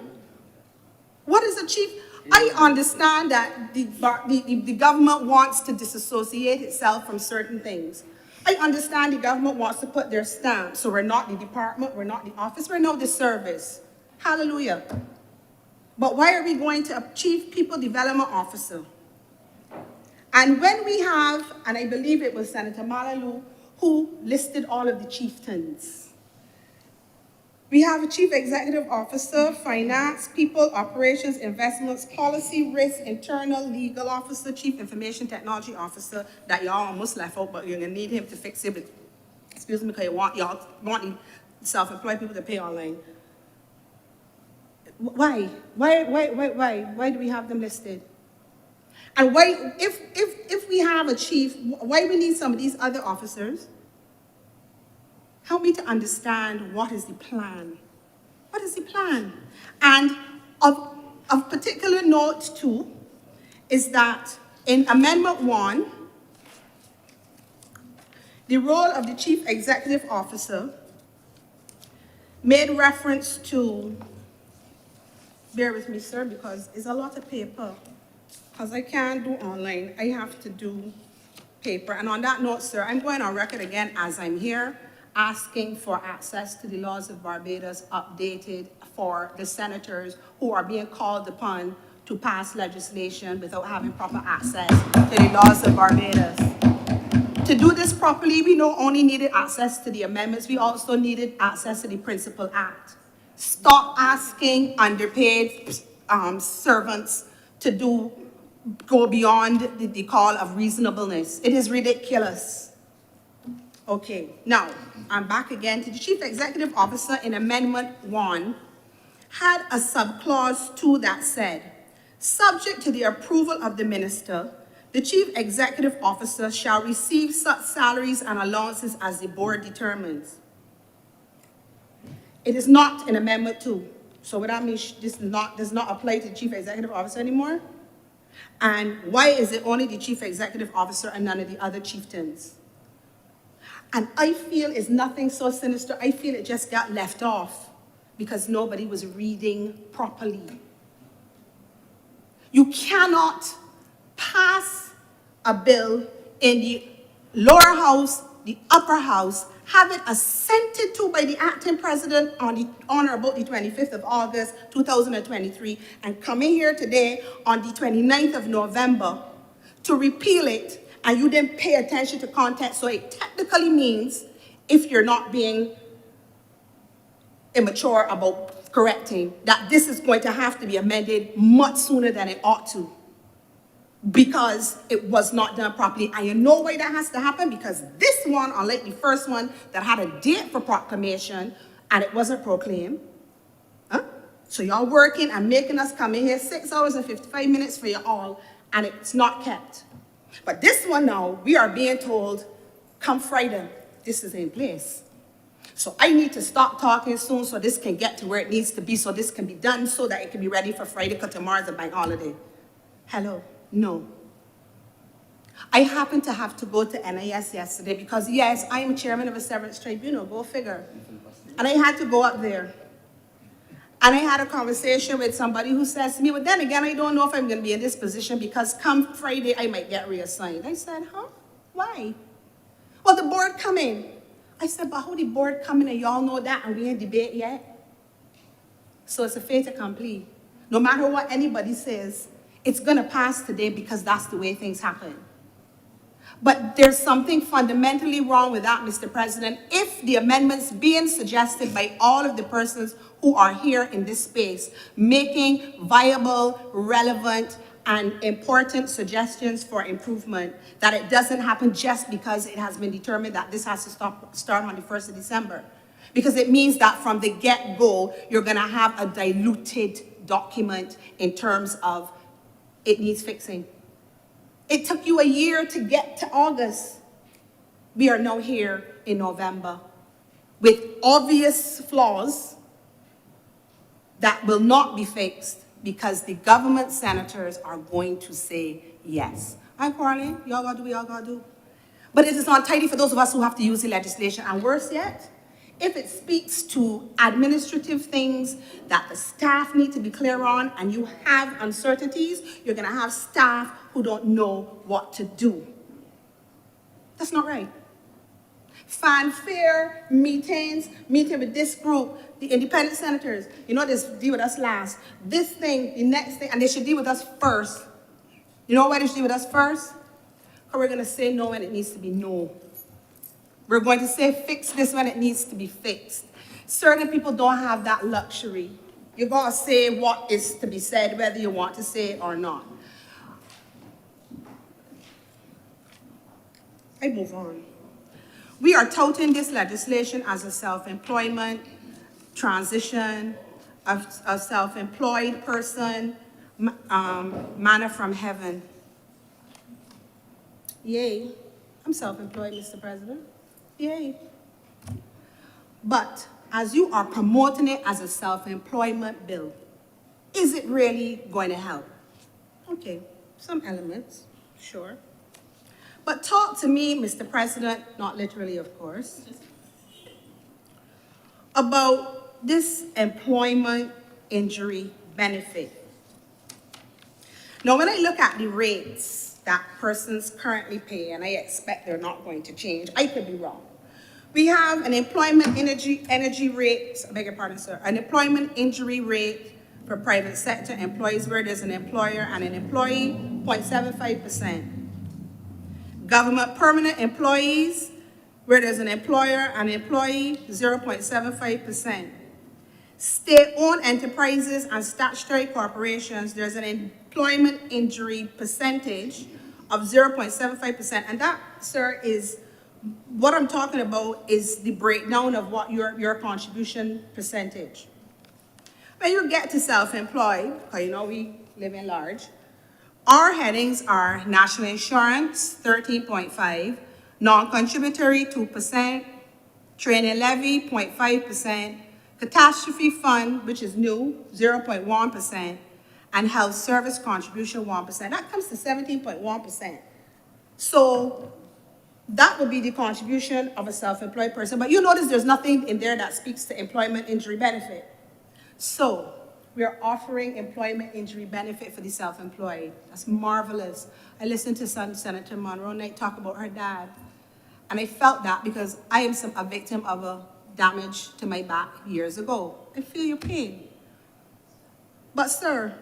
What is a chief? I understand that the government wants to disassociate itself from certain things. I understand the government wants to put their stamp, so we're not the department, we're not the office, we're not the service. Hallelujah. But why are we going to a chief people development officer? And when we have, and I believe it was Senator Malalu who listed all of the chieftains. We have a chief executive officer, finance, people, operations, investments, policy, risk, internal, legal officer, chief information technology officer, that y'all almost left out, but you're gonna need him to fix it, but excuse me, because y'all want the self-employed people to pay online. Why? Why do we have them listed? And why, if we have a chief, why we need some of these other officers? Help me to understand what is the plan. What is the plan? And of particular note too, is that in Amendment 1, the role of the Chief Executive Officer made reference to, bear with me, sir, because it's a lot of paper. Because I can't do online, I have to do paper. And on that note, sir, I'm going on record again as I'm here, asking for access to the laws of Barbados updated for the senators who are being called upon to pass legislation without having proper access to the laws of Barbados. To do this properly, we not only needed access to the amendments, we also needed access to the Principal Act. Stop asking underpaid servants to go beyond the call of reasonableness. It is ridiculous. Okay, now, I'm back again to the Chief Executive Officer in Amendment 1 had a subclause 2 that said, subject to the approval of the minister, the Chief Executive Officer shall receive such salaries and allowances as the board determines. It is not in Amendment 2. So what that means, this does not apply to the Chief Executive Officer anymore? And why is it only the Chief Executive Officer and none of the other chieftains? And I feel it's nothing so sinister. I feel it just got left off because nobody was reading properly. You cannot pass a bill in the lower house, the upper house, have it assented to by the acting president on or about the 25th of August, 2023, and coming here today on the 29th of November to repeal it, and you didn't pay attention to content. So it technically means, if you're not being immature about correcting, that this is going to have to be amended much sooner than it ought to, because it was not done properly. And you know why that has to happen? Because this one, unlike the first one that had a date for proclamation and it wasn't proclaimed, so y'all working and making us come in here 6 hours and 55 minutes for you all, and it's not kept. But this one now, we are being told, come Friday, this is in place. So I need to stop talking soon so this can get to where it needs to be, so this can be done, so that it can be ready for Friday, because tomorrow's a bank holiday. Hello? No. I happened to have to go to NIS yesterday because, yes, I am chairman of a severance tribunal, go figure. And I had to go up there. And I had a conversation with somebody who says to me, but then again, I don't know if I'm going to be in this position because come Friday, I might get reassigned. I said, huh? Why? Well, the board coming. I said, but how the board coming and y'all know that and we ain't debate yet? So it's a fait accompli. No matter what anybody says, it's going to pass today because that's the way things happen. But there's something fundamentally wrong with that, Mr. President. If the amendments being suggested by all of the persons who are here in this space, making viable, relevant, and important suggestions for improvement, that it doesn't happen just because it has been determined that this has to start on the 1st of December. Because it means that from the get-go, you're gonna have a diluted document in terms of it needs fixing. It took you a year to get to August. We are now here in November with obvious flaws that will not be fixed because the government senators are going to say yes. I'm quarreling, y'all gotta do what y'all gotta do. But it is untidy for those of us who have to use the legislation, and worse yet, if it speaks to administrative things that the staff need to be clear on and you have uncertainties, you're gonna have staff who don't know what to do. That's not right. Fanfare, meeting with this group, the independent senators, you know, this deal with us last. This thing, the next thing, and they should deal with us first. You know why they should deal with us first? Because we're gonna say no when it needs to be no. We're going to say fix this when it needs to be fixed. Certain people don't have that luxury. You gotta say what is to be said, whether you want to say it or not. I move on. We are touting this legislation as a self-employment transition, a self-employed person, manna from heaven. Yay, I'm self-employed, Mr. President. Yay. But as you are promoting it as a self-employment bill, is it really going to help? Okay, some elements, sure. But talk to me, Mr. President, not literally, of course, about this employment injury benefit. Now, when I look at the rates that persons currently pay, and I expect they're not going to change, I could be wrong. We have an employment energy rate, I beg your pardon, sir, an employment injury rate for private sector employees where there's an employer and an employee, 0.75%. Government permanent employees, where there's an employer and an employee, 0.75%. State-owned enterprises and statutory corporations, there's an employment injury percentage of 0.75%. And that, sir, is what I'm talking about is the breakdown of what your contribution percentage. When you get to self-employed, because you know we live in large, our headings are national insurance, 13.5%, non-contributory, 2%, training levy, 0.5%, catastrophe fund, which is new, 0.1%, and health service contribution, 1%. That comes to 17.1%. So that would be the contribution of a self-employed person. But you notice there's nothing in there that speaks to employment injury benefit. So we are offering employment injury benefit for the self-employed. That's marvelous. I listened to Senator Monroe Knight talk about her dad, and I felt that because I am a victim of a damage to my back years ago. I feel your pain. But sir,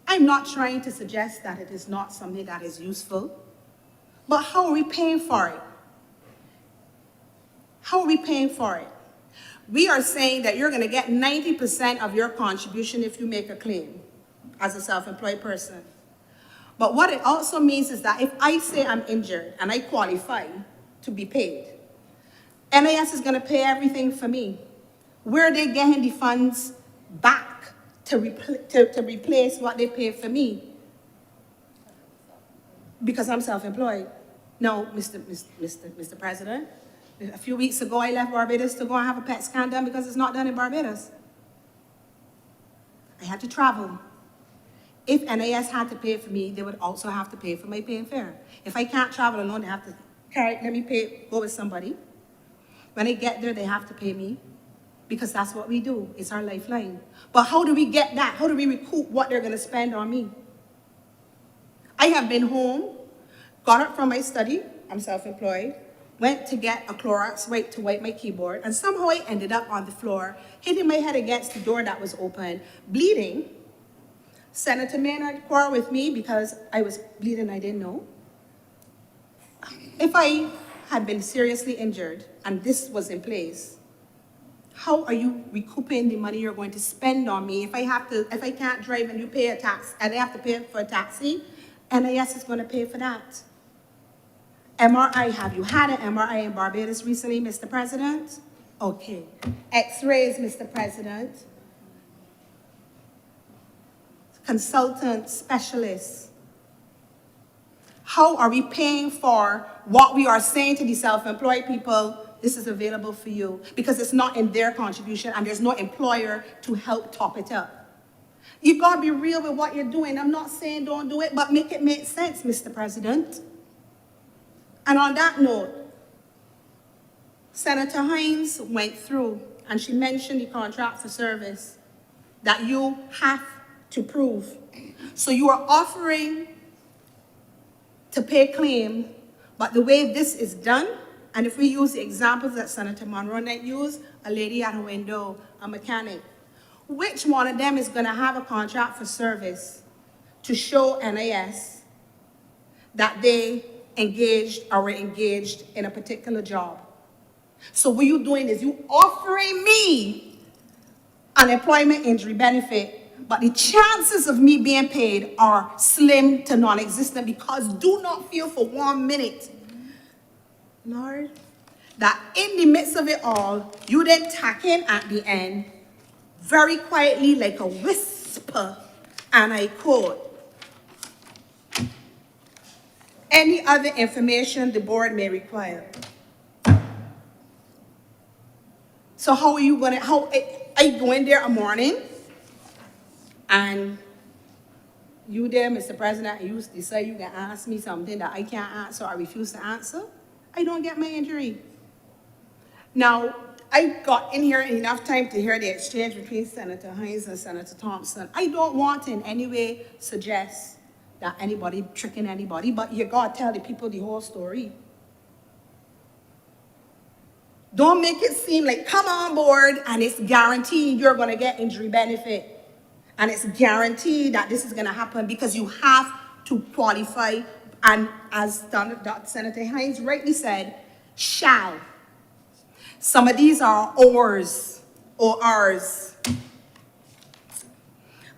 I'm not trying to suggest that it is not something that is useful, but how are we paying for it? How are we paying for it? We are saying that you're gonna get 90% of your contribution if you make a claim as a self-employed person. But what it also means is that if I say I'm injured and I qualify to be paid, NIS is gonna pay everything for me. Where are they getting the funds back to replace what they pay for me? Because I'm self-employed. No, Mr. President, A few weeks ago, I left Barbados to go and have a PET scan done because it's not done in Barbados. I had to travel. If NIS had to pay for me, they would also have to pay for my paying fare. If I can't travel alone, they have to go with somebody. When I get there, they have to pay me because that's what we do. It's our lifeline. But how do we get that? How do we recoup what they're going to spend on me? I have been home, got up from my study, I'm self-employed, went to get a Clorox wipe to wipe my keyboard, and somehow I ended up on the floor, hitting my head against the door that was open, bleeding. Senator Maynard quarreled with me because I was bleeding, I didn't know. If I had been seriously injured and this was in place, how are you recouping the money you're going to spend on me? If I can't drive and you pay a tax, and I have to pay for a taxi, NIS is going to pay for that. MRI, have you had an MRI in Barbados recently, Mr. President? Okay. X-rays, Mr. President. Consultants, specialists. How are we paying for what we are saying to the self-employed people? This is available for you because it's not in their contribution and there's no employer to help top it up. You've got to be real with what you're doing. I'm not saying don't do it, but make it make sense, Mr. President. And on that note, Senator Hines went through and she mentioned the contract for service that you have to prove. So you are offering to pay claim, but the way this is done, and if we use the examples that Senator Monroe used, a lady at a window, a mechanic, which one of them is going to have a contract for service to show NIS that they engaged or were engaged in a particular job? So what you're doing is you offering me unemployment injury benefit, but the chances of me being paid are slim to non-existent because do not feel for 1 minute, Lord, that in the midst of it all, you then tack in at the end, very quietly like a whisper, and I quote, any other information the board may require. So how are you going to, I go in there a morning, and you there, Mr. President, you decide you can ask me something that I can't answer, I refuse to answer, I don't get my injury. Now, I got in here enough time to hear the exchange between Senator Hines and Senator Thompson. I don't want to in any way suggest that anybody tricking anybody, but you gotta tell the people the whole story. Don't make it seem like come on board and it's guaranteed you're gonna get injury benefit. And it's guaranteed that this is gonna happen because you have to qualify, and as Senator Hines rightly said, shall. Some of these are ORs, ORs.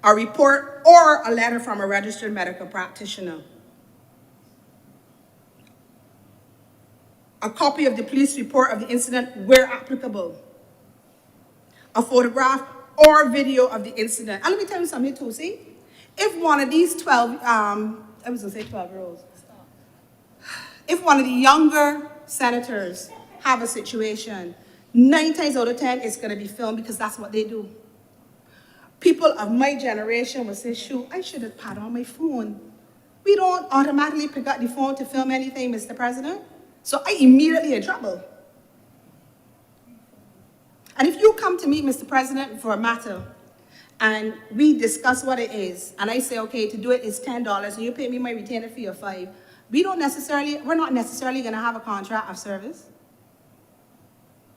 A report or a letter from a registered medical practitioner. A copy of the police report of the incident where applicable. A photograph or video of the incident. And let me tell you something too, see? If one of these 12, I was gonna say 12-year-olds. If one of the younger senators have a situation, 9 times out of 10, it's gonna be filmed because that's what they do. People of my generation will say, shoot, I should have had on my phone. We don't automatically pick up the phone to film anything, Mr. President. So I immediately in trouble. And if you come to me, Mr. President, for a matter, and we discuss what it is, and I say, okay, to do it is $10, and you pay me my retainer fee of $5, we're not necessarily gonna have a contract of service,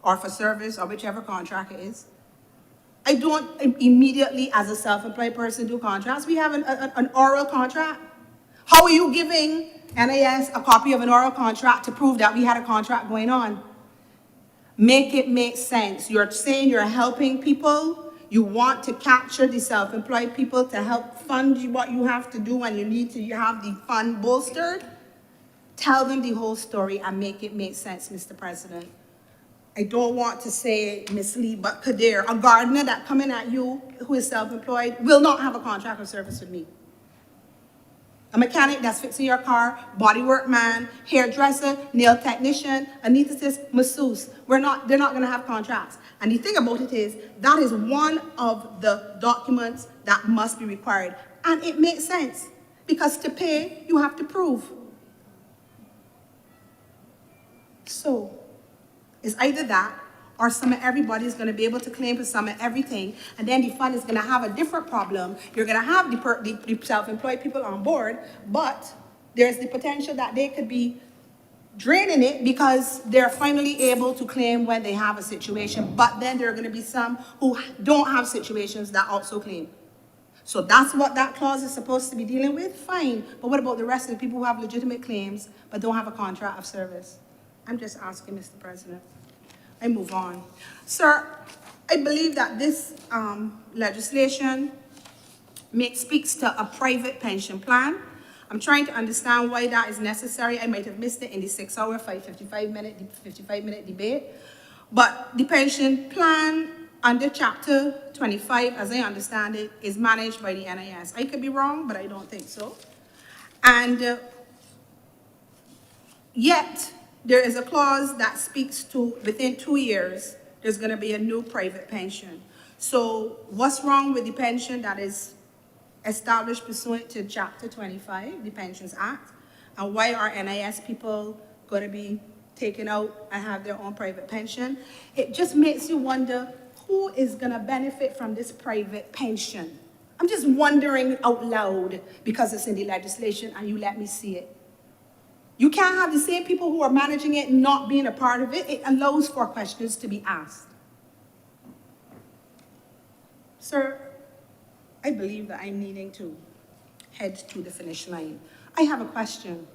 or for service, or whichever contract it is. I don't immediately, as a self-employed person, do contracts. We have an oral contract. How are you giving NIS a copy of an oral contract to prove that we had a contract going on? Make it make sense. You're saying you're helping people. You want to capture the self-employed people to help fund what you have to do when you need to have the fund bolstered. Tell them the whole story and make it make sense, Mr. President. I don't want to say mislead, but Kadir, a gardener that coming at you who is self-employed will not have a contract of service with me. A mechanic that's fixing your car, bodywork man, hairdresser, nail technician, anesthetist, masseuse. They're not gonna have contracts. And the thing about it is, that is one of the documents that must be required. And it makes sense, because to pay, you have to prove. So, it's either that, or some of everybody's gonna be able to claim for some of everything, and then the fund is gonna have a different problem. You're gonna have the self-employed people on board, but there's the potential that they could be draining it because they're finally able to claim when they have a situation, but then there are gonna be some who don't have situations that also claim. So that's what that clause is supposed to be dealing with, fine. But what about the rest of the people who have legitimate claims but don't have a contract of service? I'm just asking, Mr. President. I move on. Sir, I believe that this legislation speaks to a private pension plan. I'm trying to understand why that is necessary. I might have missed it in the 6-hour, 55-minute debate. But the pension plan under Chapter 25, as I understand it, is managed by the NIS. I could be wrong, but I don't think so. And yet, there is a clause that speaks to within 2 years, there's going to be a new private pension. So what's wrong with the pension that is established pursuant to Chapter 25, the Pensions Act? And why are NIS people going to be taken out and have their own private pension? It just makes you wonder, who is going to benefit from this private pension? I'm just wondering out loud because it's in the legislation and you let me see it. You can't have the same people who are managing it not being a part of it. It allows for questions to be asked. Sir, I believe that I'm needing to head to the finish line. I have a question.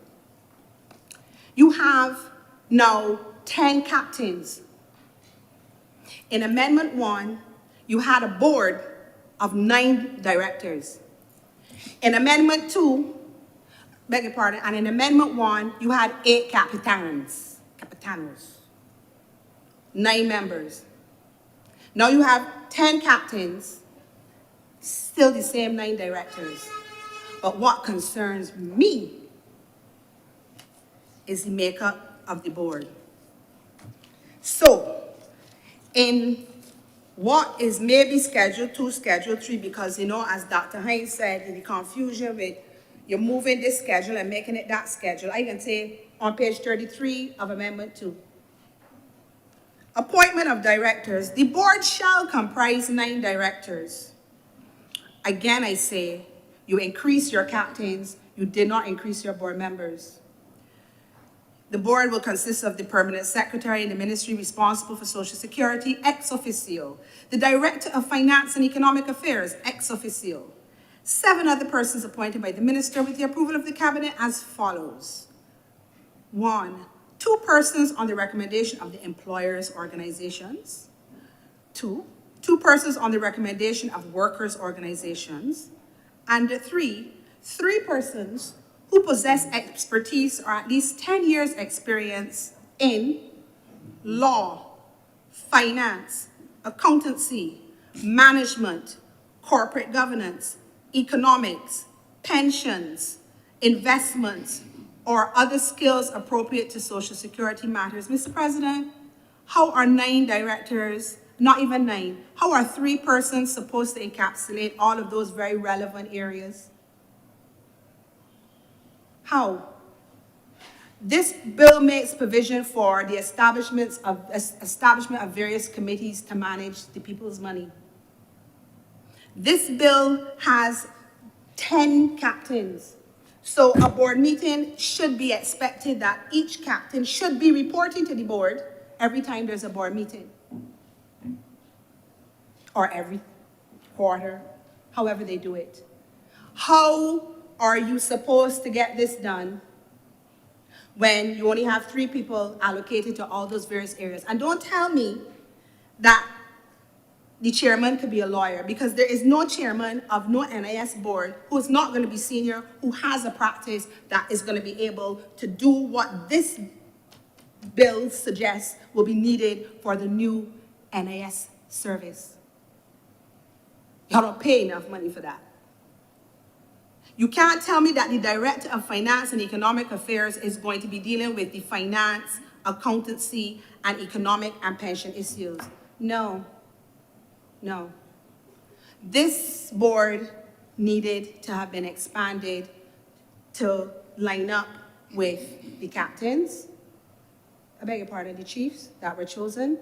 You have now 10 captains. In Amendment 1, you had a board of 9 directors. In Amendment 2, beg your pardon, and in Amendment 1, you had 8 capitanos, 9 members. Now you have 10 captains, still the same 9 directors. But what concerns me is the makeup of the board. So, in what is maybe Schedule 2, Schedule 3, because, you know, as Dr. Hines said, in the confusion with you're moving this schedule and making it that schedule, I can say on page 33 of Amendment 2. Appointment of directors. The board shall comprise 9 directors. Again, I say, you increase your captains, you did not increase your board members. The board will consist of the permanent secretary in the ministry responsible for Social Security, ex officio. The director of finance and economic affairs, ex officio. 7 other persons appointed by the minister with the approval of the cabinet as follows. 1, 2 persons on the recommendation of the employers' organizations. 2 persons on the recommendation of workers' organizations. And 3 persons who possess expertise or at least 10 years experience in law, finance, accountancy, management, corporate governance, economics, pensions, investments, or other skills appropriate to Social Security matters. Mr. President, how are 9 directors, not even 9, how are 3 persons supposed to encapsulate all of those very relevant areas? How? This bill makes provision for the establishment of various committees to manage the people's money. This bill has 10 captains. So a board meeting should be expected that each captain should be reporting to the board every time there's a board meeting. Or every quarter, however they do it. How are you supposed to get this done when you only have 3 people allocated to all those various areas? And don't tell me that the chairman could be a lawyer, because there is no chairman of no NIS board who is not going to be senior, who has a practice that is going to be able to do what this bill suggests will be needed for the new NIS service. Y'all don't pay enough money for that. You can't tell me that the Director of Finance and Economic Affairs is going to be dealing with the finance, accountancy, and economic and pension issues. No, no. This board needed to have been expanded to line up with the captains, I beg your pardon, the chiefs that were chosen,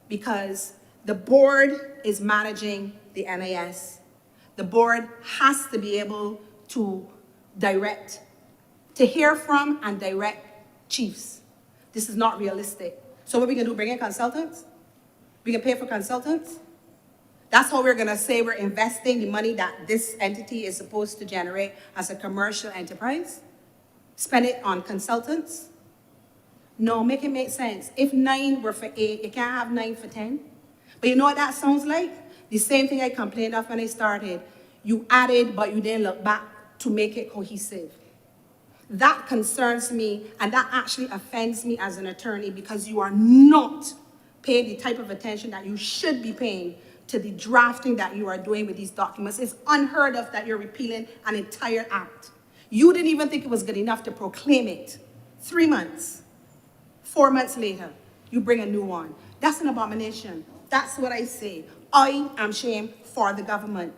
because the board is managing the NIS. The board has to be able to direct, to hear from and direct chiefs. This is not realistic. So what we can do, bring in consultants? We can pay for consultants? That's how we're gonna say we're investing the money that this entity is supposed to generate as a commercial enterprise? Spend it on consultants? No, make it make sense. If 9 were for 8, you can't have 9 for 10. But you know what that sounds like? The same thing I complained of when I started. You added, but you didn't look back to make it cohesive. That concerns me, and that actually offends me as an attorney, because you are not paying the type of attention that you should be paying to the drafting that you are doing with these documents. It's unheard of that you're repealing an entire act. You didn't even think it was good enough to proclaim it. 3 months, 4 months later, you bring a new one. That's an abomination. That's what I say. I am ashamed for the government.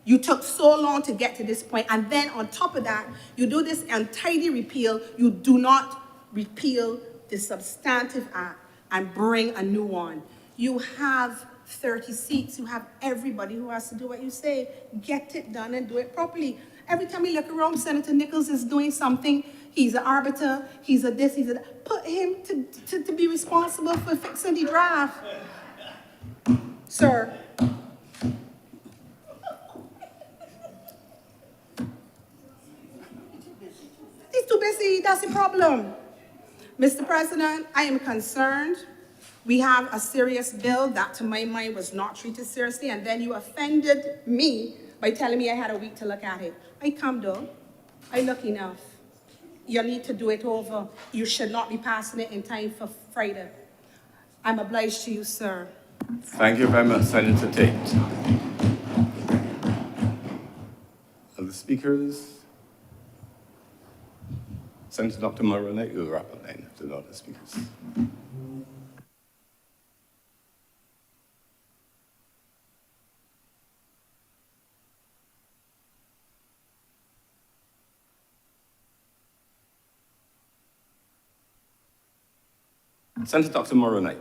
You took so long to get to this point, and then on top of that, you do this untidy repeal. You do not repeal the substantive act and bring a new one. You have 30 seats. You have everybody who has to do what you say. Get it done and do it properly. Every time we look around, Senator Nichols is doing something. He's an arbiter. He's a this, he's a that. Put him to be responsible for fixing the draft. Sir. He's too busy, that's the problem. Mr. President, I am concerned. We have a serious bill that, to my mind, was not treated seriously, and then you offended me by telling me I had a week to look at it. I come though, I look enough. You need to do it over. You should not be passing it in time for Friday. I'm obliged to you, sir. Thank you very much, Senator Tate. Other speakers? Senator Dr. Moroni, you'll wrap up then after the other speakers. Senator Dr. Moroni.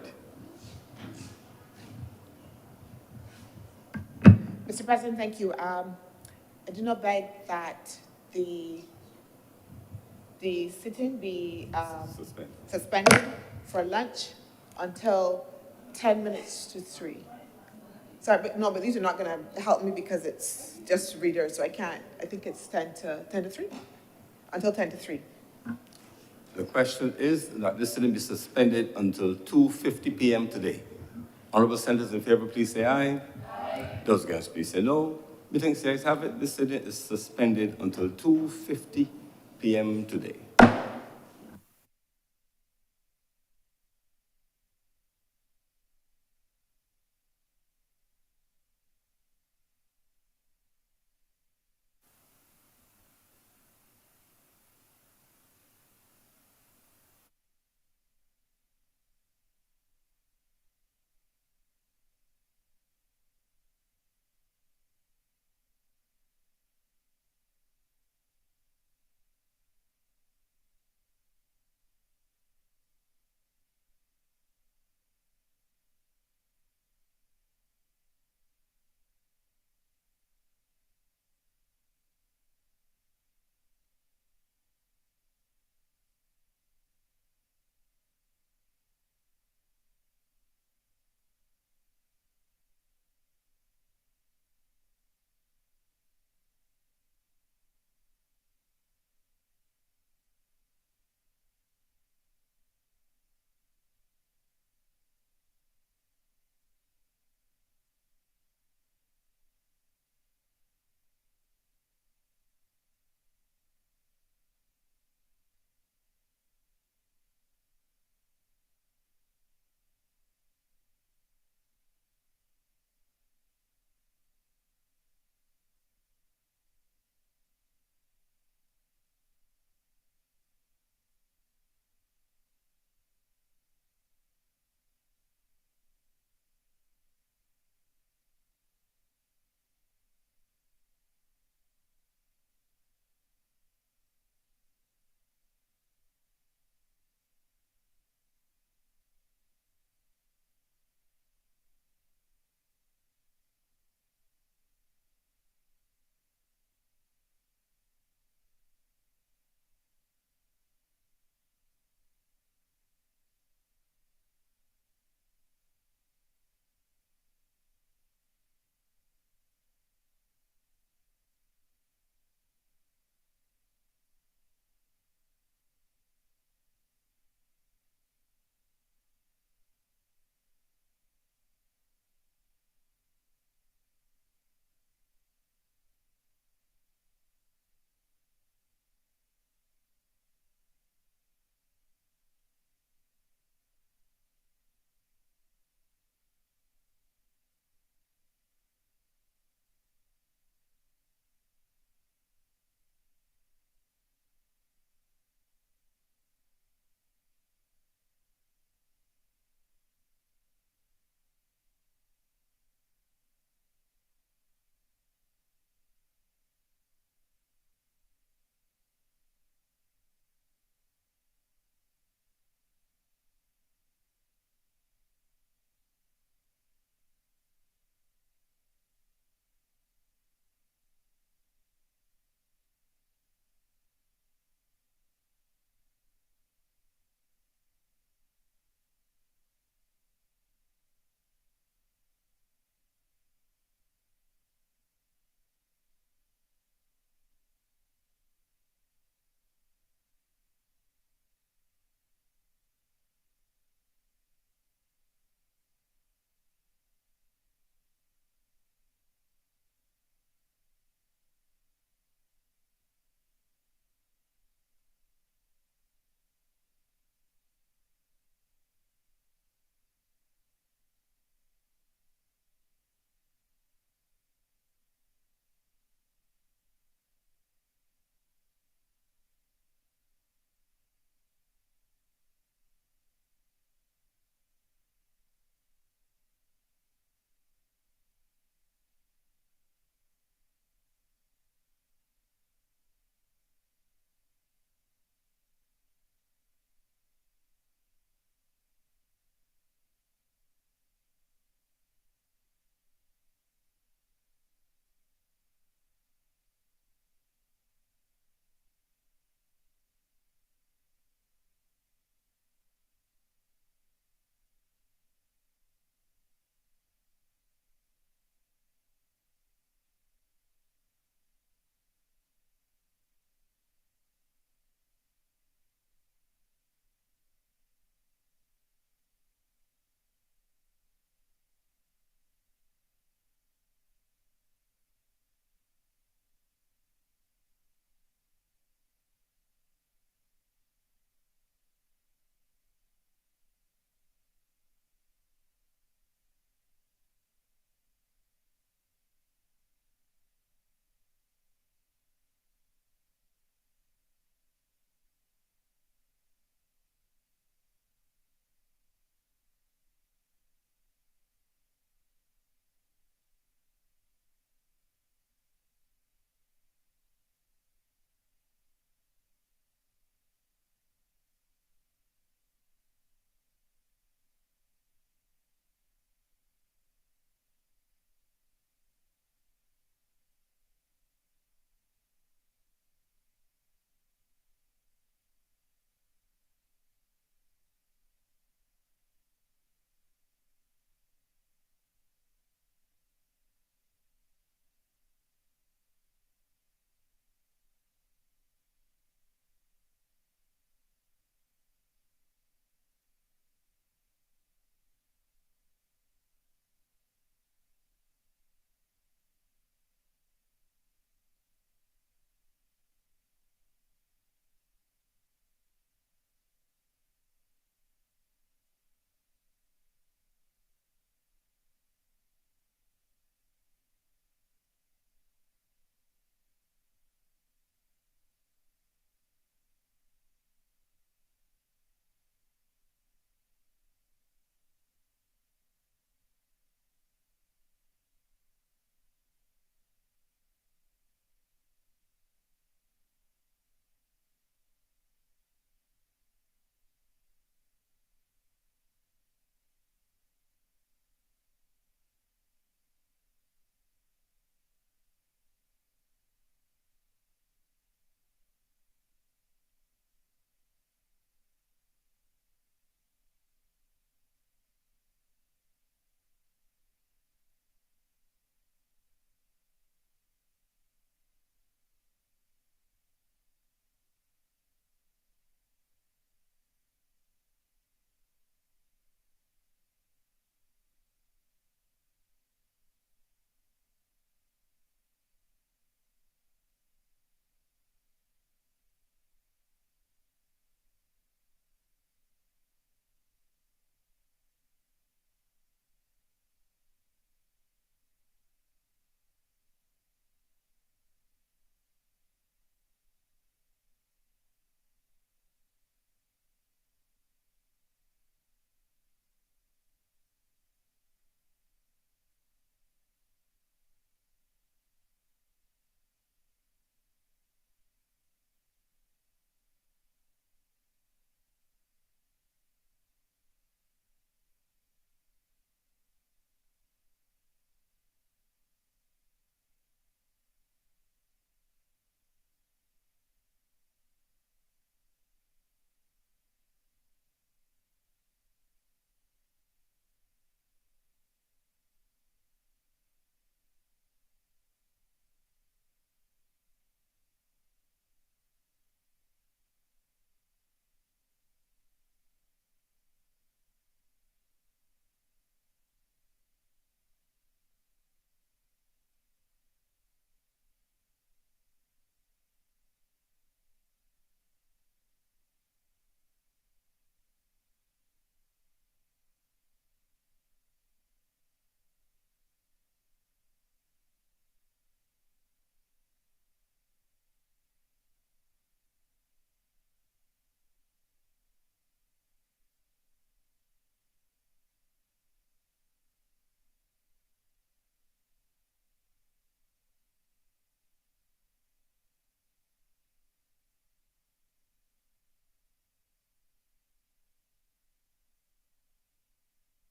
Mr. President, thank you. I do not beg that the sitting be suspended for lunch until 10 minutes to 3. Sorry, but these are not going to help me because it's just readers, so I can't. I think it's 10 to 3, until 10 to 3. The question is that this sitting be suspended until 2:50 p.m. today. Honorable senators in favor, please say aye. Aye. Those against, please say no. Methinks the ayes have it. This sitting is suspended until 2:50 p.m. today.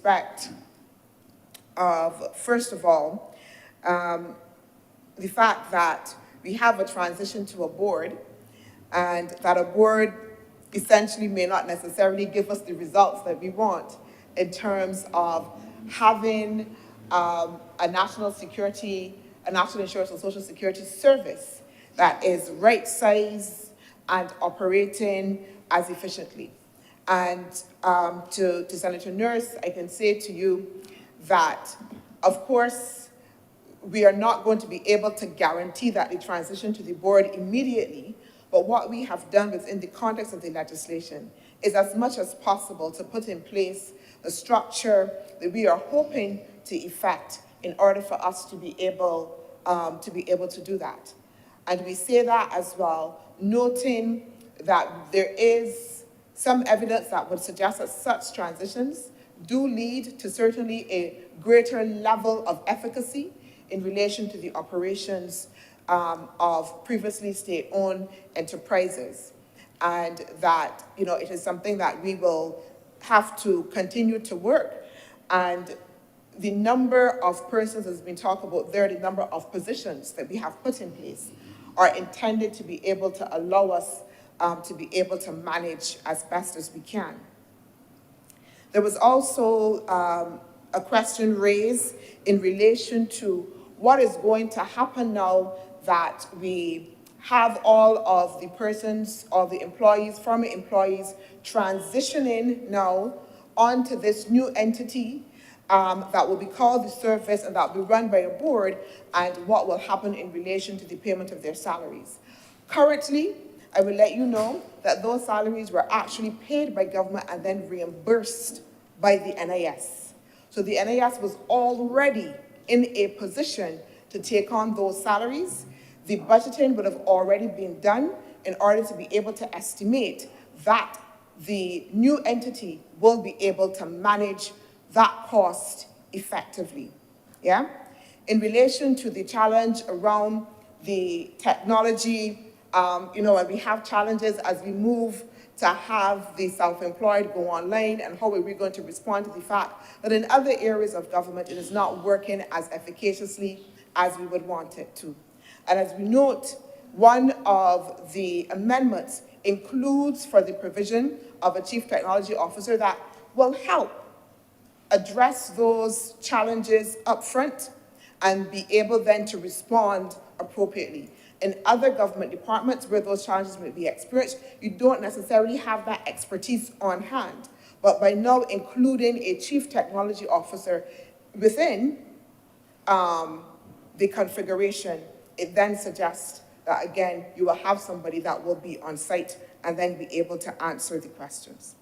respect of, first of all, the fact that we have a transition to a board, and that a board essentially may not necessarily give us the results that we want in terms of having a national insurance and social security service that is right size and operating as efficiently. And to Senator Nurse, I can say to you that, of course, we are not going to be able to guarantee that the transition to the board immediately, but what we have done within the context of the legislation is as much as possible to put in place the structure that we are hoping to effect in order for us to be able to do that. And we say that as well, noting that there is some evidence that would suggest that such transitions do lead to certainly a greater level of efficacy in relation to the operations of previously state-owned enterprises. And that, it is something that we will have to continue to work. And the number of persons that's been talked about there, the number of positions that we have put in place are intended to be able to allow us to be able to manage as best as we can. There was also a question raised in relation to what is going to happen now that we have all of the persons, all the employees, former employees, transitioning now onto this new entity that will be called the service and that will be run by a board, and what will happen in relation to the payment of their salaries. Currently, I will let you know that those salaries were actually paid by government and then reimbursed by the NIS. So the NIS was already in a position to take on those salaries. The budgeting would have already been done in order to be able to estimate that the new entity will be able to manage that cost effectively. Yeah? In relation to the challenge around the technology, and we have challenges as we move to have the self-employed go online, and how are we going to respond to the fact that in other areas of government it is not working as efficaciously as we would want it to. And as we note, one of the amendments includes for the provision of a chief technology officer that will help address those challenges up front and be able then to respond appropriately. In other government departments where those challenges may be experienced, you don't necessarily have that expertise on hand. But by now including a chief technology officer within the configuration, it then suggests that, again, you will have somebody that will be on site and then be able to answer the questions.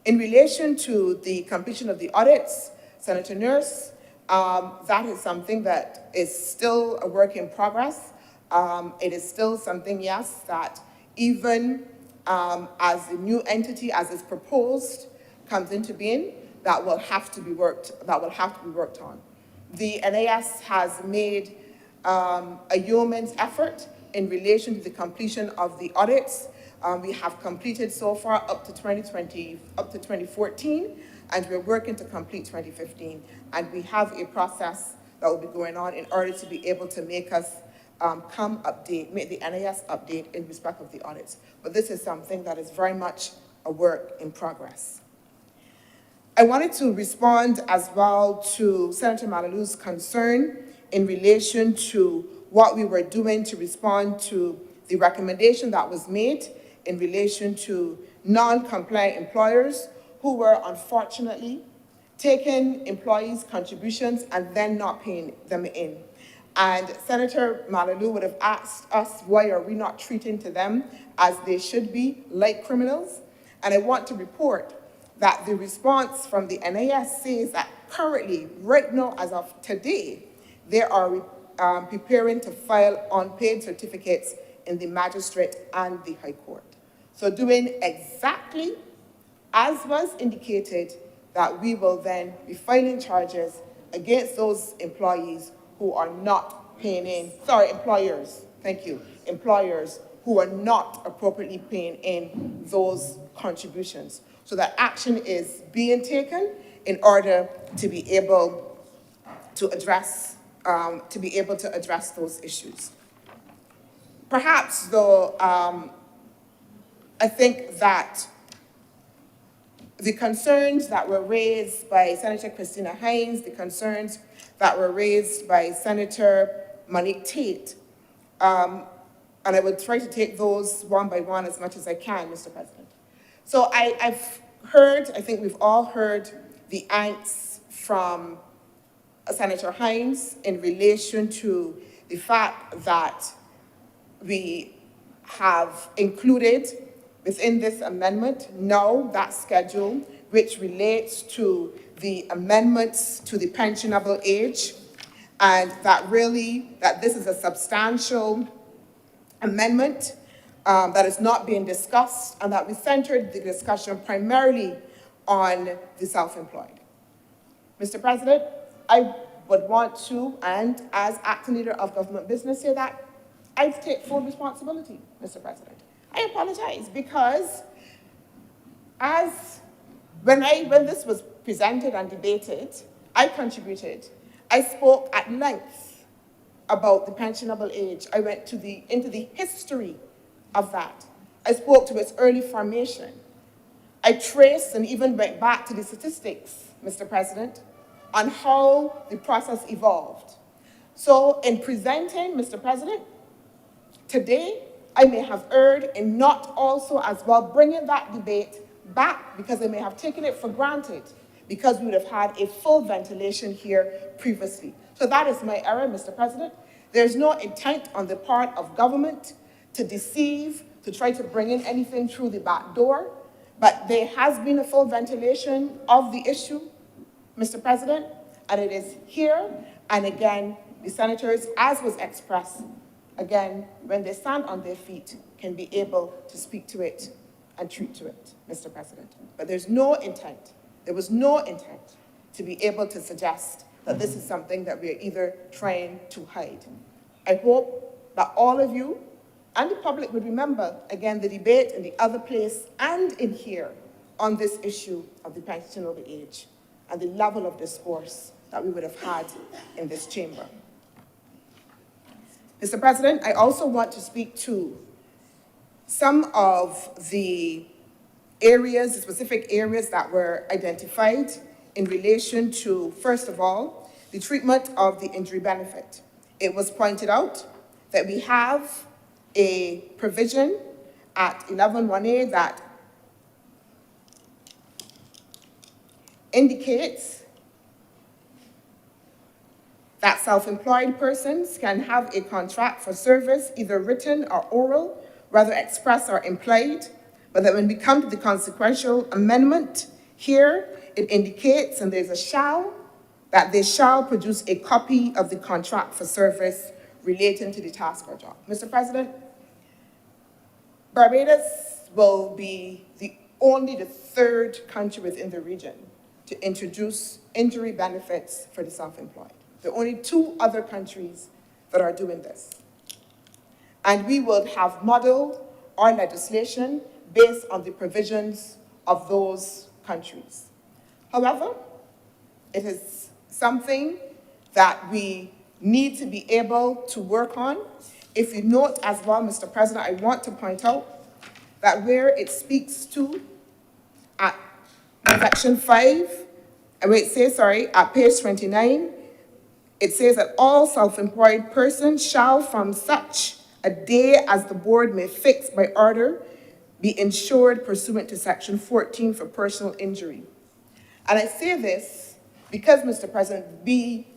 In relation to the completion of the audits, Senator Nurse, that is something that is still a work in progress. It is still something, yes, that even as the new entity, as is proposed, comes into being, that will have to be worked on. The NIS has made a yeoman's effort in relation to the completion of the audits. We have completed so far up to 2014, and we're working to complete 2015. And we have a process that will be going on in order to be able to make us make the NIS update in respect of the audits. But this is something that is very much a work in progress. I wanted to respond as well to Senator Malalu's concern in relation to what we were doing to respond to the recommendation that was made in relation to non-compliant employers who were unfortunately taking employees' contributions and then not paying them in. And Senator Malalu would have asked us, why are we not treating to them as they should be, like criminals? And I want to report that the response from the NIS says that currently, right now, as of today, they are preparing to file unpaid certificates in the magistrate and the High Court. So doing exactly as was indicated, that we will then be filing charges against those employees who are not paying in, employers, thank you, employers who are not appropriately paying in those contributions. so that action is being taken in order to be able to address those issues. Perhaps, though, I think that the concerns that were raised by Senator Christina Hines, the concerns that were raised by Senator Monique Tate, and I would try to take those one by one as much as I can, Mr. President. So I've heard, I think we've all heard the angst from Senator Hines in relation to the fact that we have included within this amendment now that schedule which relates to the amendments to the pensionable age, and that this is a substantial amendment that is not being discussed, and that we centered the discussion primarily on the self-employed. Mr. President, I would want to, and as acting leader of government business, say that I take full responsibility, Mr. President. I apologize because when this was presented and debated, I contributed. I spoke at length about the pensionable age. I went into the history of that. I spoke to its early formation. I traced and even went back to the statistics, Mr. President, on how the process evolved. So in presenting, Mr. President, today, I may have erred in not also as well bringing that debate back because I may have taken it for granted because we would have had a full ventilation here previously. So that is my error, Mr. President. There's no intent on the part of government to deceive, to try to bring in anything through the back door, but there has been a full ventilation of the issue, Mr. President, and it is here, and again, the senators, as was expressed, again, when they stand on their feet, can be able to speak to it and treat to it, Mr. President. But there was no intent to be able to suggest that this is something that we are either trying to hide. I hope that all of you and the public would remember, again, the debate in the other place and in here on this issue of the pensionable age and the level of discourse that we would have had in this chamber. Mr. President, I also want to speak to some of the areas, the specific areas that were identified in relation to, first of all, the treatment of the injury benefit. It was pointed out that we have a provision at 11(1)(a) that indicates that self-employed persons can have a contract for service, either written or oral, whether express or implied, but that when we come to the consequential amendment here, it indicates, and there's a shall, that they shall produce a copy of the contract for service relating to the task or job. Mr. President, Barbados will be only the third country within the region to introduce injury benefits for the self-employed. There are only 2 other countries that are doing this. And we would have modeled our legislation based on the provisions of those countries. However, it is something that we need to be able to work on. If you note as well, Mr. President, I want to point out that where it speaks to at section 5, at page 29, it says that all self-employed persons shall from such a day as the board may fix by order be insured pursuant to section 14 for personal injury. And I say this because, Mr. President, we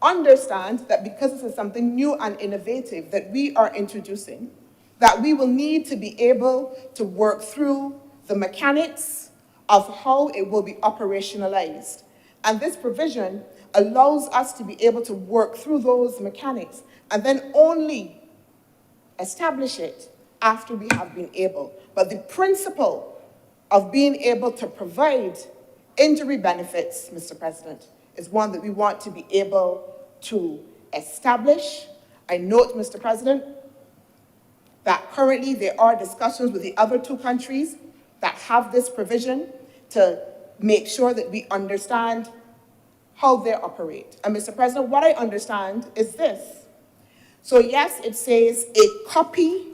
understand that because this is something new and innovative that we are introducing, that we will need to be able to work through the mechanics of how it will be operationalized. And this provision allows us to be able to work through those mechanics and then only establish it after we have been able. But the principle of being able to provide injury benefits, Mr. President, is one that we want to be able to establish. I note, Mr. President, that currently there are discussions with the other 2 countries that have this provision to make sure that we understand how they operate. And Mr. President, what I understand is this. So yes, it says a copy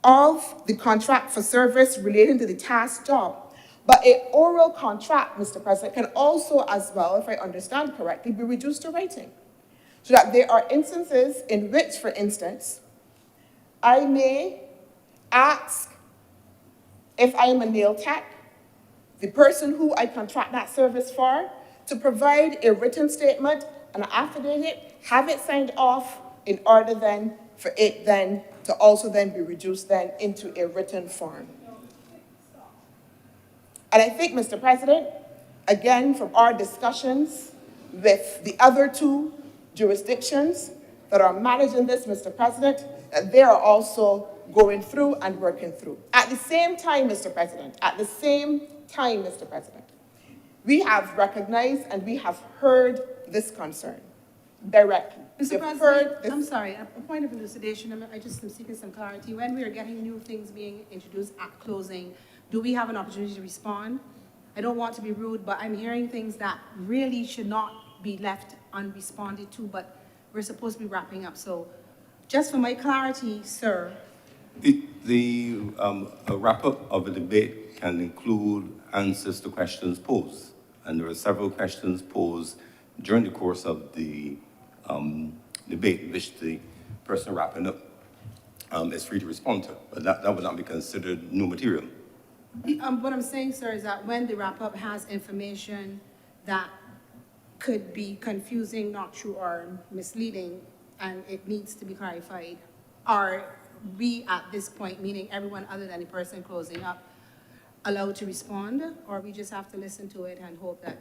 of the contract for service relating to the task job. But an oral contract, Mr. President, can also as well, if I understand correctly, be reduced to writing. So that there are instances in which, for instance, I may ask if I am a nail tech, the person who I contract that service for, to provide a written statement and an affidavit, have it signed off in order then for it then to also then be reduced then into a written form. And I think, Mr. President, again, from our discussions with the other two jurisdictions that are managing this, Mr. President, that they are also going through and working through. At the same time, Mr. President, we have recognized and we have heard this concern directly. Mr. We've President, heard this- I'm sorry, a point of elucidation, I just am seeking some clarity. When we are getting new things being introduced at closing, do we have an opportunity to respond? I don't want to be rude, but I'm hearing things that really should not be left unresponded to, but we're supposed to be wrapping up. So just for my clarity, sir. A wrap-up of a debate can include answers to questions posed. And there are several questions posed during the course of the debate, which the person wrapping up is free to respond to. But that would not be considered new material. What I'm saying, sir, is that when the wrap-up has information that could be confusing, not true, or misleading, and it needs to be clarified, are we at this point, meaning everyone other than the person closing up, allowed to respond, or we just have to listen to it and hope that?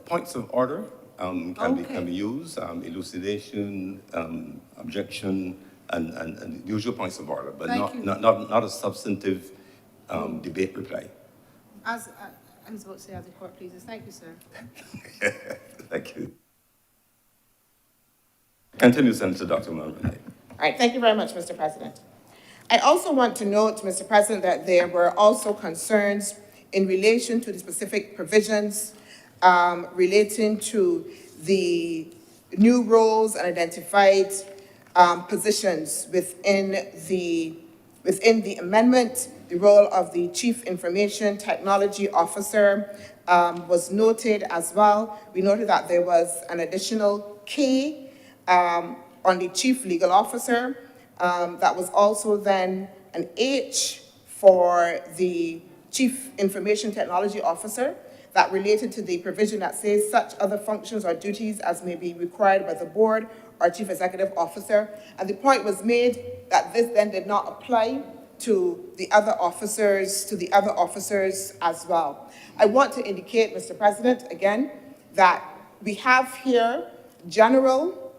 Points of order can Okay. be used, elucidation, objection, and the usual points of order, but Thank you. not a substantive debate reply. As I'm supposed to say, as the court pleases. Thank you, sir. Thank you. Continue, Senator Dr. Mulroney. All right, thank you very much, Mr. President. I also want to note, Mr. President, that there were also concerns in relation to the specific provisions relating to the new roles and identified positions within the amendment. The role of the Chief Information Technology Officer was noted as well. We noted that there was an additional K on the Chief Legal Officer. That was also then an H for the Chief Information Technology Officer that related to the provision that says such other functions or duties as may be required by the board or Chief Executive Officer. And the point was made that this then did not apply to the other officers, as well. I want to indicate, Mr. President, again, that we have here general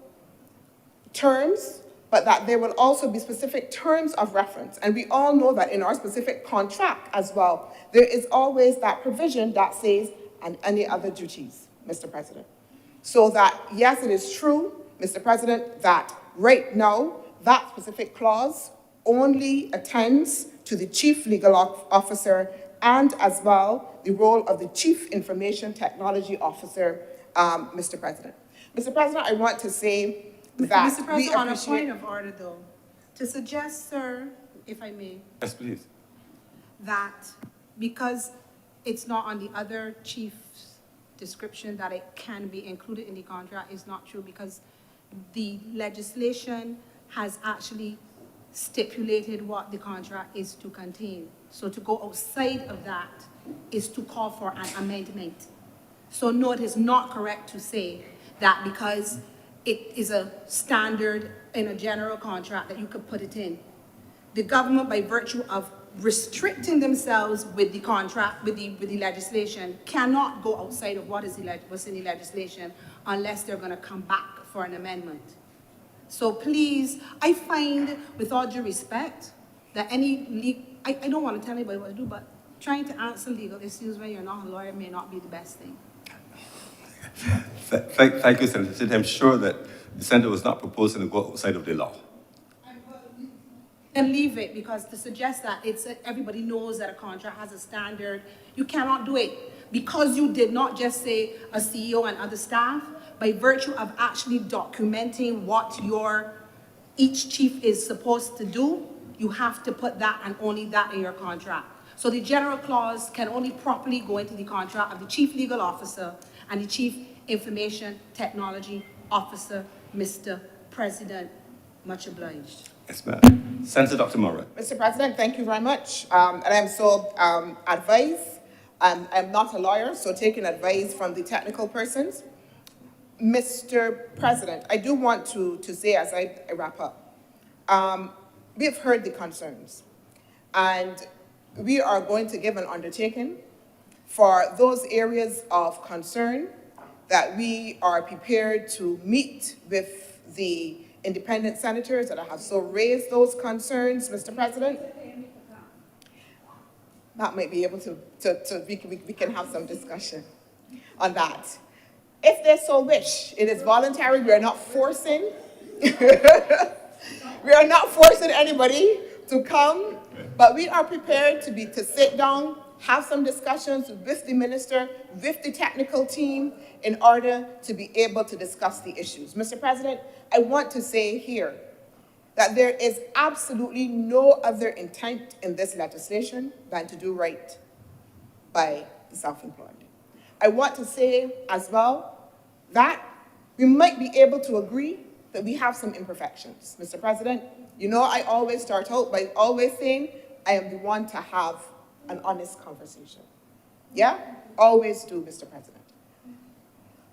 terms, but that there will also be specific terms of reference. And we all know that in our specific contract as well, there is always that provision that says, and any other duties, Mr. President. So that, yes, it is true, Mr. President, that right now, that specific clause only attends to the Chief Legal Officer and as well the role of the Chief Information Technology Officer, Mr. President. Mr. President, I want to say that Mr. President, on a point of order, though, to suggest, sir, if I may, Yes, please. that because it's not on the other chief's description that it can be included in the contract is not true, because the legislation has actually stipulated what the contract is to contain. So to go outside of that is to call for an amendment. So no, it is not correct to say that because it is a standard in a general contract that you could put it in. The government, by virtue of restricting themselves with the contract, with the legislation, cannot go outside of what's in the legislation unless they're going to come back for an amendment. So please, I find, with all due respect, that I don't want to tell anybody what to do, but trying to answer legal issues when you're not a lawyer may not be the best thing. Thank you, Senator. I'm sure that the Senator was not proposing to go outside of the law. then leave it, because to suggest that everybody knows that a contract has a standard, you cannot do it. Because you did not just say a CEO and other staff, by virtue of actually documenting what each chief is supposed to do, you have to put that and only that in your contract. So the general clause can only properly go into the contract of the chief legal officer and the chief information technology officer, Mr. President. Much obliged. Yes, ma'am. Senator Dr. Morrow. Mr. President, thank you very much. And I'm so advised. I'm not a lawyer, so taking advice from the technical persons. Mr. President, I do want to say as I wrap up, we have heard the concerns, and we are going to give an undertaking for those areas of concern that we are prepared to meet with the independent senators that have so raised those concerns, Mr. President. That might be able we can have some discussion on that. If they so wish, it is voluntary. We are not forcing. We are not forcing anybody to come, but we are prepared to sit down, have some discussions with the minister, with the technical team, in order to be able to discuss the issues. Mr. President, I want to say here that there is absolutely no other intent in this legislation than to do right by the self-employed. I want to say as well that we might be able to agree that we have some imperfections. Mr. President, you know I always start out by always saying I am the one to have an honest conversation. Yeah? Always do, Mr. President.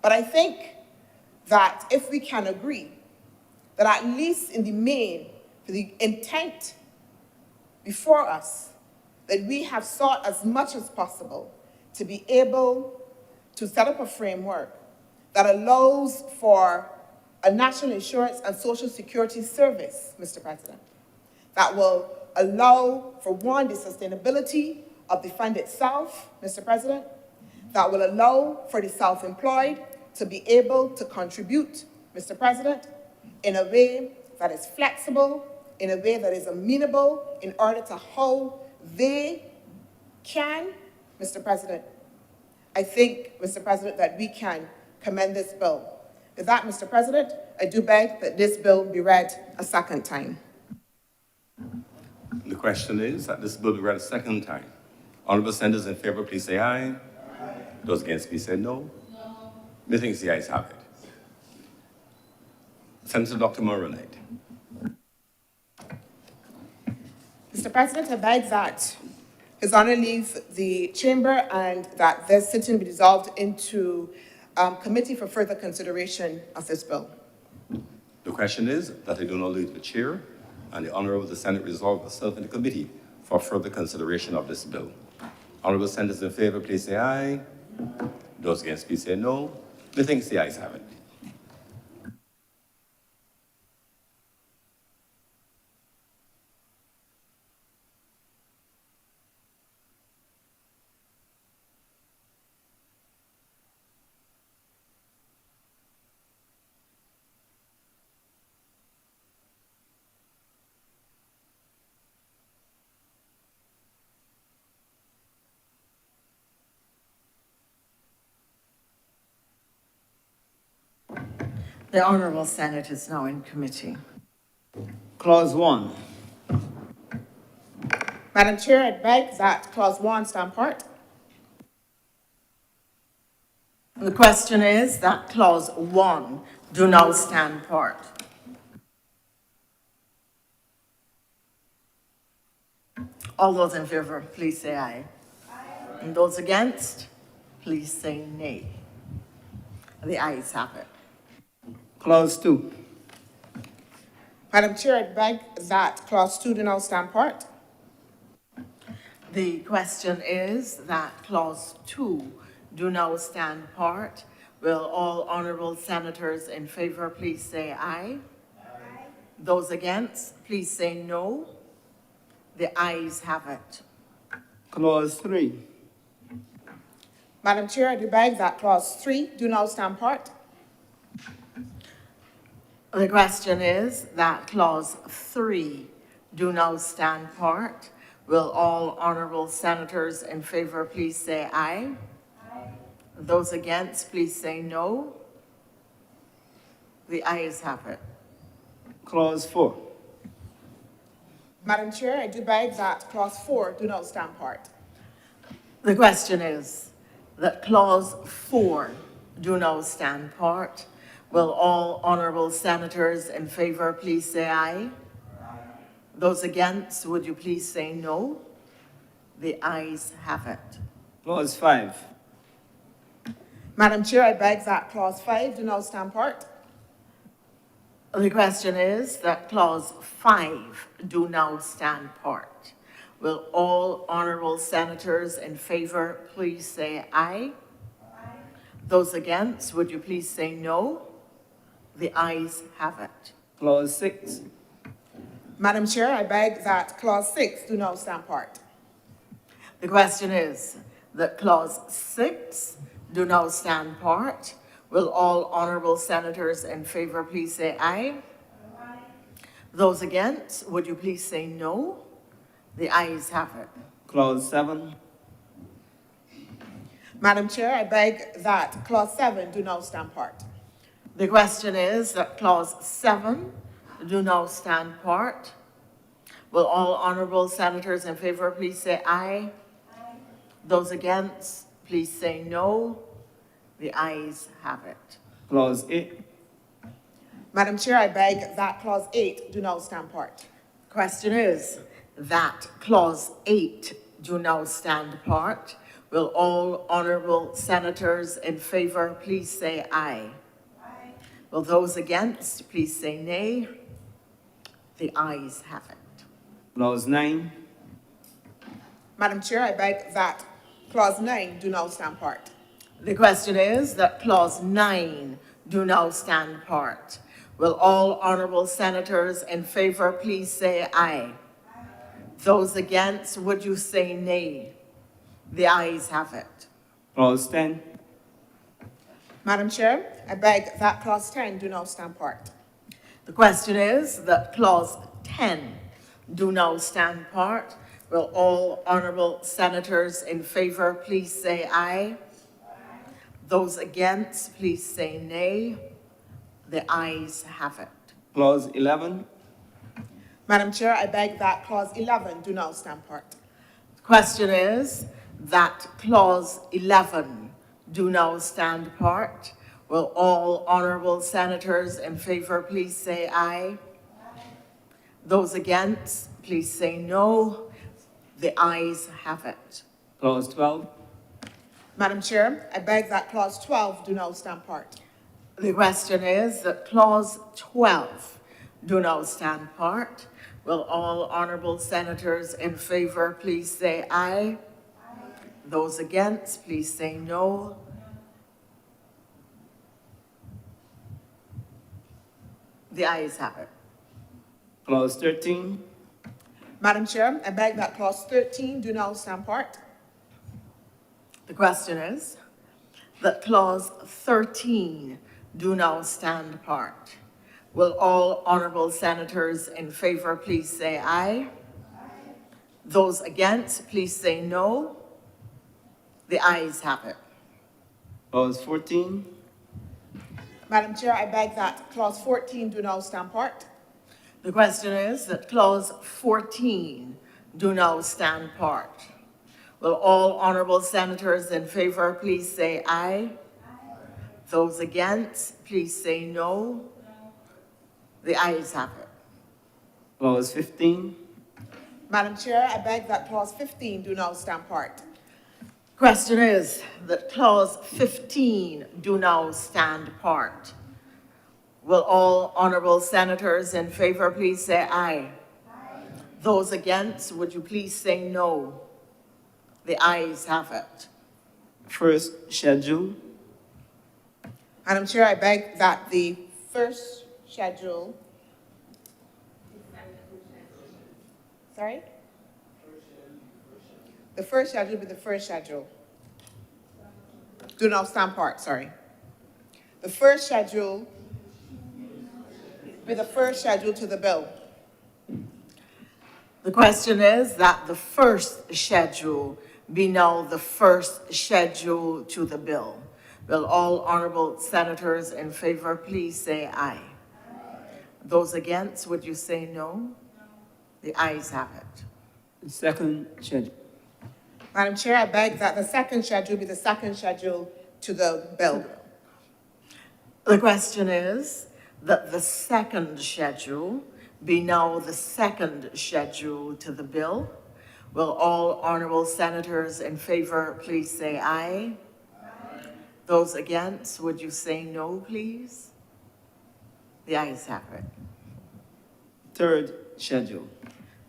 But I think that if we can agree that at least in the main, for the intent before us, that we have sought as much as possible to be able to set up a framework that allows for a national insurance and social security service, Mr. President, that will allow for one, the sustainability of the fund itself, Mr. President, that will allow for the self-employed to be able to contribute, Mr. President, in a way that is flexible, in a way that is amenable, in order to how they can, Mr. President. I think, Mr. President, that we can commend this bill. With that, Mr. President, I do beg that this bill be read a second time. The question is that this bill be read a second time. Honorable senators in favor, please say aye. Aye. Those against, please say no. No. Methinks the ayes have it. Senator Dr. Morrow. Mr. President, I beg that His Honor leave the chamber and that this sitting be dissolved into committee for further consideration of this bill. The question is that I do not leave the chair and the Honourable the Senate resolve itself in the committee for further consideration of this bill. Honourable senators in favor, please say aye. Those against, please say no. Methinks the ayes have it. The Honourable Senate is now in committee. Clause 1. Madam Chair, I beg that Clause 1 stand part. The question is that Clause 1 do now stand part. All those in favour, please say aye. Aye. And those against, please say nay. The ayes have it. Clause 2. Madam Chair, I beg that Clause 2 do now stand part. The question is that Clause 2 do now stand part. Will all honourable senators in favour please say aye? Aye. Those against, please say no. The ayes have it. Clause 3. Madam Chair, I do beg that Clause 3 do now stand part. The question is that Clause 3 do now stand part. Will all honorable senators in favor please say aye? Aye. Those against, please say no. The ayes have it. Clause 4. Madam Chair, I do beg that clause 4 do not stand part. The question is that clause 4 do now stand part. Will all honorable senators in favor please say aye? Aye. Those against, would you please say no? The ayes have it. Clause 5. Madam Chair, I beg that clause 5 do not stand part. The question is that clause 5 do now stand part. Will all honorable senators in favor please say aye? Aye. Those against, would you please say no? The ayes have it. Clause 6. Madam Chair, I beg that clause 6 do not stand part. The question is that clause 6 do now stand part. Will all honorable senators in favor please say aye? Aye. Those against, would you please say no? The ayes have it. Clause 7. Madam Chair, I beg that clause 7 do not stand part. The question is that clause 7 do now stand part. Will all honorable senators in favor please say aye? Aye. Those against, please say no. The ayes have it. Clause 8. Madam Chair, I beg that clause 8 do not stand part. Question is that clause 8 do now stand part. Will all honorable senators in favor please say aye? Aye. Will those against please say nay? The ayes have it. Clause 9. Madam Chair, I beg that clause 9 do not stand part. The question is that clause 9 do now stand part. Will all honorable senators in favor please say aye? Aye. Those against, would you say nay? The ayes have it. Clause 10. Madam Chair, I beg that clause 10 do not stand part. The question is that clause 10 do now stand part. Will all honorable senators in favor please say aye? Those against, please say nay. The ayes have it. Clause 11. Madam Chair, I beg that clause 11 do not stand part. The question is that clause 11 do now stand part. Will all honorable senators in favor please say aye? Aye. Those against, please say no. The ayes have it. Clause 12. Madam Chair, I beg that clause 12 do not stand part. The question is that clause 12 do now stand part. Will all honorable senators in favor please say aye? Aye. Those against, please say no. The ayes have it. Clause 13. Madam Chair, I beg that clause 13 do not stand part. The question is that clause 13 do now stand part. Will all honorable senators in favor please say aye? Aye. Those against, please say no. The ayes have it. Clause 14. Madam Chair, I beg that clause 14 do not stand part. The question is that clause 14 do now stand part. Will all honorable senators in favor please say aye? Aye. Those against, please say no. The ayes have it. Clause 15. Madam Chair, I beg that clause 15 do not stand part. Question is that clause 15 do now stand part. Will all honorable senators in favor please say aye? Aye. Those against, would you please say no? The ayes have it. First schedule. Madam Chair, I beg that the first schedule. Sorry? The first schedule be the first schedule. Do not stand part, sorry. The first schedule be the first schedule to the bill. The question is that the first schedule be now the first schedule to the bill. Will all honorable senators in favor please say aye? Those against, would you say no? The ayes have it. Second schedule. Madam Chair, I beg that the second schedule be the second schedule to the bill. The question is that the second schedule be now the second schedule to the bill. Will all honorable senators in favor please say aye? Those against, would you say no, please? The ayes have it. Third schedule.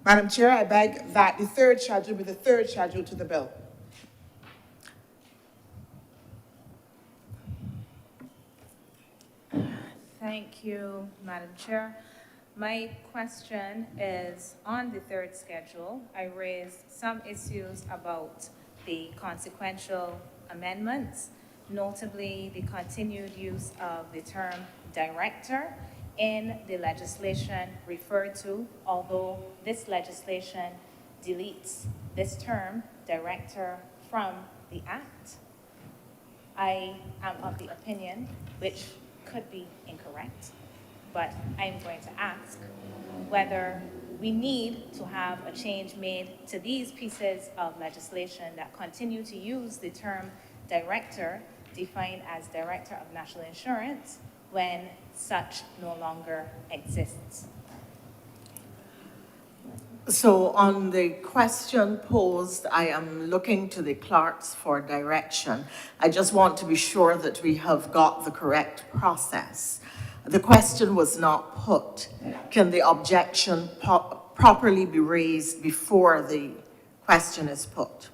Madam Chair, I beg that the third schedule be the third schedule to the bill. Thank you, Madam Chair. My question is on the third schedule. I raised some issues about the consequential amendments, notably the continued use of the term director in the legislation referred to, although this legislation deletes this term, director, from the act. I am of the opinion, which could be incorrect, but I'm going to ask whether we need to have a change made to these pieces of legislation that continue to use the term director, defined as Director of National Insurance, when such no longer exists. So on the question posed, I am looking to the clerks for direction. I just want to be sure that we have got the correct process. The question was not put. Can the objection properly be raised before the question is put?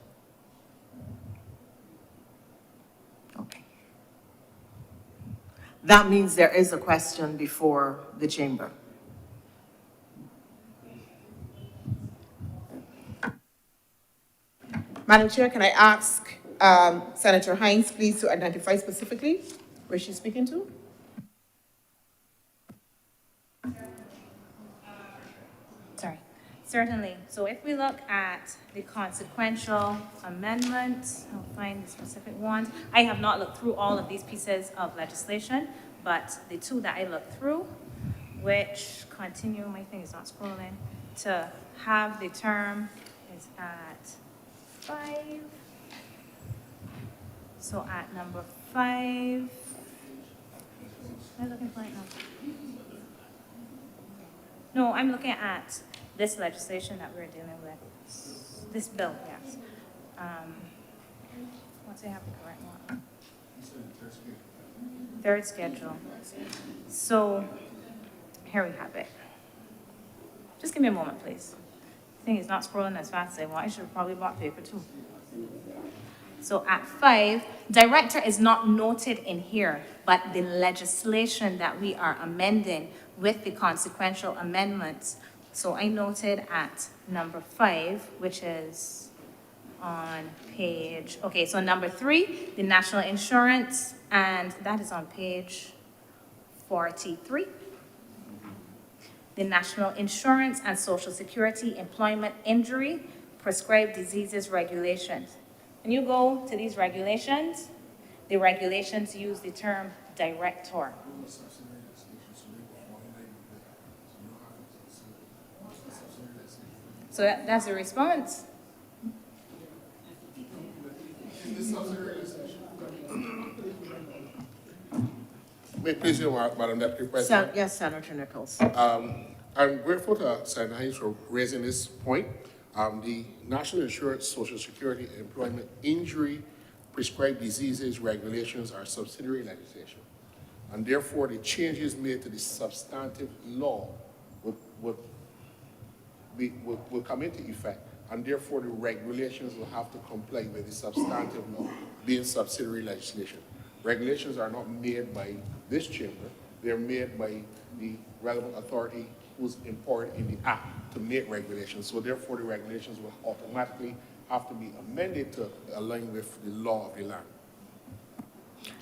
Okay. That means there is a question before the chamber. Madam Chair, can I ask Senator Hines, please, to identify specifically where she's speaking to? Sorry. Certainly. So if we look at the consequential amendments, I'll find the specific ones. I have not looked through all of these pieces of legislation, but the two that I looked through, which continue, my thing is not scrolling, to have the term is at 5. So at number 5, am I looking for it now? No, I'm looking at this legislation that we're dealing with. This bill, yes. Once I have the correct one. Third schedule. So here we have it. Just give me a moment, please. The thing is not scrolling as fast as I want. I should have probably bought paper too. So at 5, director is not noted in here, but the legislation that we are amending with the consequential amendments. So I noted at number 5, which is on page, okay, so number 3, the national insurance, and that is on page 43. The National Insurance and Social Security Employment Injury Prescribed Diseases Regulations. When you go to these regulations, the regulations use the term director. So that's the response. May I please, Madam Deputy President? Yes, Senator Nichols. I'm grateful to Senator Hines for raising this point. The National Insurance, Social Security, Employment Injury, Prescribed Diseases Regulations are subsidiary legislation. And therefore, the changes made to the substantive law will come into effect. And therefore, the regulations will have to comply with the substantive law, being subsidiary legislation. Regulations are not made by this chamber. They're made by the relevant authority who's empowered in the act to make regulations. So therefore, the regulations will automatically have to be amended to align with the law of the land.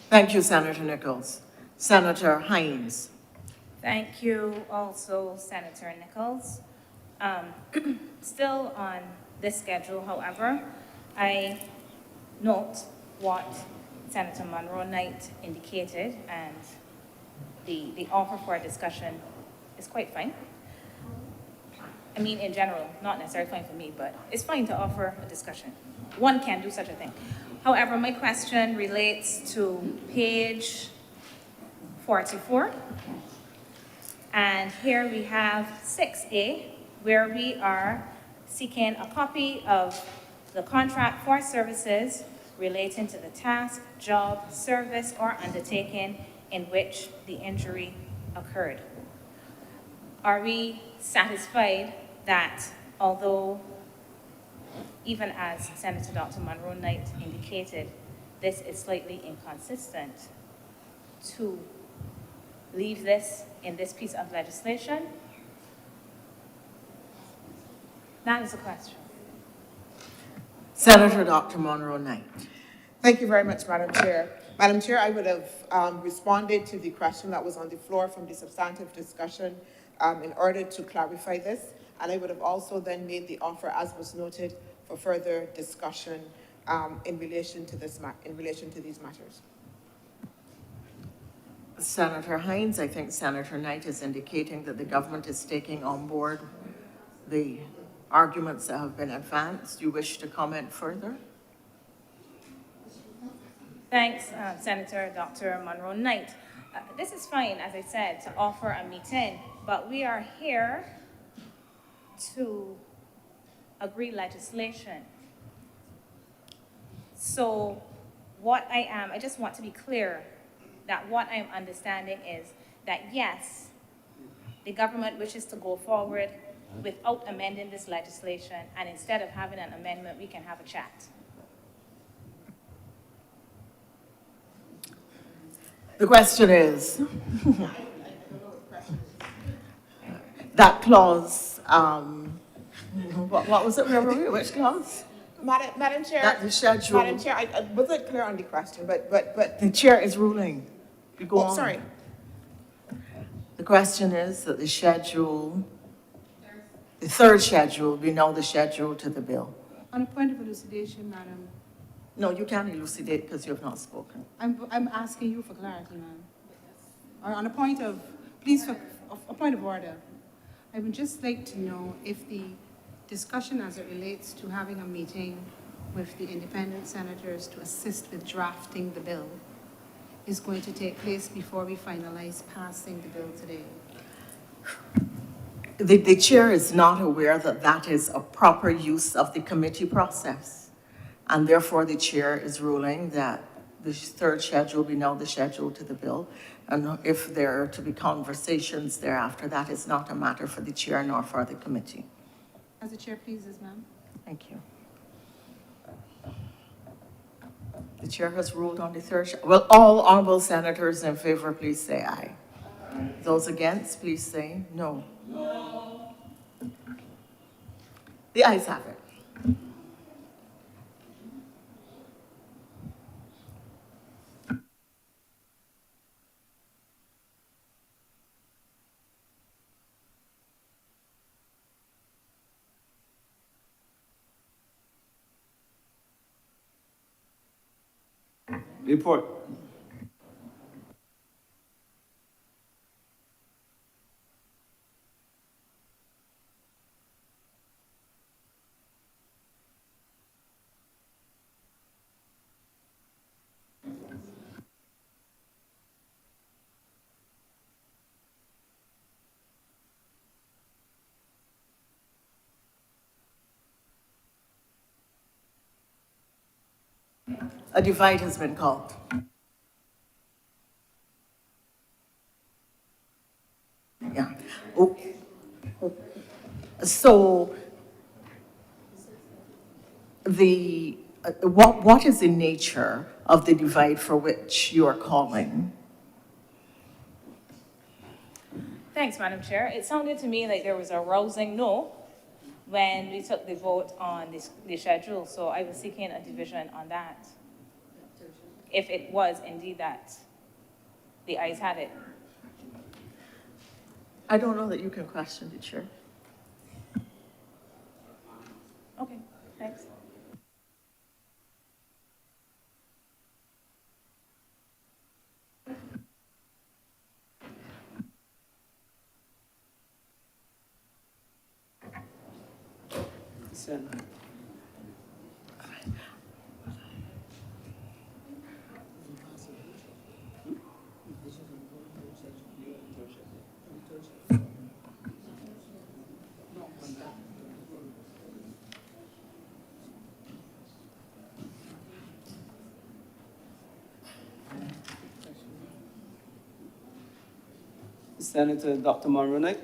Thank you, Senator Nichols. Senator Hines. Thank you also, Senator Nichols. Still on this schedule, however, I note what Senator Monroe Knight indicated, and the offer for a discussion is quite fine. I mean, in general, not necessarily fine for me, but it's fine to offer a discussion. One can do such a thing. However, my question relates to page 44. And here we have 6A, where we are seeking a copy of the contract for services relating to the task, job, service, or undertaking in which the injury occurred. Are we satisfied that although, even as Senator Dr. Monroe Knight indicated, this is slightly inconsistent, to leave this in this piece of legislation? That is the question. Senator Dr. Monroe Knight. Thank you very much, Madam Chair. Madam Chair, I would have responded to the question that was on the floor from the substantive discussion in order to clarify this, and I would have also then made the offer, as was noted, for further discussion in relation to these matters. Senator Hines, I think Senator Knight is indicating that the government is taking on board the arguments that have been advanced. Do you wish to comment further? Thanks, Senator Dr. Monroe Knight. This is fine, as I said, to offer a meeting, but we are here to agree legislation. So I just want to be clear that what I'm understanding is that yes, the government wishes to go forward without amending this legislation, and instead of having an amendment, we can have a chat. The question is, that clause, what was it, which clause? Madam Chair, That the schedule. Madam Chair, I wasn't clear on the question, but The chair is ruling. You go on. sorry. The question is that the schedule, the third schedule, we know the schedule to the bill. On a point of elucidation, Madam, No, you can't elucidate because you have not spoken. I'm asking you for clarity, ma'am. Or on a point of, please, a point of order. I would just like to know if the discussion as it relates to having a meeting with the independent senators to assist with drafting the bill is going to take place before we finalize passing the bill today. The chair is not aware that that is a proper use of the committee process. And therefore, the chair is ruling that the third schedule be now the schedule to the bill. And if there are to be conversations thereafter, that is not a matter for the chair nor for the committee. As the chair pleases, ma'am. Thank you. The chair has ruled on the third. Well, all honorable senators in favor, please say aye. Those against, please say no. No. The ayes have it. Report. A divide has been called. Yeah. Oh. So what is the nature of the divide for which you are calling? Thanks, Madam Chair. It sounded to me like there was a rousing no when we took the vote on the schedule, so I was seeking a division on that. If it was indeed that the ayes had it. I don't know that you can question the chair. Senator Dr. Mulroney.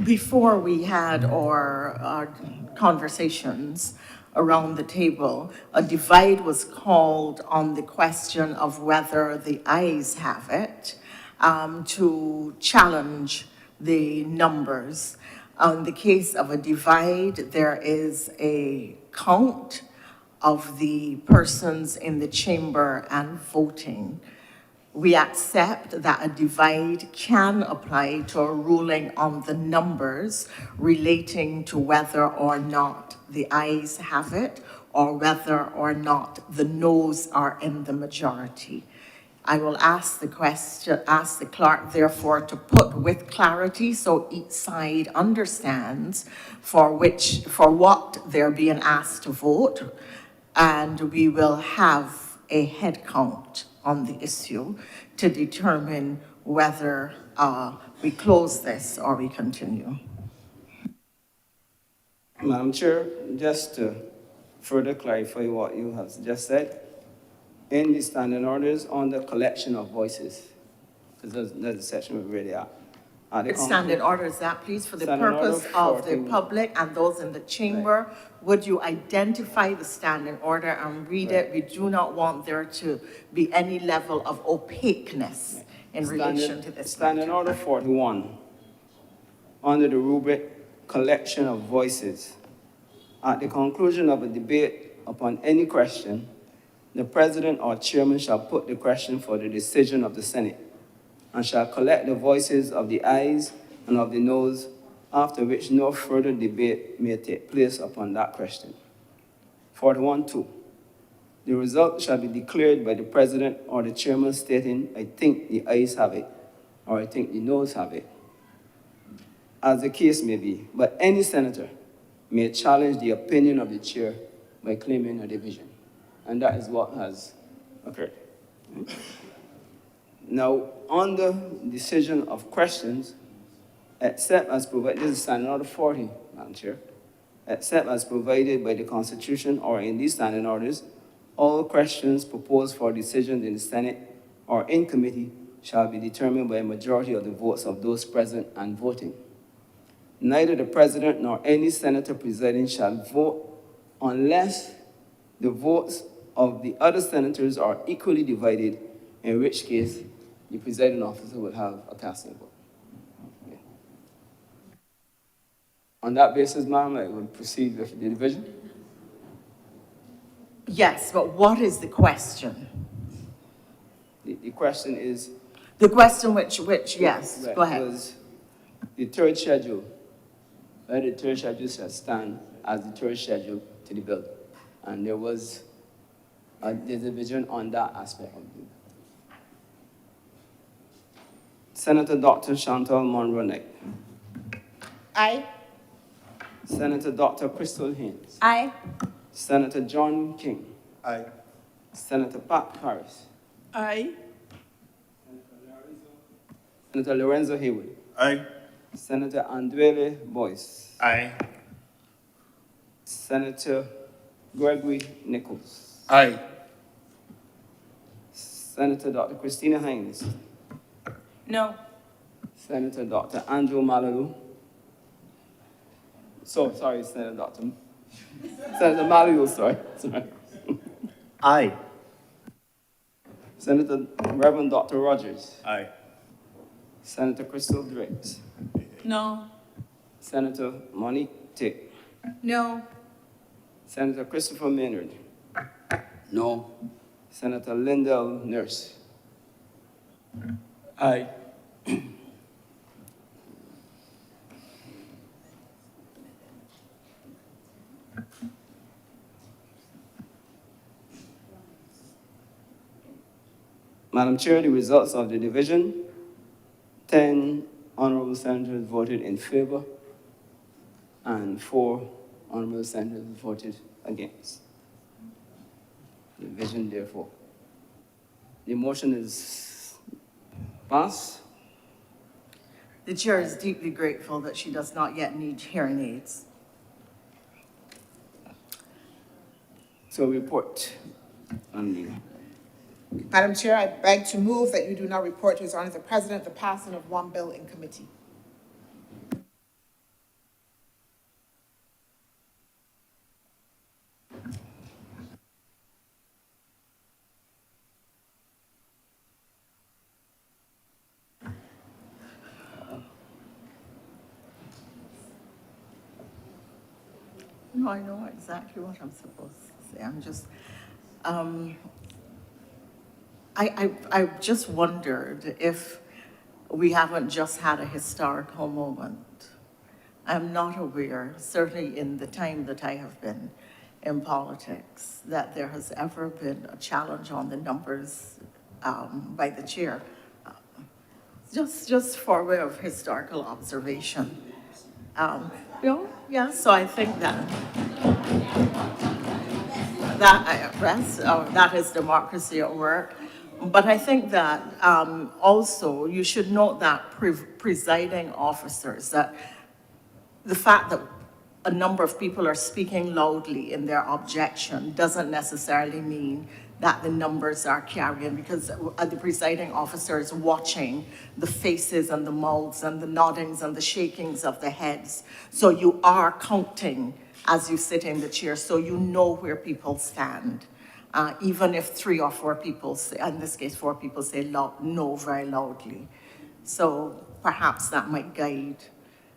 Before we had our conversations around the table, a divide was called on the question of whether the ayes have it, to challenge the numbers. In the case of a divide, there is a count of the persons in the chamber and voting. We accept that a divide can apply to a ruling on the numbers relating to whether or not the ayes have it or whether or not the noes are in the majority. I will ask the clerk, therefore, to put with clarity so each side understands for what they're being asked to vote, and we will have a head count on the issue to determine whether we close this or we continue. Madam Chair, just to further clarify what you have just said, in the standing orders on the collection of voices, because there's a section we really are. Which standing order is that, please, for the Standing order purpose of the 41. public and those in the chamber? Would you identify the standing order and read it? We do not want there to be any level of opaqueness in relation to this Standing matter. Order 41, under the rubric Collection of Voices. At the conclusion of a debate upon any question, the president or chairman shall put the question for the decision of the Senate and shall collect the voices of the ayes and of the noes, after which no further debate may take place upon that question. 41.2. The result shall be declared by the president or the chairman stating, I think the ayes have it, or I think the noes have it, as the case may be. But any senator may challenge the opinion of the chair by claiming a division. And that is what has occurred. Now, on the decision of questions, except as provided, this is Standing Order 40, Madam Chair, except as provided by the Constitution or in these standing orders, all questions proposed for decision in the Senate or in committee shall be determined by a majority of the votes of those present and voting. Neither the president nor any senator presiding shall vote unless the votes of the other senators are equally divided in which case the presiding officer would have a casting vote. Okay. On that basis, ma'am, I will proceed with the division. Yes, but what is the question? The question is, The question which, yes, right, go ahead. was the third schedule, whether the third schedule shall stand as the third schedule to the bill. And there was a division on that aspect of the bill. Senator Dr. Chantal Monroe-Knight. Aye. Senator Dr. Crystal Haynes. Aye. Senator John King. Aye. Senator Pat Harris. Aye. Senator Lorenzo Haywood. Aye. Senator Andrele Boyce. Aye. Senator Gregory Nichols. Aye. Senator Dr. Christina Hines. No. Senator Dr. Andrew Malalu. Sorry, Senator Malalu, sorry. Aye. Senator Reverend Dr. Rogers. Aye. Senator Crystal Driggs. No. Senator Monique Tick. No. Senator Christopher Maynard. No. Senator Lyndall Nurse. Aye. Madam Chair, the results of the division, 10 honorable senators voted in favor and 4 honorable senators voted against. The division, therefore. The motion is passed. The chair is deeply grateful that she does not yet need hearing aids. So report on the Madam Chair, I beg to move that you do not report to His Honor the President the passing of one bill in committee. No, I know exactly what I'm supposed to say. I'm just, I just wondered if we haven't just had a historical moment. I'm not aware, certainly in the time that I have been in politics, that there has ever been a challenge on the numbers by the chair. Just for way of historical observation. So I think that that is democracy at work. But I think that also you should note that presiding officers, that the fact that a number of people are speaking loudly in their objection doesn't necessarily mean that the numbers are carrying, because the presiding officer is watching the faces and the mouths and the noddings and the shakings of the heads. So you are counting as you sit in the chair, so you know where people stand. Even if 3 or 4 people say, in this case 4 people say no very loudly. So perhaps that might guide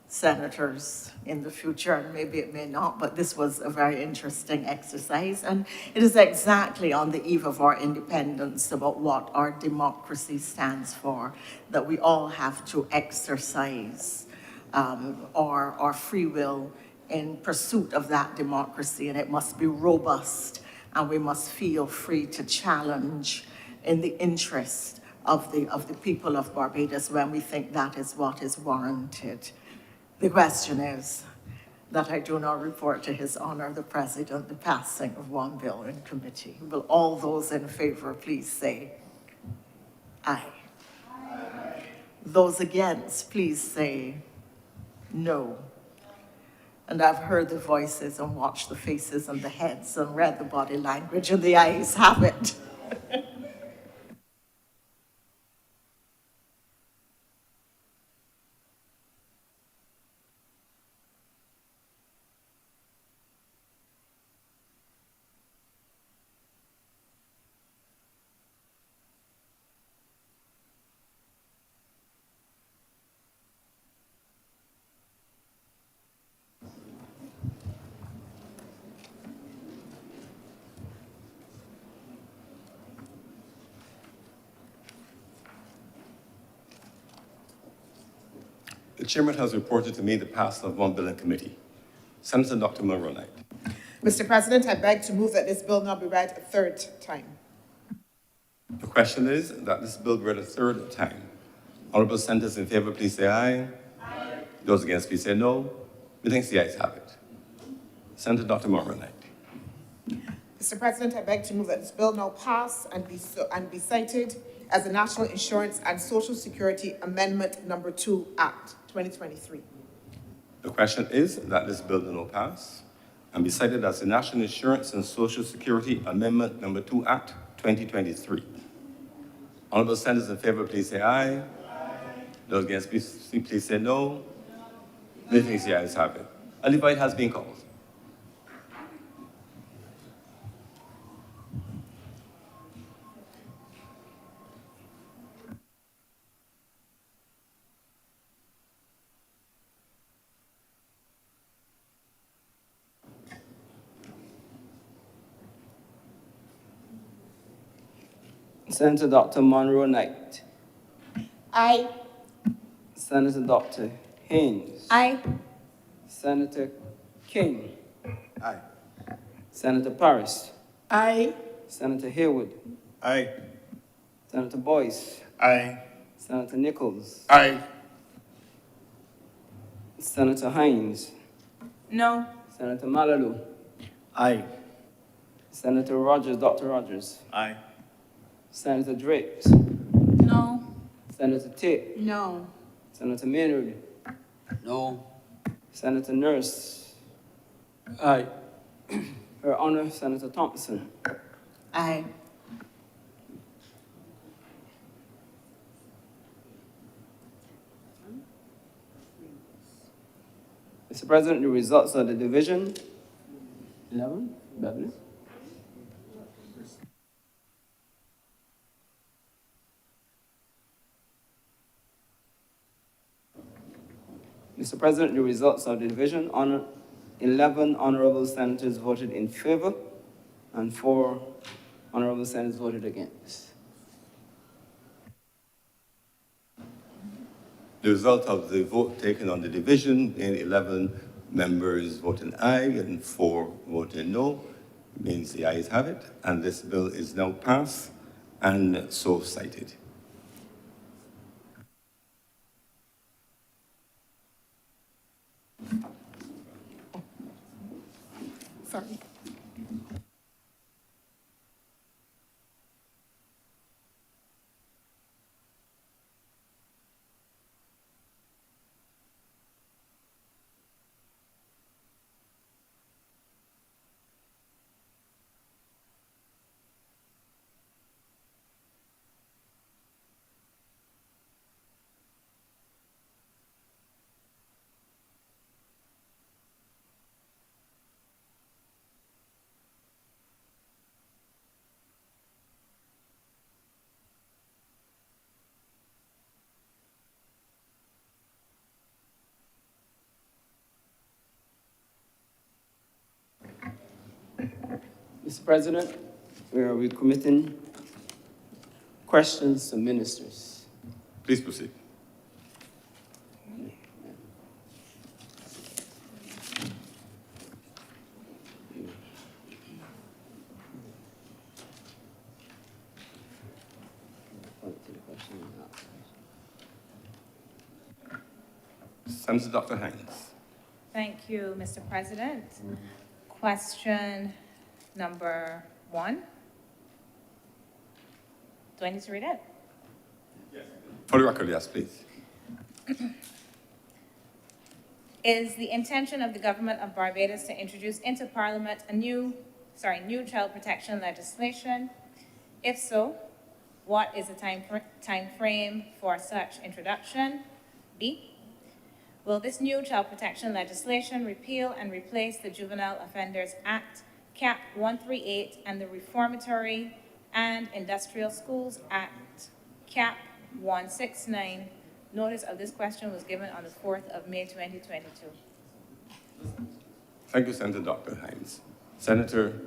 senators in the future, and maybe it may not, but this was a very interesting exercise. And it is exactly on the eve of our independence about what our democracy stands for, that we all have to exercise our free will in pursuit of that democracy, and it must be robust, and we must feel free to challenge in the interest of the people of Barbados when we think that is what is warranted. The question is that I do not report to His Honor the President the passing of one bill in committee. Will all those in favor please say aye? Aye. Those against, please say no. And I've heard the voices and watched the faces and the heads and read the body language, and the ayes have it. The chairman has reported to me the passing of one bill in committee. Senator Dr. Monroe Knight. Mr. President, I beg to move that this bill now be read a third time. The question is that this bill be read a third time. Honorable senators in favor, please say aye. Aye. Those against, please say no. Methinks the ayes have it. Senator Dr. Monroe Knight. Mr. President, I beg to move that this bill now pass and be cited as the National Insurance and Social Security Amendment Number 2 Act 2023. The question is that this bill do not pass and be cited as the National Insurance and Social Security Amendment Number 2 Act 2023. Honorable senators in favor, please say aye. Aye. Those against, please say no. Methinks the ayes have it. A divide has been called. Senator Dr. Monroe Knight. Aye. Senator Dr. Haynes. Aye. Senator King. Aye. Senator Paris. Aye. Senator Haywood. Aye. Senator Boyce. Aye. Senator Nichols. Aye. Senator Hines. No. Senator Malalu. Aye. Senator Rogers, Dr. Rogers. Aye. Senator Drapes. No. Senator Tate. No. Senator Maynard. No. Senator Nurse. Aye. Her Honor, Senator Thompson. Aye. Mr. President, the results of the division. 11, Beverly. Mr. President, the results of the division, 11 honorable senators voted in favor and 4 honorable senators voted against. The result of the vote taken on the division, being 11 members voting aye and 4 voting no, means the ayes have it, and this bill is now passed and so cited. Sorry. Mr. President, we are recommitting questions to ministers. Please proceed. Senator Dr. Hines. Thank you, Mr. President. Question number 1. Do I need to read it? For the record, yes, please. Is the intention of the government of Barbados to introduce into Parliament a new child protection legislation? If so, what is the time frame for such introduction? B, will this new child protection legislation repeal and replace the Juvenile Offenders Act, Cap 138, and the Reformatory and Industrial Schools Act, Cap 169? Notice of this question was given on the 4th of May, 2022. Thank you, Senator Dr. Hines. Senator.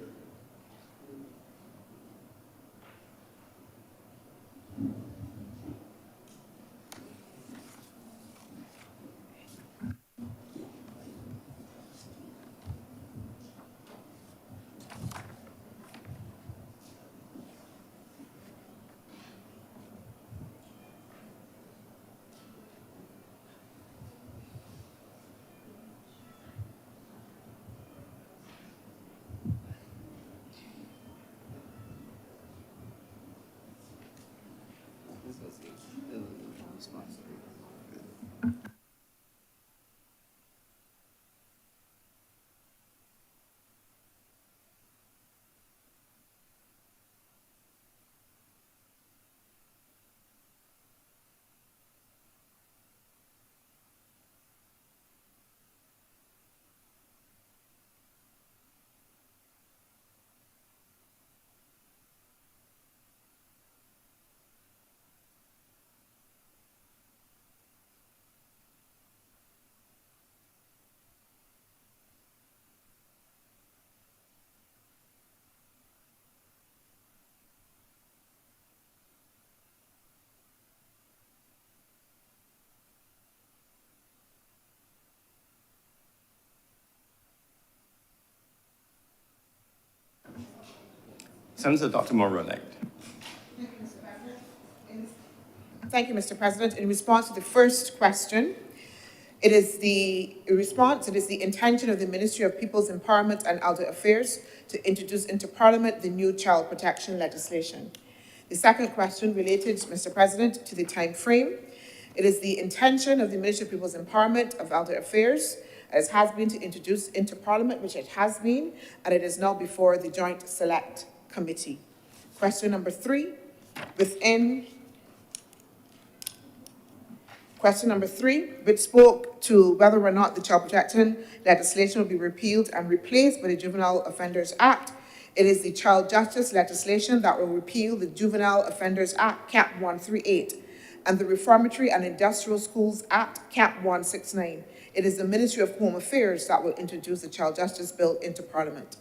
Senator Dr. Moroni. Thank you, Mr. President. In response to the first question, it is the intention of the Ministry of People's Empowerment and Elder Affairs to introduce into Parliament the new child protection legislation. The second question related, Mr. President, to the time frame. It is the intention of the Ministry of People's Empowerment of Elder Affairs, as has been, to introduce into Parliament, which it has been, and it is now before the Joint Select Committee. Question number 3, Question number 3, which spoke to whether or not the child protection legislation will be repealed and replaced by the Juvenile Offenders Act. It is the child justice legislation that will repeal the Juvenile Offenders Act, Cap 138, and the Reformatory and Industrial Schools Act, Cap 169. It is the Ministry of Home Affairs that will introduce the child justice bill into Parliament.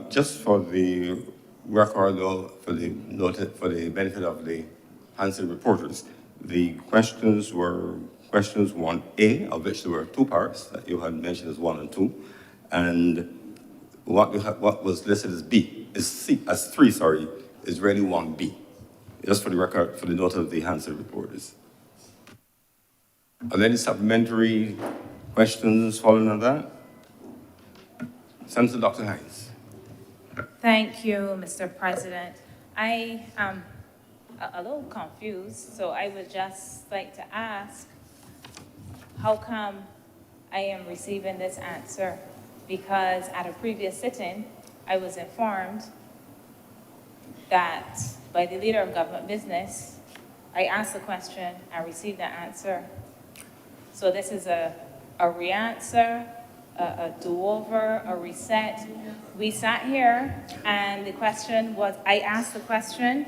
Just for the record, though, for the benefit of the answered reporters, the questions were questions 1A, of which there were 2 parts that you had mentioned as 1 and 2, and what was listed as B, as 3, is really 1B. Just for the record, for the note of the answered reporters. Are there any supplementary questions following on that? Senator Dr. Hines. Thank you, Mr. President. I am a little confused, so I would just like to ask, how come I am receiving this answer? Because at a previous sitting, I was informed that by the Leader of Government Business, I asked the question and received the answer. So this is a re-answer, a do-over, a reset. We sat here and the question was, I asked the question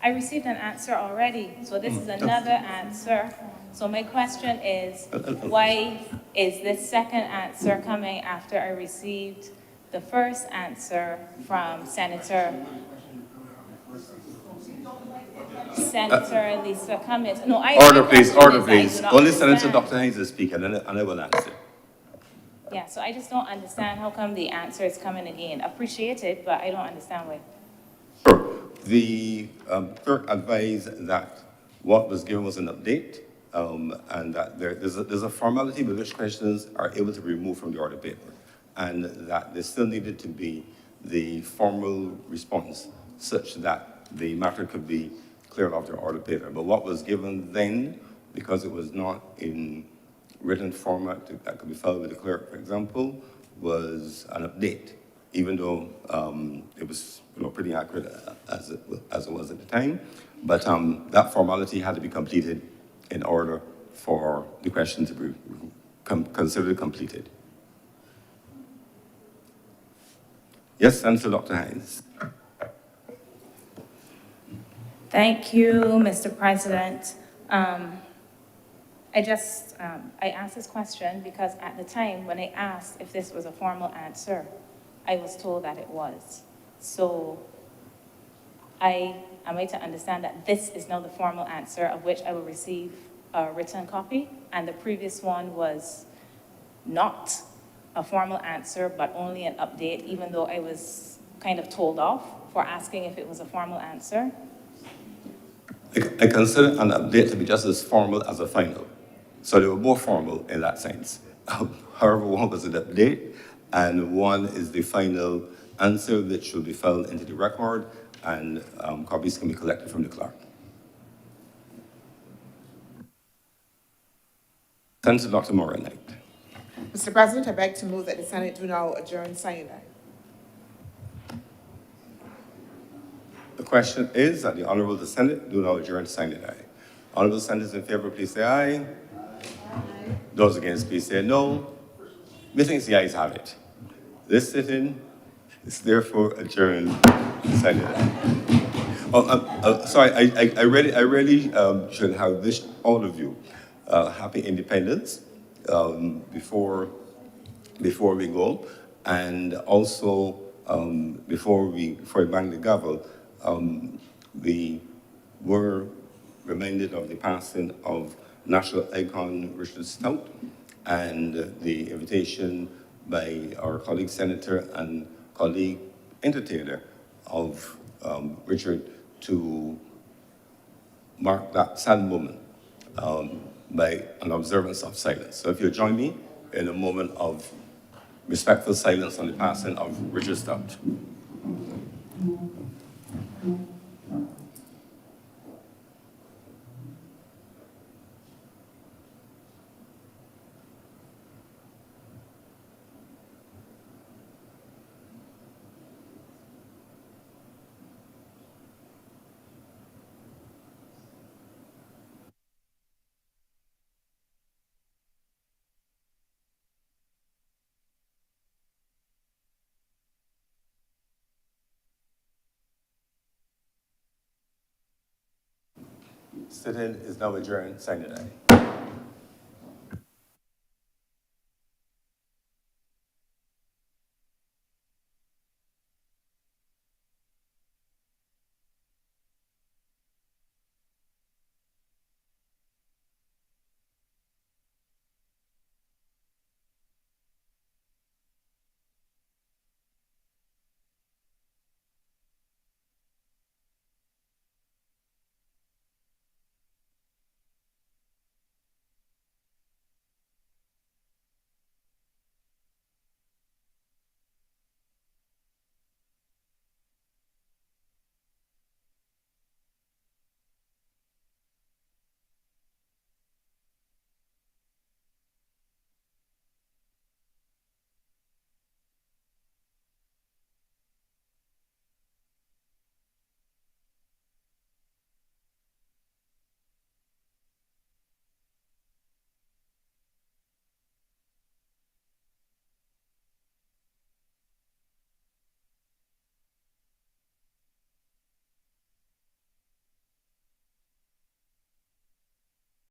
I received an answer already. So this is another answer. So my question is, why is this second answer coming after I received the first answer from Senator Lisa Cummins? No, Order, please. Only Senator Dr. Hines is speaking, and I will answer. Yeah, so I just don't understand how come the answer is coming again. Appreciate it, but I don't understand why. Sure. The clerk advised that what was given was an update, and that there's a formality by which questions are able to be removed from the order paper, and that there still needed to be the formal response such that the matter could be cleared off the order paper. But what was given then, because it was not in written format that could be filed with the clerk, for example, was an update, even though it was pretty accurate as it was at the time. But that formality had to be completed in order for the question to be considered completed. Yes, Senator Dr. Hines. Thank you, Mr. President. I asked this question because at the time when I asked if this was a formal answer, I was told that it was. So am I to understand that this is now the formal answer of which I will receive a written copy, and the previous one was not a formal answer, but only an update, even though I was kind of told off for asking if it was a formal answer? I consider an update to be just as formal as a final. So they were both formal in that sense. However, one was an update, and one is the final answer that should be filed into the record, and copies can be collected from the clerk. Senator Dr. Moroni. Mr. President, I beg to move that the Senate do now adjourn sine die. The question is that the Honorable the Senate do now adjourn sine die. Honorable Senators in favor, please say aye. Aye. Those against, please say no. Meeting the ayes have it. This sitting is therefore adjourned sine die. Sorry, I really should have wished all of you happy independence before we go, and also before we bang the gavel. We were reminded of the passing of national icon Richard Stout, and the invitation by our colleague senator and colleague entertainer of Richard to mark that sad moment by an observance of silence. So if you'll join me in a moment of respectful silence on the passing of Richard Stout. Sitting is now adjourned. Sign it.